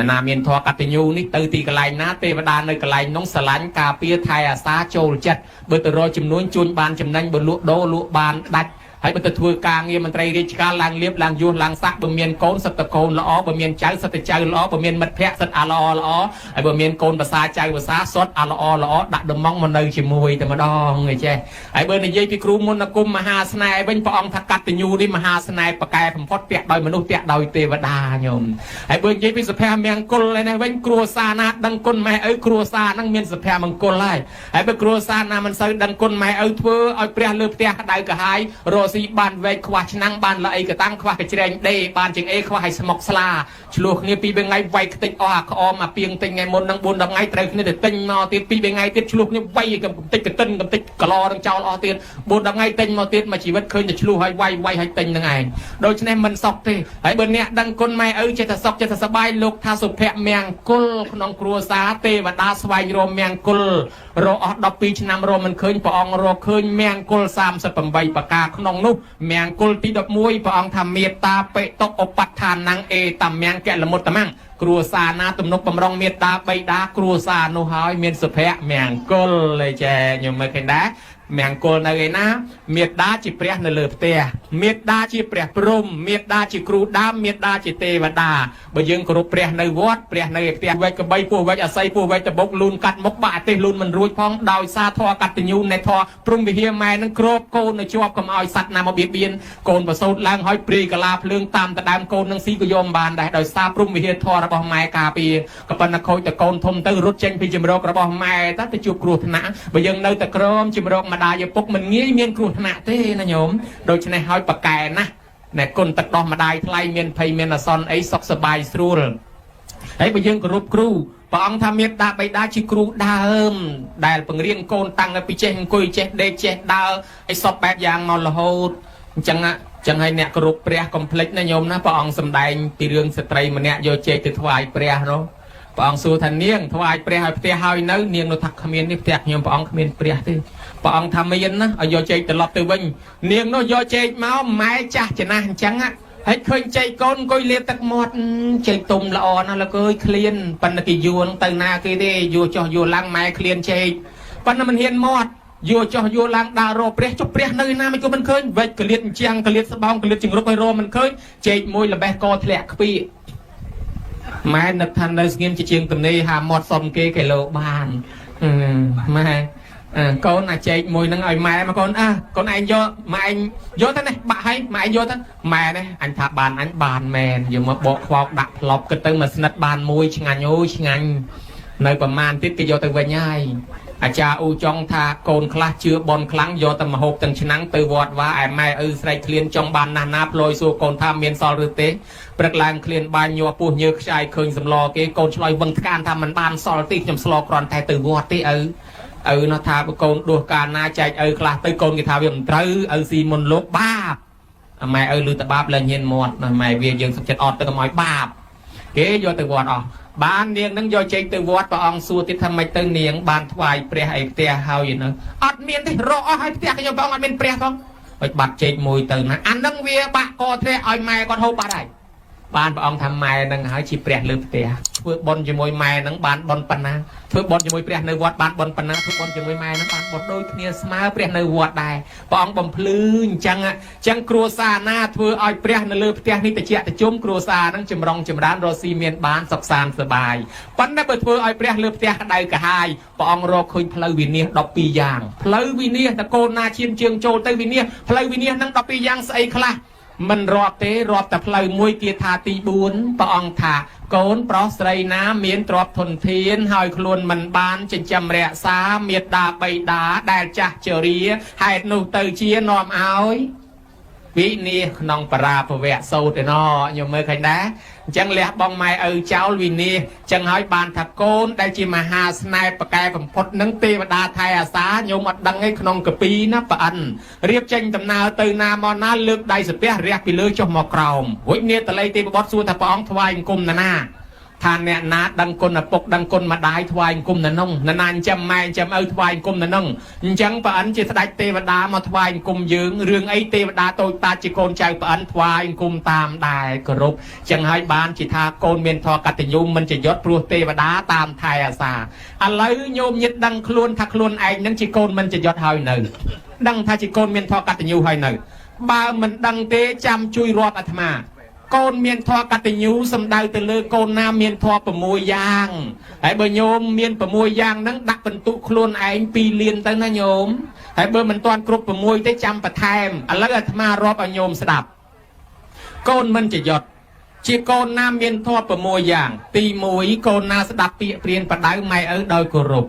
นาเมียนทอกัตยูนี่ตือตีกลายนะเทวดาในกลายน้องสลันกาเปียไทยอาซาโจลจัดเบอร์ตรอจิมนุนจุนบานจิมนันบนลุโดลุบานดัดให้มันทัวร์กลางเงี้ยมันไตรริชการลางเลียบลางยูลางซักบะเมียนโกนสัตะโกนละอบะเมียนใจสัตะใจละอบะเมียนมัดแพะสัตอาละอละอไอ้บะเมียนโกนภาษาใจภาษาซดอาละอละอดักดมองมันเลยชิมวยแต่มาดองไงเจ้ไอ้เบอร์ในยี่พี่ครูมนกุมมหาสนายเป็นพระองค์ทักกัตยูดิมหาสนายประกายผมพอดเปียกโดยมนุษย์เปียกโดยเทวดาโยมไอ้เบอร์ยี่พี่สภาเมียงกุลเลยนะเป็นครัวซานาดังกุลแม่เอ้ยครัวซานั่งเมียนสภามังกุลไล่ไอ้เบอร์ครัวซานามันใส่ดังกุลแม่เอ้ยเพื่อเอาเปรียเลือกเปียกได้กระหายโรซีบานเวกควาชนั่งบ้านละไอกระตั้งควากระเจงเดบ้านจึงเอควาให้สมกสลาชลูกเนี่ยปีเป็นไงไวติดออกออมาเพียงติงไงมนดังบุญดังไงเตยเนี่ยติงมาติดปีเป็นไงติดชลูกเนี่ยไวกับติดกระตึ้งกับติดกระลอดังเจ้าอติดบุญดังไงติงมาติดมาชีวิตเคยจะชลูกให้ไวให้ติงดังไงโดยเฉพาะมันซอกที่ไอ้เบอร์เนี่ยดังคนไม่เจะซอกจะสบายลูกทาสุเพะเมียงกุลน้องครัวสาเตวดาสวายโรเมียงกุลโรอดปีชนำโรมันเคยปองโรเคยเมียงกุลสามสปัมใบปากกาขนมนุเมียงกุลที่ดอกมวยพระองค์ทำเมตตาเปตกอปัฏฐานนางเอตำเมียงแกะละมุตตะมั่งครัวซานาตุมนกปมรองเมตตาใบดาครัวซาโนหอยเมียนสุเพะเมียงกุลเลยแจยังไม่เคยได้เมียงกุลในนะเมตตาจิเปรียในเลือบเตียเมตตาจิเปรียพรมเมตตาจิครูดามเมตตาจิเทวดาบยึงครูเปรียในวัดเปรียในเตียไว้กับใบปูไว้อาศัยปูไว้จะบกลุนกัดมกบาเตลุนมันรู้พ้องดาวซาทอกัดติญูในทอปรุงวิเฮียแม่นั่งครบโกนในชอบกับเอาสัตว์นำมาเบียดเบียนโกนประสูตรล้างหอยปรีกลาเพลิงตามตะดามโกนนังซีกโยมบานได้โดยซาปรุงวิเฮียทอระบอบไม้กาปีกับปนโคจะโกนทมตื้อรุดเจนพิจิมโรกระบอบไม้ตั้งแต่จูบครูธนะบยึงในตะกรมจิมโรกมาดายปกมันเมียนครูธนะเต้นะโยมโดยเฉพาะหอยปากแกนะเนี่ยคนตัดดอกมาได้ทลายเมียนไพเมียนซอนไอ้ซอกสบายสรูลไอ้ไปยังกรุบครูปองทำเมียดาไปได้ชิครูดาได้เพิ่งเรียนโกนตังไปเจงกุยเจเดเจดาไอ้ซอกแบบอย่างมอลโฮจังให้เนี่ยกรุบเปรียคอมเพล็กนะโยมนะปองสำได้ปีเรื่องสตรีมันเนี่ยโยเจติถวายเปรียเนาะปองสู่ทันเนียงถวายเปรียให้เตียหายเนื้อเนียงโนทักขมิ้นนี่เตียโยมปองขมิ้นเปรียที่ปองทำไม่ยันนะเอาโยเจตลอดตัววิ่งเนียงโนโยเจเมาไม้จ่าจะน่าจังอ่ะให้เคยใจก้นก้อยเลียตักหมดใจตุ่มละอ่อนแล้วก็เคลียนปันกิยูนเตนากีเดยูจ่อยูลังไม้เคลียนใจปันมันเฮียนหมดยูจ่อยูลังดาวโรเปรียจุเปรียในน้ำมันก็มันเคยเวกเลียนเจียงเลียนสบองเลียนจึงรบไปโรมันเคยใจมวยละแบกกอแถลกปี ម៉ែនឹកថានៅស្ងៀមជាងទំនេរហាមាត់សុំគេគេលោបានម៉ែកូនអាចែកមួយហ្នឹងឲ្យម៉ែមកកូនកូនឯងយកម៉ែឯងយកទៅនេះបាក់ឲ្យម៉ែឯងយកទៅម៉ែនេះអញថាបានអញបានមែនយកមកបកខ្វោកដាក់ផ្លប់គិតទៅមកស្និតបានមួយឆ្ងាញ់អូឆ្ងាញ់នៅប្រមាណទៀតគេយកទៅវិញហើយអាចារ្យអ៊ូចង់ថាកូនខ្លះជឿបនខ្លាំងយកទៅមហូបទាំងឆ្នាំងទៅវត្តវាឯម៉ែឪស្រែកឃ្លានចង់បានណាស់ណាផ្លយសួរកូនថាមានសល់ឬទេព្រឹកឡើងឃ្លានបាញ់ញ័រពោះញើខ្ចាយឃើញសម្លគេកូនឆ្លើយវឹងថ្កានថាมันបានសល់ទេខ្ញុំស្លគ្រាន់តែទៅវត្តទេឪនោះថាកូនដួសកាលណាចែកឪខ្លះទៅកូនគេថាវាមិនត្រូវឪស៊ីមុនលោកបាបម៉ែឪលឺតបាបលែងញៀនមាត់ម៉ែវាយើងសុខចិត្តអត់ទៅកុំឲ្យបាបគេយកទៅវត្តអស់បាននាងនឹងយកចេញទៅវត្តព្រះអង្គសួរទៀតថាម៉េចទៅនាងបានថ្វាយព្រះឯផ្ទះហើយនៅអត់មានទេរកអស់ហើយផ្ទះខ្ញុំព្រះអង្គអត់មានព្រះផងហើយបាត់ចេកមួយទៅណាអានឹងវាបាក់កធ្រះឲ្យម៉ែគាត់ហូបបាត់ហើយបានព្រះអង្គថាម៉ែនឹងហើយជាព្រះលើផ្ទះធ្វើបុណ្យជាមួយម៉ែនឹងបានបុណ្យប៉ុណ្ណាធ្វើបុណ្យជាមួយព្រះនៅវត្តបានបុណ្យប៉ុណ្ណាធ្វើបុណ្យជាមួយម៉ែនឹងបានបុណ្យដូចគ្នាស្មើព្រះនៅវត្តដែរព្រះអង្គបំភ្លឺអញ្ចឹងគ្រួសារណាធ្វើឲ្យព្រះនៅលើផ្ទះនេះតិចតិជុំគ្រួសារនឹងចម្រុងចម្រើនរស់ស៊ីមានបានសុខសាន្តសប្បាយប៉ុន្តែបើធ្វើឲ្យព្រះលើផ្ទះក្តៅក្រហាយព្រះអង្គរកឃើញផ្លូវវិនិច្ឆ័យ12យ៉ាងផ្លូវវិនិច្ឆ័យតកូនណាឈានជើងចូលទៅវិនិច្ឆ័យផ្លូវវិនិច្ឆ័យនឹង12យ៉ាងស្អីខ្លះមិនរាប់ទេរាប់តែផ្លូវមួយគាថាទី4ព្រះអង្គថាកូនប្រុសស្រីណាមានទ្រព្យធនធានហើយខ្លួនមិនបានចិញ្ចឹមរក្សាមេត្តាបិតាដែលចាស់ជរាហេតុនោះទៅជានាំឲ្យវិនិច្ឆ័យក្នុងបរាភវៈសោតឯណោខ្ញុំមើលឃើញដែរអញ្ចឹងលះបងម៉ែឪចោលវិនិច្ឆ័យអញ្ចឹងហើយបានថាកូនដែលជាមហាស្នេហ៍ប្រកែបំផុតនឹងទេវតាថែអាសាញោមអត់ដឹងឯក្នុងកពីណាប្រអិនរៀបចេញដំណើរទៅណាមកណាលើកដៃសាពះរះពីលើចុះមកក្រោមរួចនាតល័យទេវបុត្រសួរថាព្រះអង្គថ្វាយអង្គមណាថាអ្នកណាដឹងគុណឪពុកដឹងគុណម្ដាយថ្វាយអង្គមណានោះណាណាចាំម៉ែចាំឪថ្វាយអង្គមណានោះអញ្ចឹងប្រអិនជាស្ដេចទេវតាមកថ្វាយអង្គមយើងរឿងអីទេវតាតូចតាចជាកូនចៅប្រអិនថ្វាយអង្គមតាមដែរគោរពអញ្ចឹងហើយបានជាថាកូនមានធម៌កតញ្ញូមិនចយត់ព្រោះទេវតាតាមថែអាសាឥឡូវញោមញាតិដឹងខ្លួនថាខ្លួនឯងនឹងជាកូនមិនចយត់ហើយនៅដឹងថាជាកូនមានធម៌កតញ្ញូហើយនៅបើមិនដឹងទេចាំជួយរាប់អាត្មាកូនមានធម៌កតញ្ញូសំដៅទៅលើកូនណាមានធម៌6យ៉ាងហើយបើញោមមាន6យ៉ាងហ្នឹងដាក់បន្ទុកខ្លួនឯង2លានទៅណាញោមហើយបើមិនទាន់គ្រប់6ទេចាំបន្ថែមឥឡូវអាត្មារាប់ឲ្យញោមស្ដាប់កូនមិនចយត់ជាកូនណាមានធម៌6យ៉ាងទី1កូនណាស្ដាប់ពាក្យព្រានបដៅម៉ែឪដោយគោរព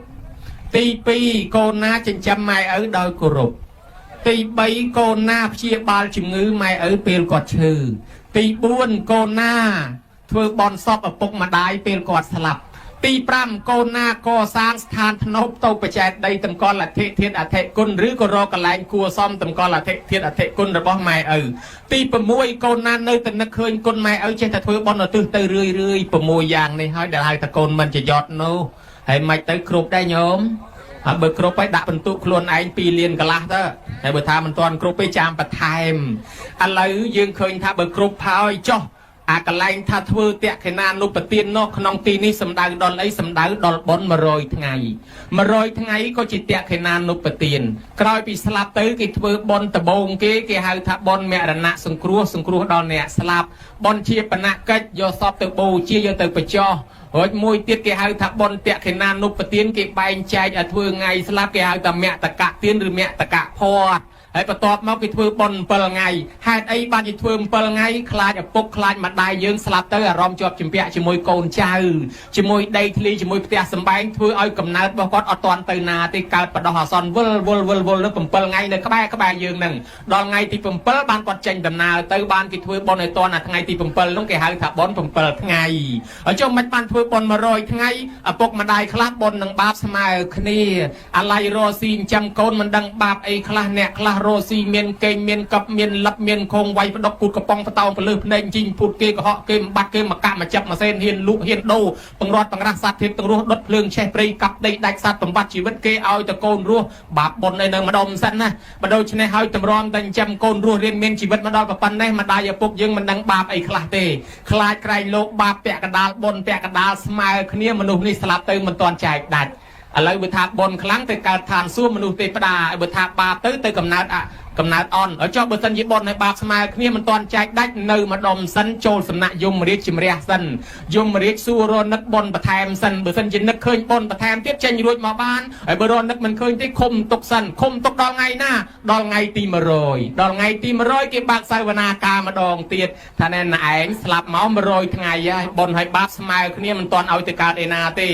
ទី2កូនណាចិញ្ចឹមម៉ែឪដោយគោរពទី3កូនណាព្យាបាលជំងឺម៉ែឪពេលគាត់ឈឺទី4កូនណាធ្វើបន់សពឪពុកម្ដាយពេលគាត់ស្លាប់ទី5កូនណាកសាងស្ថានធ្នប់ទៅបច្ច័យដីតម្កល់អធិធានអធិគុណឬក៏រកកន្លែងគួសមតម្កល់អធិធានអធិគុណរបស់ម៉ែឪទី6កូនណានៅតែនឹកឃើញគុណម៉ែឪចេះតែធ្វើបន់ឧទ្ទិសទៅរឿយ6យ៉ាងនេះហើយដែលហៅថាកូនមិនចយត់នោះហើយមិនទៅគ្រប់ដែរញោមហើយបើគ្រប់ហើយដាក់បន្ទុកខ្លួនឯង2លានកន្លះទៅហើយបើថាមិនទាន់គ្រប់ទេចាំបន្ថែមឥឡូវយើងឃើញថាបើគ្រប់ហើយចុះអាកន្លែងថាធ្វើតក្កិណានុបទាននោះក្នុងទីនេះសំដៅដល់អីសំដៅដល់បុណ្យ100ថ្ងៃ100ថ្ងៃក៏ជាតក្កិណានុបទានក្រោយពីស្លាប់ទៅគេធ្វើបុណ្យដំបូងគេហៅថាបុណ្យមរណៈសង្គ្រោះដល់អ្នកស្លាប់បុណ្យជាបណកិច្ចយកសពទៅបូជាយកទៅបញ្ចុះរួចមួយទៀតគេហៅថាបុណ្យតក្កិណានុបទានគេបែងចែកឲ្យធ្វើថ្ងៃស្លាប់គេហៅថាមតកៈទានឬមតកៈផាត់ហើយបន្ទាប់មកគេធ្វើបុណ្យ7ថ្ងៃហេតុអីបានគេធ្វើ7ថ្ងៃខ្លាចឪពុកខ្លាចម្ដាយយើងស្លាប់ទៅអារម្មណ៍ជាប់ជំពាក់ជាមួយកូនចៅជាមួយដីធ្លីជាមួយផ្ទះសម្បែងធ្វើឲ្យកំណើតរបស់គាត់អត់ទាន់ទៅណាទេកើតបដោះអាសន្នវិលនៅ7ថ្ងៃនៅក្បែរយើងនឹងដល់ថ្ងៃទី7បានគាត់ចេញដំណើរទៅបានគេធ្វើបុណ្យឲ្យទាន់អាថ្ងៃទី7នោះគេហៅថាបុណ្យ7ថ្ងៃហើយចុះមិនបានធ្វើបុណ្យ100ថ្ងៃឪពុកម្ដាយខ្លះបុណ្យនឹងបាបស្មើគ្នាអាឡ័យរស់ស៊ីចិញ្ចឹមកូនមិនដឹងបាបអីខ្លះអ្នកខ្លះរស់ស៊ីមានកេងមានកັບមានលឹបមានខងវាយបដុកពូតកំប៉ុងបតោងពលឺភ្នែកជីងពូតគេកុហកគេបំបត្តិគេមកកាក់មកចាប់មកសេនហ៊ានលូកហ៊ានដូរបង្រត់បង្រាស់សត្វធាតុទាំងរស់ដុតភ្លើងឆេះព្រៃកាប់ដីដាច់សត្វបំបត្តិជីវិតគេឲ្យតកូនរស់បាបបុណ្យនៅម្ដុំសិនណាបើដូច្នេះឲ្យតម្រាំតែចិញ្ចឹមកូនរស់រៀនមានជីវិតមកដល់ប៉ុណ្ណេះម្ដាយឪពុកយើងមិនដឹងបាបអីខ្លះទេខ្លាចក្រែងលោកបាបពាក់កដាលបុណ្យពាក់កដាលស្មើគ្នាមនុស្សនេះស្លាប់ទៅមិនទាន់ចែកដាច់ឥឡូវបើថាបុណ្យខ្លាំងទៅកើតឋានសួគ៌មនុស្សទេវតាបើថាបាបទៅកំណើត កំណើតអន់ឲ្យចុះបើសិនជាបនឲ្យបាបស្មើគ្នាមិនទាន់ចែកដាច់នៅម្ដុំសិនចូលសំណាក់យមរាជជំរះសិនយមរាជសួររនឹកបនបន្ថែមសិនបើសិនជានឹកឃើញបនបន្ថែមទៀតចេញរួចមកបានហើយបើរនឹកមិនឃើញទេឃុំទុកសិនឃុំទុកដល់ថ្ងៃណាដល់ថ្ងៃទី100ដល់ថ្ងៃទី100គេបើកសាវនាការម្ដងទៀតថាណែណែឯងស្លាប់មក100ថ្ងៃហើយបនឲ្យបាបស្មើគ្នាមិនទាន់ឲ្យទៅកើតឯណាទេឥ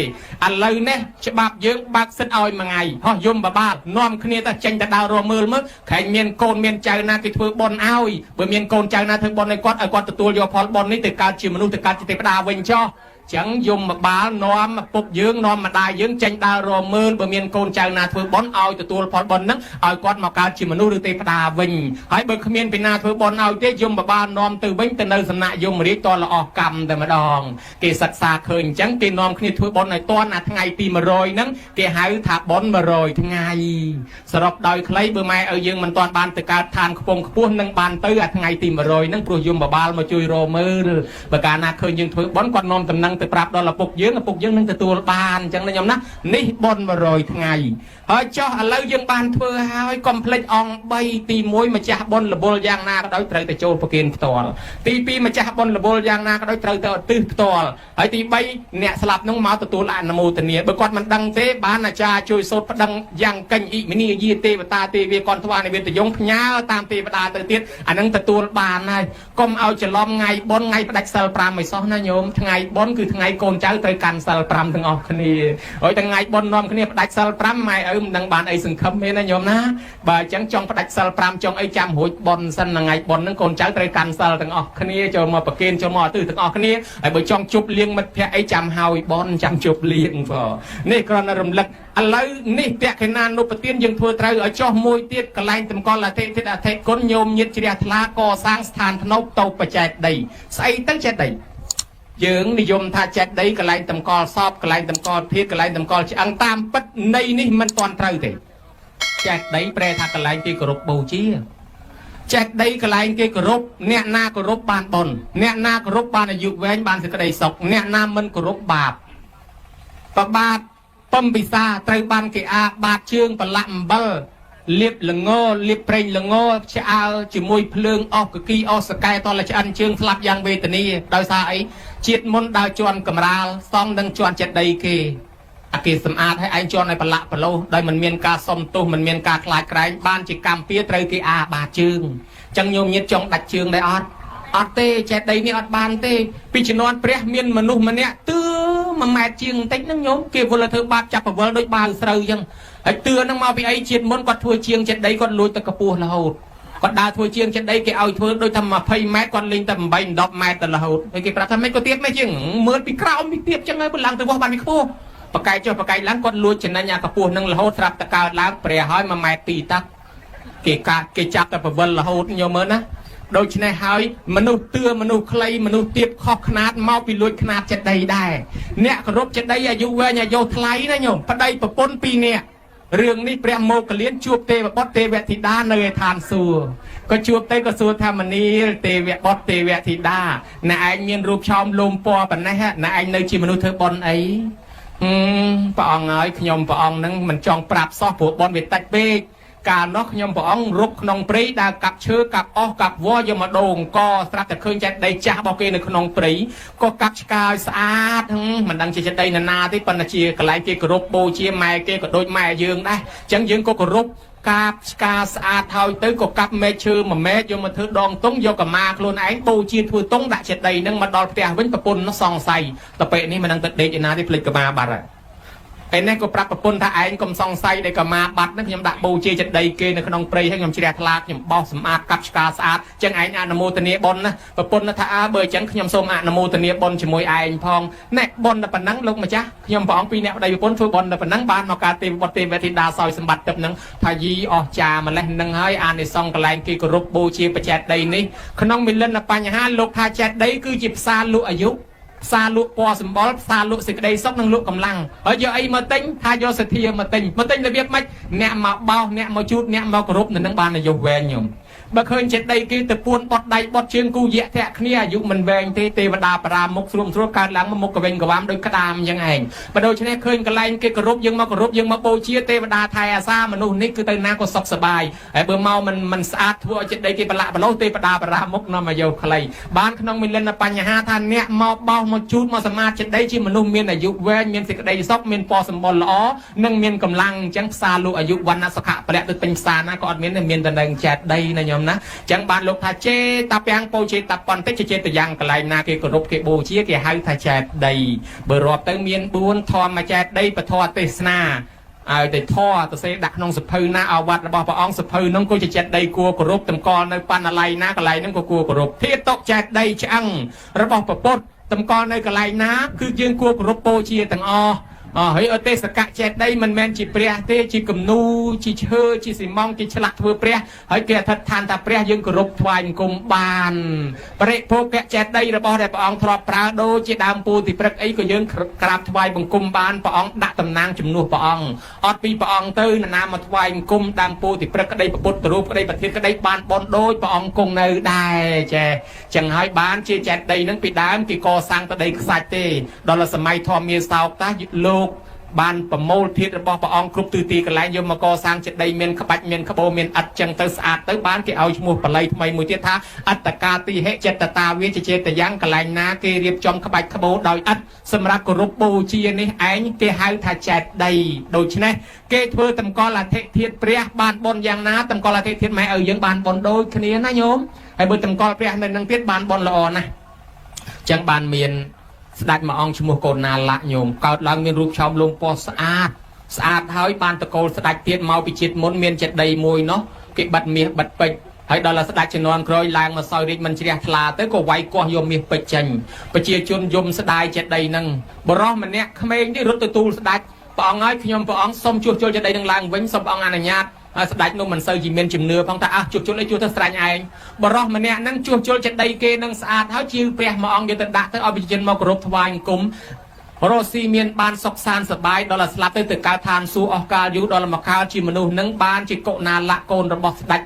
ឡូវនេះច្បាប់យើងបើកសិទ្ធឲ្យមួយថ្ងៃហោះយមបបាលនាំគ្នាទៅចេញទៅដើររមើលមើលខែងមានកូនមានចៅណាគេធ្វើបនឲ្យបើមានកូនចៅណាធ្វើបនឲ្យគាត់ទទួលយកផលបននេះទៅកើតជាមនុស្សទៅកើតជាទេវតាវិញចុះចឹងយមបាលនាំពុកយើងនាំម្ដាយយើងចេញដើររមើលបើមានកូនចៅណាធ្វើបន់ឲ្យទទួលផលបន់ហ្នឹងឲ្យគាត់មកកើតជាមនុស្សឬទេវតាវិញហើយបើគ្មានពីណាធ្វើបន់ឲ្យទេយមបាលនាំទៅវិញទៅនៅសំណាក់យមរាជតល្អកម្មតែម្ដងគេសិក្សាឃើញអញ្ចឹងគេនាំគ្នាធ្វើបន់ឲ្យតាន់អាថ្ងៃទី100ហ្នឹងគេហៅថាបន់100ថ្ងៃសរុបដោយខ្លីបើម៉ែឲ្យយើងមិនតាន់បានទៅកើតឋានខ្ពង់ខ្ពស់នឹងបានទៅអាថ្ងៃទី100ហ្នឹងព្រោះយមបាលមកជួយរមើលបើកាលណាឃើញយើងធ្វើបន់គាត់នាំតំណែងទៅប្រាប់ដល់ឪពុកយើងនឹងទទួលបានអញ្ចឹងណាខ្ញុំណានេះបន100ថ្ងៃហើយចុះឥឡូវយើងបានធ្វើហើយកុំភ្លេចអង្គ3ទី1ម្ចាស់បនលបុលយ៉ាងណាក៏ដោយត្រូវទៅចូលប្រគិនផ្ទាល់ទី2ម្ចាស់បនលបុលយ៉ាងណាក៏ដោយត្រូវទៅឧទ្ទិសផ្ទាល់ហើយទី3អ្នកស្លាប់នោះមកទទួលអនុមោទនាបើគាត់មិនដឹងទេបានអាចារ្យជួយសូត្រប្តឹងយ៉ាងកេញអ៊ីមនីយាទេវតាទេវាកនថ្វានិវេទយងផ្ញើតាមទេវតាទៅទៀតអានឹងទទួលបានហើយកុំឲ្យច្រឡំថ្ងៃបនថ្ងៃផ្ដាច់សិល5ឲ្យសោះណាញោមថ្ងៃបនគឺថ្ងៃកូនចៅត្រូវកាន់សិល5ទាំងអស់គ្នាហើយថ្ងៃបននាំគ្នាផ្ដាច់សិល5ម៉ែឪមិនដឹងបានអីសង្ឃឹមទេណាញោមណាបើអញ្ចឹងចង់ផ្ដាច់សិល5ចង់អីចាំរួចបនសិនថ្ងៃបនហ្នឹងកូនចៅត្រូវកាន់សិលទាំងអស់គ្នាចូលមកប្រគេនចូលមកឧទ្ទិសទាំងអស់គ្នាហើយបើចង់ជប់លៀងមិត្តភក្តិអីចាំហើយបនចាំជប់លៀងបងនេះគ្រាន់តែរំលឹកឥឡូវនេះតេខេណានុបទានយើងធ្វើត្រូវឲ្យចោះមួយទៀតកន្លែងតម្កល់អធិធិអធិគុណញោមញាតជ្រះថ្លាកសាងស្ថានភ្នំតូបបច្ចេកដីស្អីទៅចេះដីយើងនិយមថាចេះដីកន្លែងតម្កល់សពកន្លែងតម្កល់ធាតុកន្លែងតម្កល់ឆ្អឹងតាមពិតនៃនេះមិនទាន់ត្រូវទេចេះដីប្រែថាកន្លែងគេគោរពបូជាចេះដីកន្លែងគេគោរពអ្នកណាគោរពបានបុណ្យអ្នកណាគោរពបានអាយុវែងបានសេចក្តីសុខអ្នកណាមិនគោរពបាបប្របាទពំពិសាត្រូវបានគេអាបាតជើងប្រឡាក់អំបិលលៀបល្ងលៀបប្រេងល្ងឆ្អើជាមួយភ្លើងអស់កគីអស់សកែតលឆ្អិនជើងស្លាប់យ៉ាងវេទនាដោយសារអីជាតិមុនដើរជន់កំរាលសងនឹងជន់ចិត្តដីគេអាគេសម្អាតឲ្យឯងជន់ឲ្យប្រឡាក់ប្រឡោះដោយមិនមានការសុំទោសមិនមានការខ្លាចក្រែងបានជាកម្មពៀត្រូវគេអាបាតជើងអញ្ចឹងញោមញាតចង់ដាច់ជើងដែរអត់ទេចេះដីនេះអត់បានទេពីជំនាន់ព្រះមានមនុស្សម្នាក់ទឿ1ម៉ែត្រជាងបន្តិចហ្នឹងញោមគេវល់ធ្វើបាបចាប់បវលដោយបាវស្រូវអញ្ចឹងហើយទឿហ្នឹងមកពីអីជាតិមុនគាត់ធ្វើជាងចេះដីគាត់លួចទៅកពស់រហូតគាត់ដើរធ្វើជាងចេះដីគេឲ្យធ្វើដូចថា20ម៉ែត្រគាត់លេងតែ8 10ម៉ែត្រទៅរហូតហើយគេប្រាប់ថាមិនក៏ទៀតមិនជាងមើលពីក្រោមពីទៀតអញ្ចឹងហើយឡើងទៅបោះបានពីខ្ពស់បកាយចុះបកាយឡើងគាត់លួចចំណេញអាកពស់ហ្នឹងរហូតស្រាប់តែកើតឡើងព្រះហើយ1ម៉ែត្រ2តាគេចាប់តែបវលរហូតញោមមើលណាដូច្នេះហើយមនុស្សទឿមនុស្សខ្លីមនុស្សទៀតខុសខ្នាតមកពីលួចខ្នាតចិត្តដីដែរអ្នកគោរពចិត្តដីអាយុវែងអាយុថ្លៃណាញោមប្តីប្រពន្ធ2នាក់រឿងនេះព្រះមោគលានជួបទេវបុត្រទេវធីតានៅឯឋានសួគ៌ក៏ជួបទៅក៏សួរថាមនាលទេវបុត្រទេវធីតាអ្នកឯងមានរូបឆោមលោមពណ៌ប៉ុណ្ណេះអ្នកឯងនៅជាមនុស្សធ្វើបុណ្យអីព្រះអង្គហើយខ្ញុំព្រះអង្គនឹងមិនចង់ប្រាប់សោះព្រោះបុណ្យវាតិចពេកកាលនោះខ្ញុំព្រះអង្គរុកក្នុងព្រៃដើរកាប់ឈើកាប់អស់កាប់វល្លិយកមកដូងក៏ស្រាប់តែឃើញចេះដីចាស់របស់គេនៅក្នុងព្រៃក៏កាប់ឆ្កាឲ្យស្អាតមិនដឹងជាចេះដីណាទេប៉ុន្តែជាកន្លែងគេគោរពបូជាម៉ែគេក៏ដូចម៉ែយើងដែរអញ្ចឹងយើងក៏គោរពកាប់ឆ្កាស្អាតហើយទៅក៏កាប់មែកឈើ1ម៉ែត្រយកមកធ្វើដងតុងយកកម្មាខ្លួនឯងបូជាធ្វើតុងដាក់ចេះដីនឹងមកដល់ផ្ទះវិញប្រពន្ធនោះសង្ស័យតែពេលនេះមិនដឹងទៅដេកឯណាទេភ្លេចកម្មាបាត់ហើយឯនេះក៏ប្រាប់ប្រពន្ធថាឯងកុំសង្ស័យដែលកម្មាបាត់ហ្នឹងខ្ញុំដាក់បូជាចិត្តដីគេនៅក្នុងព្រៃហើយខ្ញុំជ្រះថ្លាខ្ញុំបោះសម្អាតកាប់ឆ្កាស្អាតចឹងឯងអនុមោទនាបុណ្យណាប្រពន្ធថាបើអញ្ចឹងខ្ញុំសូមអនុមោទនាបុណ្យជាមួយឯងផងណែបុណ្យតែប៉ុណ្ណឹងលោកម្ចាស់ខ្ញុំព្រះអង្គពីរអ្នកប្តីប្រពន្ធធ្វើបុណ្យតែប៉ុណ្ណឹងបានមកកើតទេវបុត្រទេវធីតាសោយសម្បត្តិទឹកហ្នឹងថាយីអស់ចាម្លេះហ្នឹងហើយអានិសង្ឃកន្លែងគេគោរពបូជាបច្ចេកដីនេះក្នុងមិលិនបញ្ហាលោកថាចេតដីគឺជាផ្សារលក់អាយុផ្សារលក់ពណ៌សម្បល់ផ្សារលក់សេចក្តីសុខនិងលក់កម្លាំងហើយយកអីមកទិញថាយកសទ្ធាមកទិញរបៀបម៉េចអ្នកមកបោសអ្នកមកជូតអ្នកមកគោរពនៅនឹងបានអាយុវែងញោម បើឃើញចិត្តដីគេទៅពួនបត់ដៃបត់ជើងគូយៈធាក់គ្នាអាយុមិនវែងទេវតាបារាមុខស្រួលស្រួលកើតឡើងមកមុខកវិញកវាំដោយក្តាមអញ្ចឹងឯងបើដូច្នេះឃើញកន្លែងគេគោរពយើងមកគោរពយើងមកបូជាទេវតាថែអាសាមនុស្សនេះគឺទៅណាក៏សុខសប្បាយហើយបើមកមិនស្អាតធ្វើឲ្យចិត្តដីគេប្រឡាក់ប្រឡោសទេវតាបារាមុខនាំមកយកខ្លីបានក្នុងមិលនបញ្ហាថាអ្នកមកបោសមកជូតមកសមាធិចិត្តដីជាមនុស្សមានអាយុវែងមានសេចក្តីសុខមានពណ៌សម្បុរល្អនិងមានកម្លាំងអញ្ចឹងផ្សារលោកអាយុវណ្ណៈសុខៈពលៈទៅទិញផ្សារណាក៏អត់មានតែនឹងចេតដីណាញោមណាអញ្ចឹងបានលោកថាចេតាពាំងពោចេតាប៉ុន្តែចេតយ៉ាងកន្លែងណាគេគោរពគេបូជាគេហៅថាចេតដីបើរាប់ទៅមាន4ធម្មចេតដីពធទេសនាឲ្យតែធរទៅសេដាក់ក្នុងសភៅណាអាវត្តរបស់ព្រះអង្គសភៅនោះក៏ជាចេតដីគួរគោរពតម្កល់នៅបណ្ណាល័យណាកន្លែងនោះក៏គួរគោរពធាតុចេតដីឆ្អឹងរបស់ព្រះពុទ្ធតម្កល់នៅកន្លែងណាគឺយើងគួរគោរពបូជាទាំងអស់ហើយអទេសកៈចេតដីមិនមែនជាព្រះទេជាគំនូជាឈើជាស៊ីម៉ងជាឆ្លាក់ធ្វើព្រះហើយគេអធិដ្ឋានថាព្រះយើងគោរពថ្វាយបង្គំបានបរិភោគចេតដីរបស់ដែលព្រះអង្គធ្លាប់ប្រើដូចជាដើមពោធិព្រឹក្សអីក៏យើងក្រាបថ្វាយបង្គំបានព្រះអង្គដាក់តំណាងជំនួសព្រះអង្គអត់ពីព្រះអង្គទៅនរណាមកថ្វាយបង្គំដើមពោធិព្រឹក្សក្តីពុទ្ធរូបក្តីប្រធានក្តីបានបនដូចព្រះអង្គគង់នៅដែរចេះចឹងហើយបានជាចេតដីនឹងពីដើមគេកសាងទៅដីខ្សាច់ទេដល់សម័យធម្មមាសោកតាលោកបានប្រមូលធាតុរបស់ព្រះអង្គគ្រប់ទិសទីកន្លែងយកមកកសាងចេតិយមានក្បាច់មានក្បូរមានឥដ្ឋចឹងទៅស្អាតទៅបានគេឲ្យឈ្មោះបល័យថ្មីមួយទៀតថាអត្តកាទីហិចិត្តតាវាចេតយ៉ាងកន្លែងណាគេរៀបចំក្បាច់ក្បូរដោយឥដ្ឋសម្រាប់គោរពបូជានេះឯងគេហៅថាចេតិយដូច្នេះគេធ្វើតម្កល់អធិធាតុព្រះបានបុណ្យយ៉ាងណាតម្កល់អធិធាតុម៉ែឲ្យយើងបានបុណ្យដូចគ្នាណាញោមហើយបើតម្កល់ព្រះនៅនឹងទៀតបានបុណ្យល្អណាស់ចឹងបានមានស្ដេចមួយអង្គឈ្មោះកូនណាលៈញោមកើតឡើងមានរូបឆោមលំពណ៌ស្អាតហើយបានតកូលស្ដេចទៀតមកពីជាតិមុនមានចេតិយមួយនោះគេបិទមាសបិទពេជ្រហើយដល់ស្ដេចជំនាន់ក្រោយឡើងមកសោយរាជមិនជ្រះថ្លាទៅក៏វាយគាស់យកមាសពេជ្រចេញប្រជាជនយំស្ដាយចេតិយហ្នឹងបរោះម្នាក់ក្មេងទេរត់ទៅទូលស្ដេចព្រះអង្គហើយខ្ញុំព្រះអង្គសូមជួសជុលចេតិយនឹងឡើងវិញសូមព្រះអង្គអនុញ្ញាតហើយស្ដេចនោះមិនសូវជាមានជំនឿផងថាជួសជុលអីជួសទៅស្រាញ់ឯងបរោះម្នាក់ហ្នឹងជួសជុលចេតិយគេនឹងស្អាតហើយជាព្រះមួយអង្គយកទៅដាក់ទៅឲ្យប្រជាជនមកគោរពថ្វាយបង្គំរស់ស៊ីមានបានសុខសាន្តសប្បាយដល់ស្លាប់ទៅកើតឋានសួគ៌អស់កាលយូរដល់មកកើតជាមនុស្សនឹងបានជាកុណាលៈកូនរបស់ស្ដេច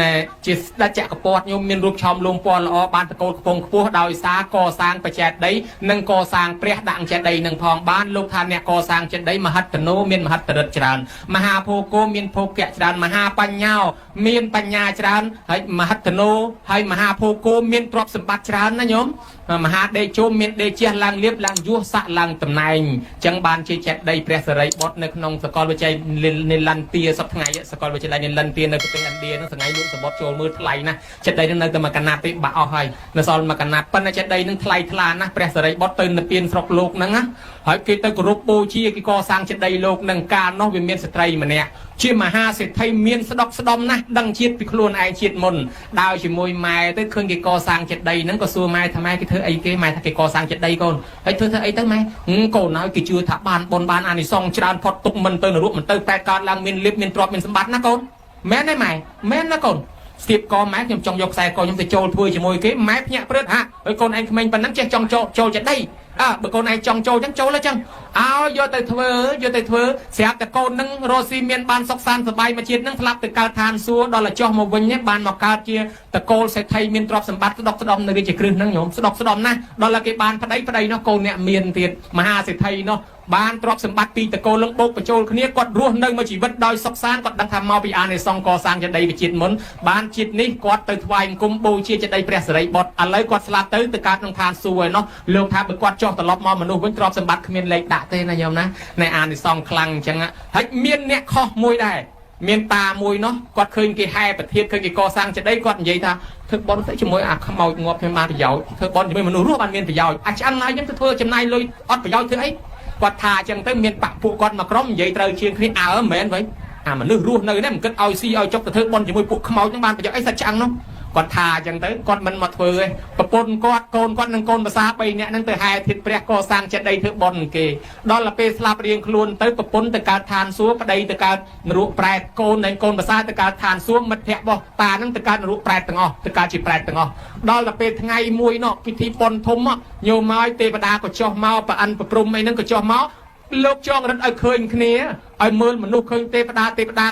ណែជាស្ដេចចក្រពត្តិញោមមានរូបឆោមលំពណ៌ល្អបានតកូលខ្ពង់ខ្ពស់ដោយសារកសាងបច្ចេកដីនិងកសាងព្រះដាក់ចេតិយនឹងផងបានលោកថាអ្នកកសាងចេតិយមហិតនោមានមហិតរិទ្ធច្រើនមហាភោគោមានភោគៈច្រើនមហាបញ្ញោមានបញ្ញាច្រើនហើយមហិតនោហើយមហាភោគោមានទ្រព្យសម្បត្តិច្រើនណាញោមមហាដេជោមមានដេជះឡើងលៀបឡើងយោស័កឡើងតំណែងចឹងបានជាចេតិយព្រះសិរីបុត្រនៅក្នុងសកលវិជ័យនិលន្ទាសប្ថ្ងៃសកលវិទ្យាល័យនិលន្ទានៅប្រទេសឥណ្ឌានឹងថ្ងៃលោកសបុតចូលមើលថ្លៃណាស់ចេតិយនឹងនៅតែមួយកណាត់ទេបាក់អស់ហើយនៅសល់មួយកណាត់ប៉ុន្តែចេតិយនឹងថ្លៃថ្លាណាស់ព្រះសិរីបុត្រទៅនិព្វានស្រុកលោកហ្នឹងណាហើយគេទៅគោរពបូជាគេកសាងចេតិយលោកនឹងកាលនោះវាមានស្ត្រីម្នាក់ជាមហាសេដ្ឋីមានស្ដុកស្ដំណាស់ដឹងជាតិពីខ្លួនឯងជាតិមុនដើរជាមួយម៉ែទៅឃើញគេកសាងចេតិយហ្នឹងក៏សួរម៉ែថាម៉ែគេធ្វើអីគេម៉ែថាគេកសាងចេតិយកូនហើយធ្វើអីទៅម៉ែកូនហើយគេជឿថាបានបុណ្យបានអានិសង្សច្រើនផុតទុកមិនទៅនរកមិនទៅតែកើតឡើងមានលៀបមានទ្រព្យមានសម្បត្តិណាកូនមែនទេម៉ែមែនណាកូនស្ទាបកម៉ែខ្ញុំចង់យកខ្សែកខ្ញុំទៅចូលធ្វើជាមួយគេម៉ែភ្ញាក់ព្រឹកហាហើយកូនឯងក្មេងប៉ុណ្ណឹងចេះចង់ចូលចេតិយបើកូនឯងចង់ចូលចឹងចូលហើយចឹងឲ្យយកទៅធ្វើស្រាប់តែកូននឹងរស់ស៊ីមានបានសុខសាន្តសប្បាយមកជាតិនឹងផ្លាប់ទៅកើតឋានសួគ៌ដល់ចុះមកវិញបានមកកើតជាតកូលសេដ្ឋីមានទ្រព្យសម្បត្តិស្ដុកស្ដំនៅរាជក្រឹសហ្នឹងញោមស្ដុកស្ដំណាស់ដល់គេបានប្តីនោះកូនអ្នកមានទៀតមហាសេដ្ឋីនោះបានទ្រព្យសម្បត្តិពីតកូលនឹងបូកបញ្ចូលគ្នាគាត់រស់នៅមួយជីវិតដោយសុខសាន្តគាត់ដឹងថាមកពីអានិសង្សកសាងចេតិយវិជាតិមុនបានជាតិនេះគាត់ទៅថ្វាយបង្គំបូជាចេតិយព្រះសិរីបុត្រឥឡូវគាត់ស្លាប់ទៅកើតក្នុងឋានសួគ៌ឯនោះលោកថាបើគាត់ចុះត្រឡប់មកមនុស្សវិញទ្រព្យសម្បត្តិគ្មានលេខដាក់ទេណាញោមណានៃអានិសង្សខ្លាំងអញ្ចឹងហើយមានអ្នកខុសមួយដែរមានតាមួយនោះគាត់ឃើញគេហែប្រធានឃើញគេកសាងចេតិយគាត់និយាយថាធ្វើបន់ទៅជាមួយអាខ្មោចងាប់ខ្ញុំបានប្រយោជន៍ធ្វើបន់ជាមួយមនុស្សរស់បានមានប្រយោជន៍ឆ្អឹងហើយខ្ញុំទៅធ្វើចំណាយលុយអត់ប្រយោជន៍ធ្វើអីគាត់ថាអញ្ចឹងទៅមានបាក់ពួកគាត់មកក្រុមនិយាយត្រូវជាងគ្នាមិនមែនវិញអាមនុស្សរស់នៅនេះមិនគិតឲ្យស៊ីឲ្យចុកទៅធ្វើបន់ជាមួយពួកខ្មោចហ្នឹងបានប្រយោជន៍អីសាច់ឆ្អឹងនោះគាត់ថាអញ្ចឹងទៅគាត់មិនមកធ្វើទេប្រពន្ធគាត់កូនគាត់និងកូនភាសា3នាក់ហ្នឹងទៅហែធាតុព្រះកសាងចេតិយធ្វើបន់គេដល់ពេលស្លាប់រៀងខ្លួនទៅប្រពន្ធទៅកើតឋានសួគ៌ប្តីទៅកើតនរកប្រែតកូននិងកូនភាសាទៅកើតឋានសួគ៌មិត្តភក្តិរបស់តាហ្នឹងទៅកើតនរកប្រែតទាំងអស់ទៅកើតជាប្រែតទាំងអស់ដល់ពេលថ្ងៃមួយនោះពិធីបន់ធំញោមមកទេវតាក៏ចុះមកប្រអិនប្រព្រំអីហ្នឹងក៏ចុះមក លោកចងរត់ឲ្យឃើញគ្នាឲ្យមើលមនុស្សឃើញទេវតា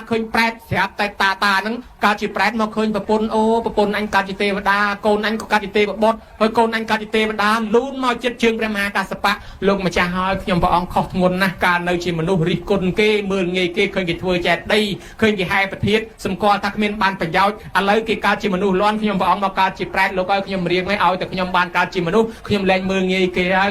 ឃើញប្រែតស្រាប់តែតាហ្នឹងកើតជាប្រែតមកឃើញប្រពន្ធអូប្រពន្ធអញកើតជាទេវតាកូនអញក៏កើតជាទេវបុត្រហើយកូនអញកើតជាទេវតាលូនមកចិត្តជើងព្រះមហាកាសបៈលោកម្ចាស់ហើយខ្ញុំព្រះអង្គខុសធ្ងន់ណាស់កាលនៅជាមនុស្សរិះគន់គេមើលងាយគេឃើញគេធ្វើចេតីឃើញគេហែប្រធានសម្គាល់ថាគ្មានបានប្រយោជន៍ឥឡូវគេកើតជាមនុស្សលាន់ខ្ញុំព្រះអង្គមកកើតជាប្រែតលោកឲ្យខ្ញុំរៀងឲ្យតែខ្ញុំបានកើតជាមនុស្សខ្ញុំលែងមើលងាយគេហើយ